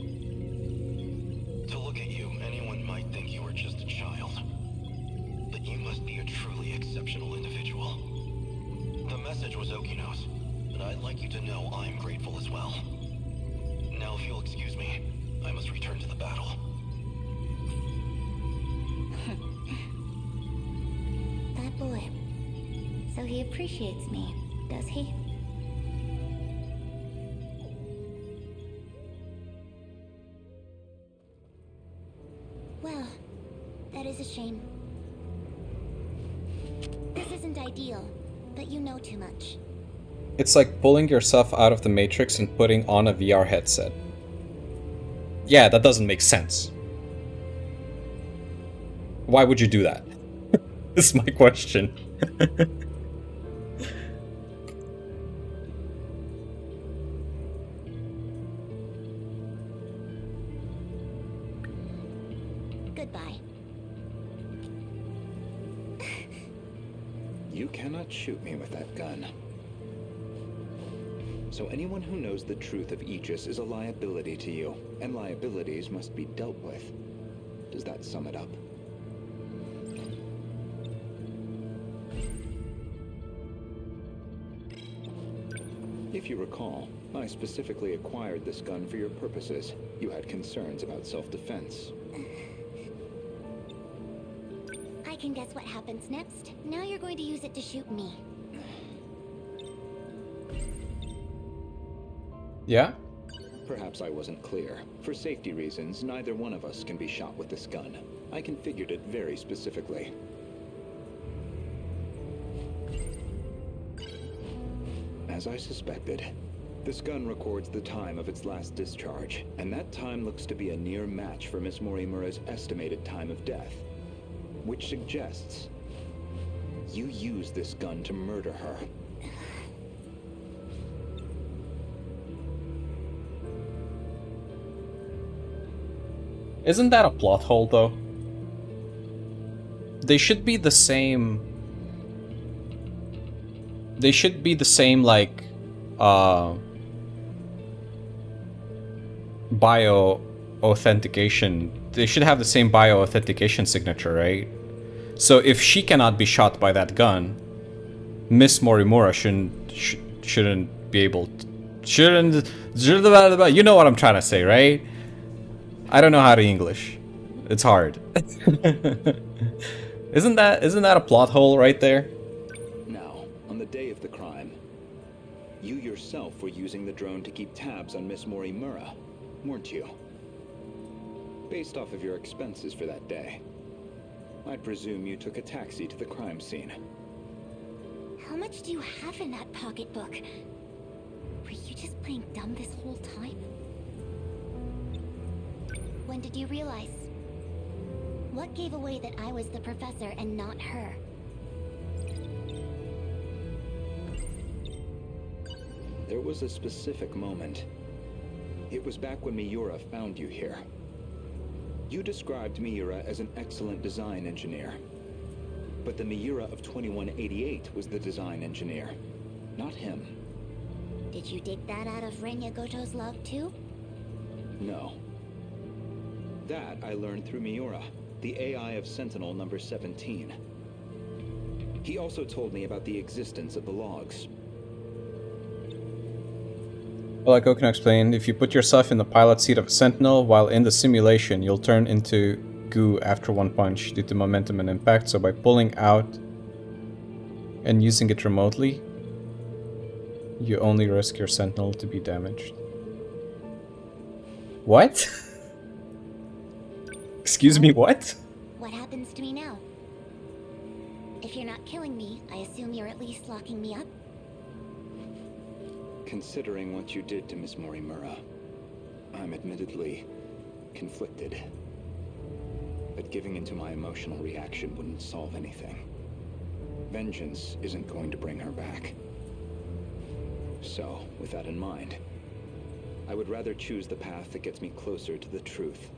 To look at you, anyone might think you were just a child. But you must be a truly exceptional individual. The message was Okino's, and I'd like you to know I'm grateful as well. Now, if you'll excuse me, I must return to the battle. That boy. So he appreciates me, does he? Well, that is a shame. This isn't ideal, but you know too much. It's like pulling yourself out of the Matrix and putting on a VR headset. Yeah, that doesn't make sense. Why would you do that? This is my question. Goodbye. You cannot shoot me with that gun. So anyone who knows the truth of Aegis is a liability to you, and liabilities must be dealt with. Does that sum it up? If you recall, I specifically acquired this gun for your purposes. You had concerns about self-defense. I can guess what happens next. Now you're going to use it to shoot me. Yeah? Perhaps I wasn't clear. For safety reasons, neither one of us can be shot with this gun. I configured it very specifically. As I suspected, this gun records the time of its last discharge, and that time looks to be a near match for Miss Morimura's estimated time of death. Which suggests you used this gun to murder her. Isn't that a plot hole, though? They should be the same... They should be the same, like, bio-authentication. They should have the same bio-authentication signature, right? So if she cannot be shot by that gun, Miss Morimura shouldn't be able to... You know what I'm trying to say, right? I don't know how to English. It's hard. Isn't that a plot hole right there? Now, on the day of the crime, you yourself were using the drone to keep tabs on Miss Morimura, weren't you? Based off of your expenses for that day, I presume you took a taxi to the crime scene. How much do you have in that pocketbook? Were you just playing dumb this whole time? When did you realize? What gave away that I was the professor and not her? There was a specific moment. It was back when Miura found you here. You described Miura as an excellent design engineer. But the Miura of 2188 was the design engineer, not him. Did you dig that out of Renya Goto's log too? No. That I learned through Miura, the AI of Sentinel number 17. He also told me about the existence of the logs. Well, like Okino explained, if you put yourself in the pilot seat of a Sentinel while in the simulation, you'll turn into goo after one punch due to momentum and impact, so by pulling out and using it remotely, you only risk your Sentinel to be damaged. What? Excuse me, what? What happens to me now? If you're not killing me, I assume you're at least locking me up? Considering what you did to Miss Morimura, I'm admittedly conflicted. But giving into my emotional reaction wouldn't solve anything. Vengeance isn't going to bring her back. So, with that in mind, I would rather choose the path that gets me closer to the truth.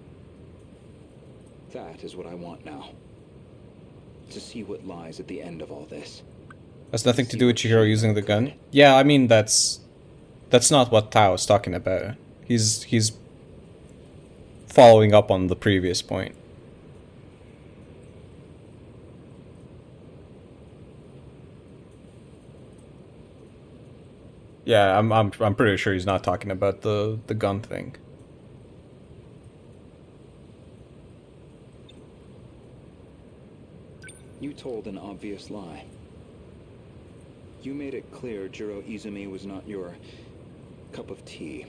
That is what I want now. To see what lies at the end of all this. Has nothing to do with Chihiro using the gun? Yeah, I mean, that's not what Tao is talking about. He's following up on the previous point. Yeah, I'm pretty sure he's not talking about the gun thing. You told an obvious lie. You made it clear Jiro Izumi was not your cup of tea.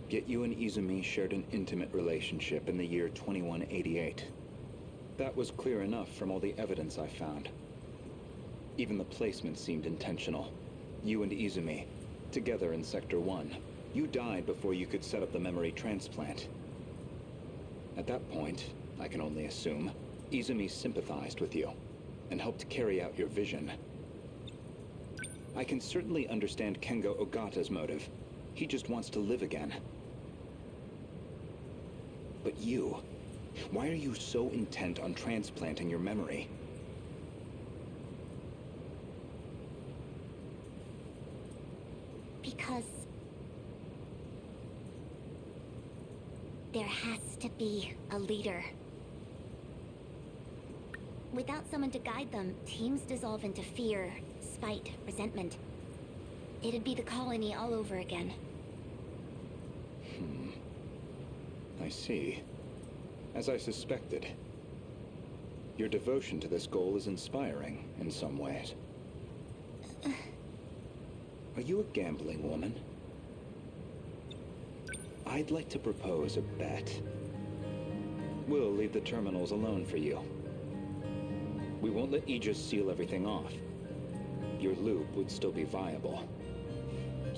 Yet you and Izumi shared an intimate relationship in the year 2188. That was clear enough from all the evidence I found. Even the placement seemed intentional. You and Izumi, together in Sector 1. You died before you could set up the memory transplant. At that point, I can only assume, Izumi sympathized with you and helped carry out your vision. I can certainly understand Kengo Ogata's motive. He just wants to live again. But you, why are you so intent on transplanting your memory? Because there has to be a leader. Without someone to guide them, teams dissolve into fear, spite, resentment. It'd be the colony all over again. I see. As I suspected. Your devotion to this goal is inspiring in some ways. Are you a gambling woman? I'd like to propose a bet. We'll leave the terminals alone for you. We won't let Aegis seal everything off. Your loop would still be viable.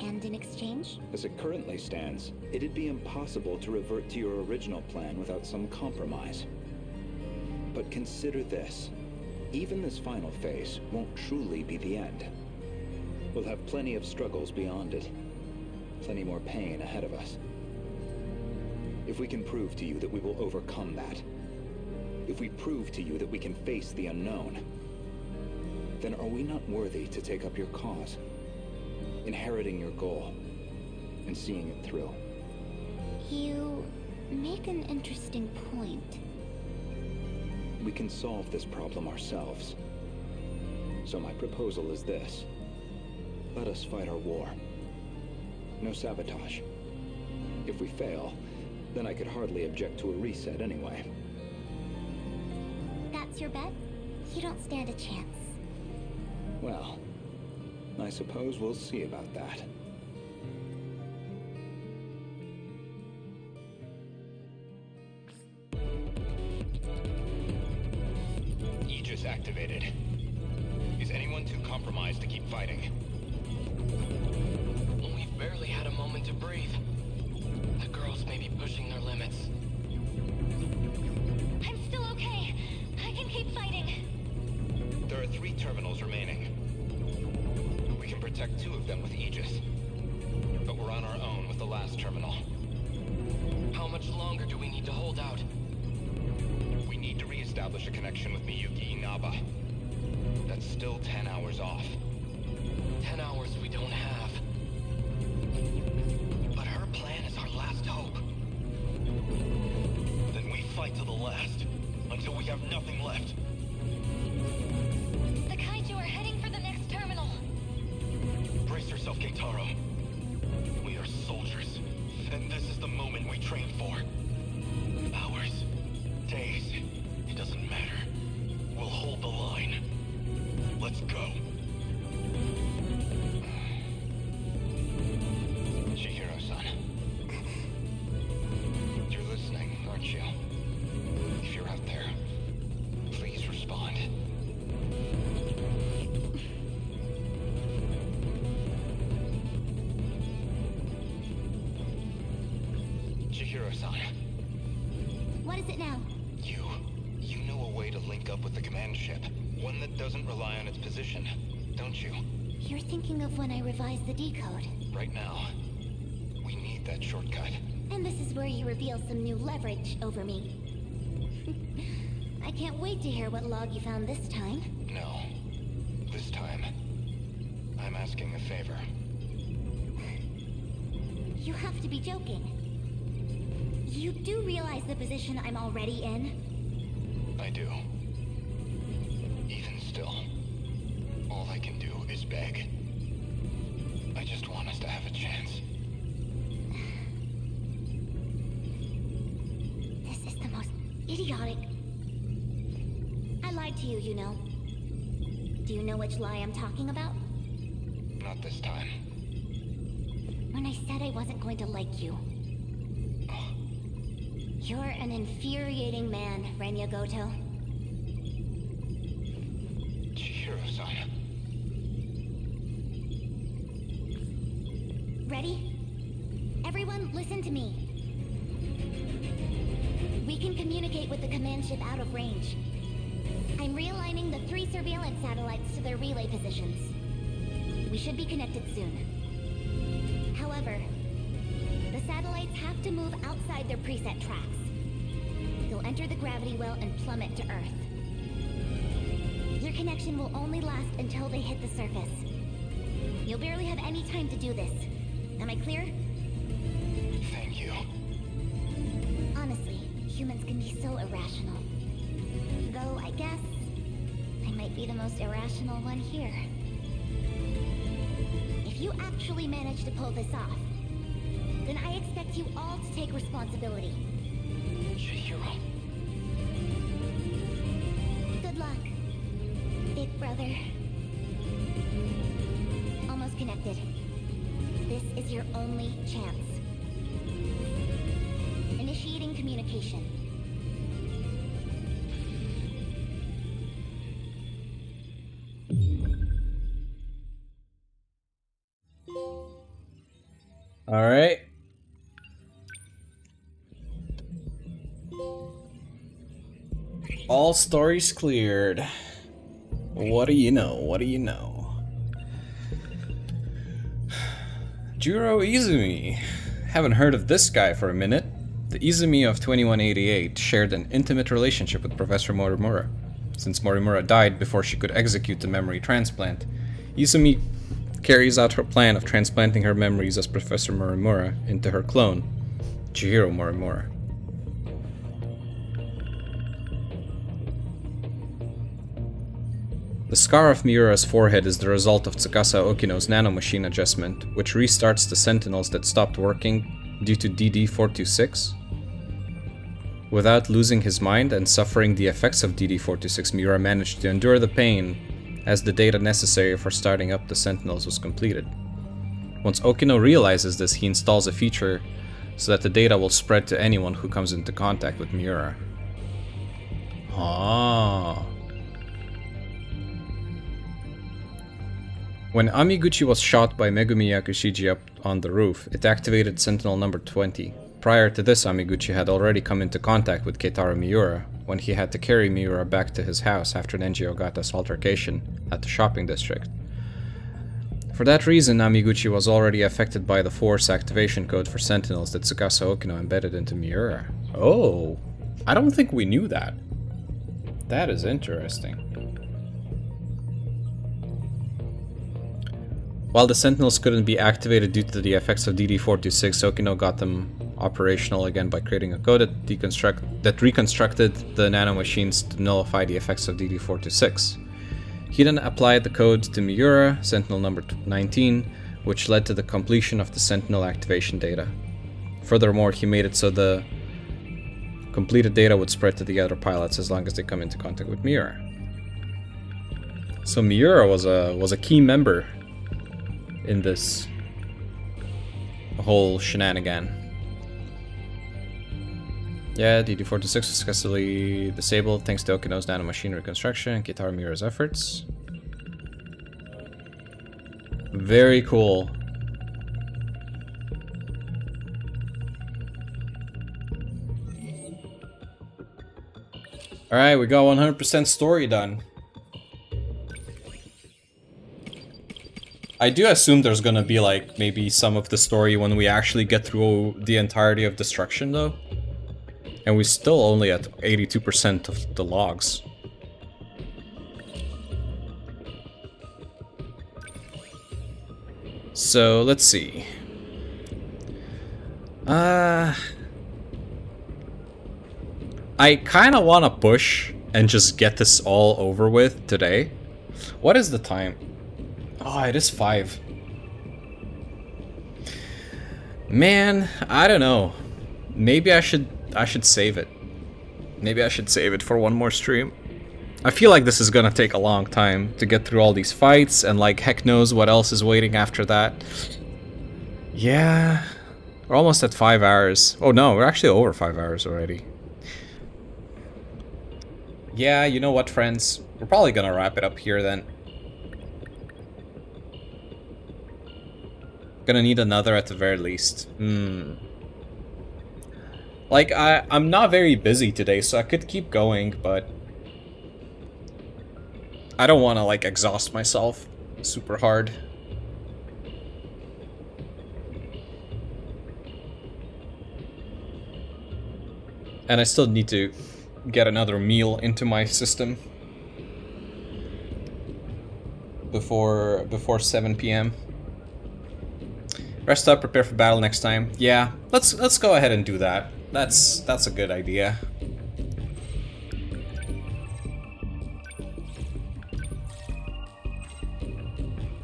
And in exchange? As it currently stands, it'd be impossible to revert to your original plan without some compromise. But consider this. Even this final phase won't truly be the end. We'll have plenty of struggles beyond it. Plenty more pain ahead of us. If we can prove to you that we will overcome that, if we prove to you that we can face the unknown, then are we not worthy to take up your cause? Inheriting your goal and seeing it through. You make an interesting point. We can solve this problem ourselves. So my proposal is this. Let us fight our war. No sabotage. If we fail, then I could hardly object to a reset anyway. That's your bet? You don't stand a chance. Well, I suppose we'll see about that. Aegis activated. Is anyone too compromised to keep fighting? We've barely had a moment to breathe. The girls may be pushing their limits. I'm still okay. I can keep fighting. There are 3 terminals remaining. We can protect 2 of them with Aegis. But we're on our own with the last terminal. How much longer do we need to hold out? We need to re-establish a connection with Miyuki Inaba. That's still 10 hours off. 10 hours we don't have. But her plan is our last hope. Then we fight to the last, until we have nothing left. The kaiju are heading for the next terminal. Brace yourself, Keitaro. We are soldiers, and this is the moment we trained for. Hours, days, it doesn't matter. We'll hold the line. Let's go. Chihiro-san. Chihiro-san, What is it now? you know a way to link up with the command ship. One that doesn't rely on its position, don't you? You're thinking of when I revised the decode. Right now, we need that shortcut. And this is where you reveal some new leverage over me. I can't wait to hear what log you found this time. No. This time, I'm asking a favor. You have to be joking. You do realize the position I'm already in? I do. Even still, all I can do is beg. I just want us to have a chance. This is the most idiotic... I lied to you, you know. Do you know which lie I'm talking about? Not this time. When I said I wasn't going to like you. You're an infuriating man, Renya Goto. Chihiro-san. Ready? Everyone, listen to me. We can communicate with the command ship out of range. I'm realigning the 3 surveillance satellites to their relay positions. We should be connected soon. However, the satellites have to move outside their preset tracks. They'll enter the gravity well and plummet to Earth. Your connection will only last until they hit the surface. You'll barely have any time to do this. Am I clear? Thank you. Honestly, humans can be so irrational. Though, I guess, I might be the most irrational one here. If you actually manage to pull this off, then I expect you all to take responsibility. Chihiro. Good luck, big brother. Almost connected. This is your only chance. Initiating communication. All right. All stories cleared. What do you know? What do you know? Juro Izumi. Haven't heard of this guy for a minute. The Izumi of 2188 shared an intimate relationship with Professor Morimura. Since Morimura died before she could execute the memory transplant, Izumi carries out her plan of transplanting her memories as Professor Morimura into her clone, Chihiro Morimura. The scar of Miura's forehead is the result of Tsukasa Okino's nanomachine adjustment, which restarts the Sentinels that stopped working due to DD-426. Without losing his mind and suffering the effects of DD-426, Miura managed to endure the pain as the data necessary for starting up the Sentinels was completed. Once Okino realizes this, he installs a feature so that the data will spread to anyone who comes into contact with Miura. Ah. When Amiguchi was shot by Megumi Yakushiji up on the roof, it activated Sentinel number 20. Prior to this, Amiguchi had already come into contact with Keitaro Miura when he had to carry Miura back to his house after Nenji Ogata's altercation at the shopping district. For that reason, Amiguchi was already affected by the force activation code for Sentinels that Tsukasa Okino embedded into Miura. Oh, I don't think we knew that. That is interesting. While the Sentinels couldn't be activated due to the effects of DD-426, Okino got them operational again by creating a code that reconstructed the nanomachines to nullify the effects of DD-426. He then applied the code to Miura, Sentinel number 19, which led to the completion of the Sentinel activation data. Furthermore, he made it so the completed data would spread to the other pilots as long as they come into contact with Miura. So Miura was a key member in this whole shenanigan. Yeah, DD-426 was successfully disabled thanks to Okino's nanomachine reconstruction and Keitaro Miura's efforts. Very cool. Alright, we got 100% story done. I do assume there's gonna be like maybe some of the story when we actually get through the entirety of Destruction though. And we're still only at 82% of the logs. So let's see. I kind of want to push and just get this all over with today. What is the time? Oh, it is 5. Man, I don't know. Maybe I should save it. Maybe I should save it for one more stream. I feel like this is gonna take a long time to get through all these fights, and like heck knows what else is waiting after that. Yeah, we're almost at 5 hours. Oh no, we're actually over 5 hours already. Yeah, you know what, friends? We're probably gonna wrap it up here then. Gonna need another at the very least. Like, I'm not very busy today, so I could keep going, but I don't want to, like, exhaust myself super hard. And I still need to get another meal into my system before 7 p.m. Rest up, prepare for battle next time. Yeah, let's go ahead and do that. That's a good idea.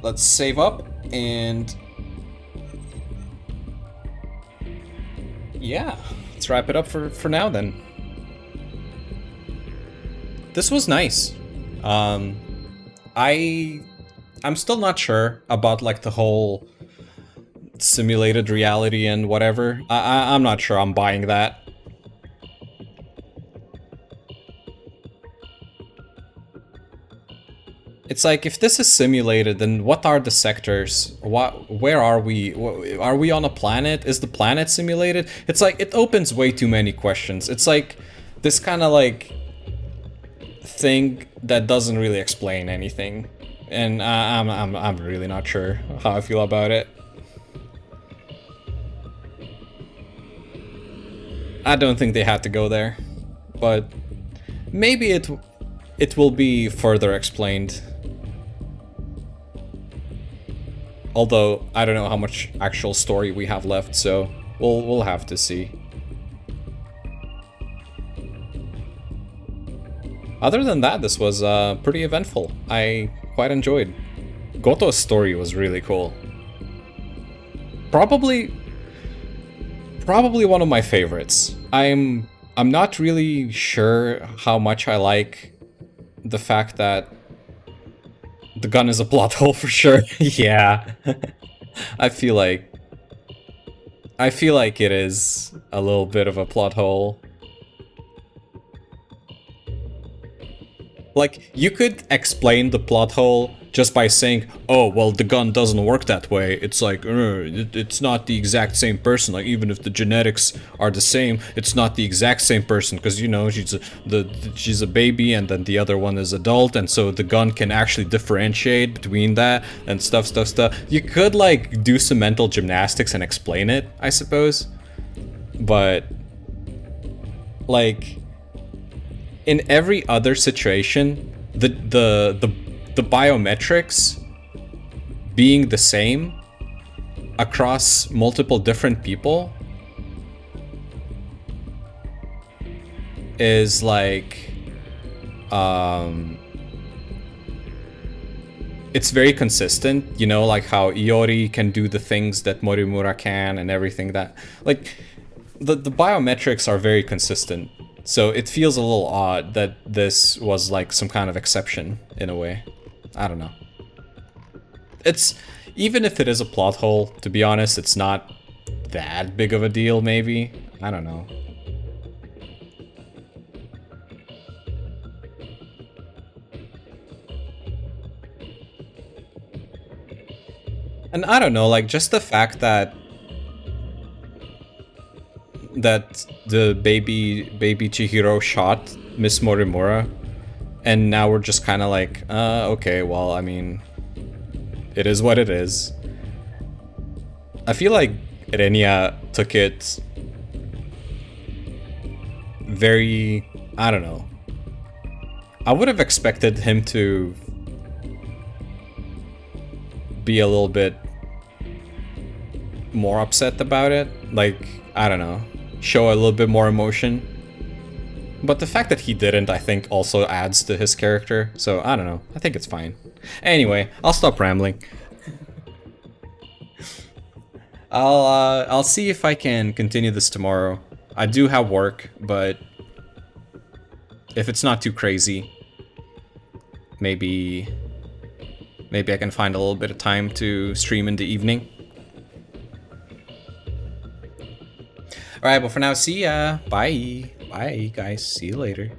Let's save up and yeah, let's wrap it up for now then. This was nice. I'm still not sure about like the whole simulated reality and whatever. I'm not sure I'm buying that. It's like, if this is simulated, then what are the sectors? Where are we? Are we on a planet? Is the planet simulated? It's like, it opens way too many questions. It's like this kind of like thing that doesn't really explain anything, and I'm really not sure how I feel about it. I don't think they had to go there, but maybe it will be further explained. Although I don't know how much actual story we have left, so we'll have to see. Other than that, this was pretty eventful. I quite enjoyed. Goto's story was really cool. Probably one of my favorites. I'm not really sure how much I like the fact that the gun is a plot hole for sure. Yeah. I feel like it is a little bit of a plot hole. Like, you could explain the plot hole just by saying, oh, well, the gun doesn't work that way. It's like, it's not the exact same person. Like, even if the genetics are the same, it's not the exact same person. Because, you know, she's a baby and then the other one is adult. And so the gun can actually differentiate between that and stuff. You could, like, do some mental gymnastics and explain it, I suppose. But, like, in every other situation, the biometrics being the same across multiple different people is like, it's very consistent, you know, like how Iori can do the things that Morimura can and everything that, like, the biometrics are very consistent. So it feels a little odd that this was like some kind of exception in a way. I don't know. It's, even if it is a plot hole, to be honest, it's not that big of a deal, maybe. I don't know. And I don't know, like, just the fact that the baby Chihiro shot Miss Morimura, and now we're just kind of like, okay, well, I mean, it is what it is. I feel like Renia took it very, I don't know. I would have expected him to be a little bit more upset about it. Like, I don't know, show a little bit more emotion. But the fact that he didn't, I think, also adds to his character. So, I don't know. I think it's fine. Anyway, I'll stop rambling. I'll see if I can continue this tomorrow. I do have work, but if it's not too crazy, maybe I can find a little bit of time to stream in the evening. Alright, but for now, see ya. Bye. Bye, guys. See you later.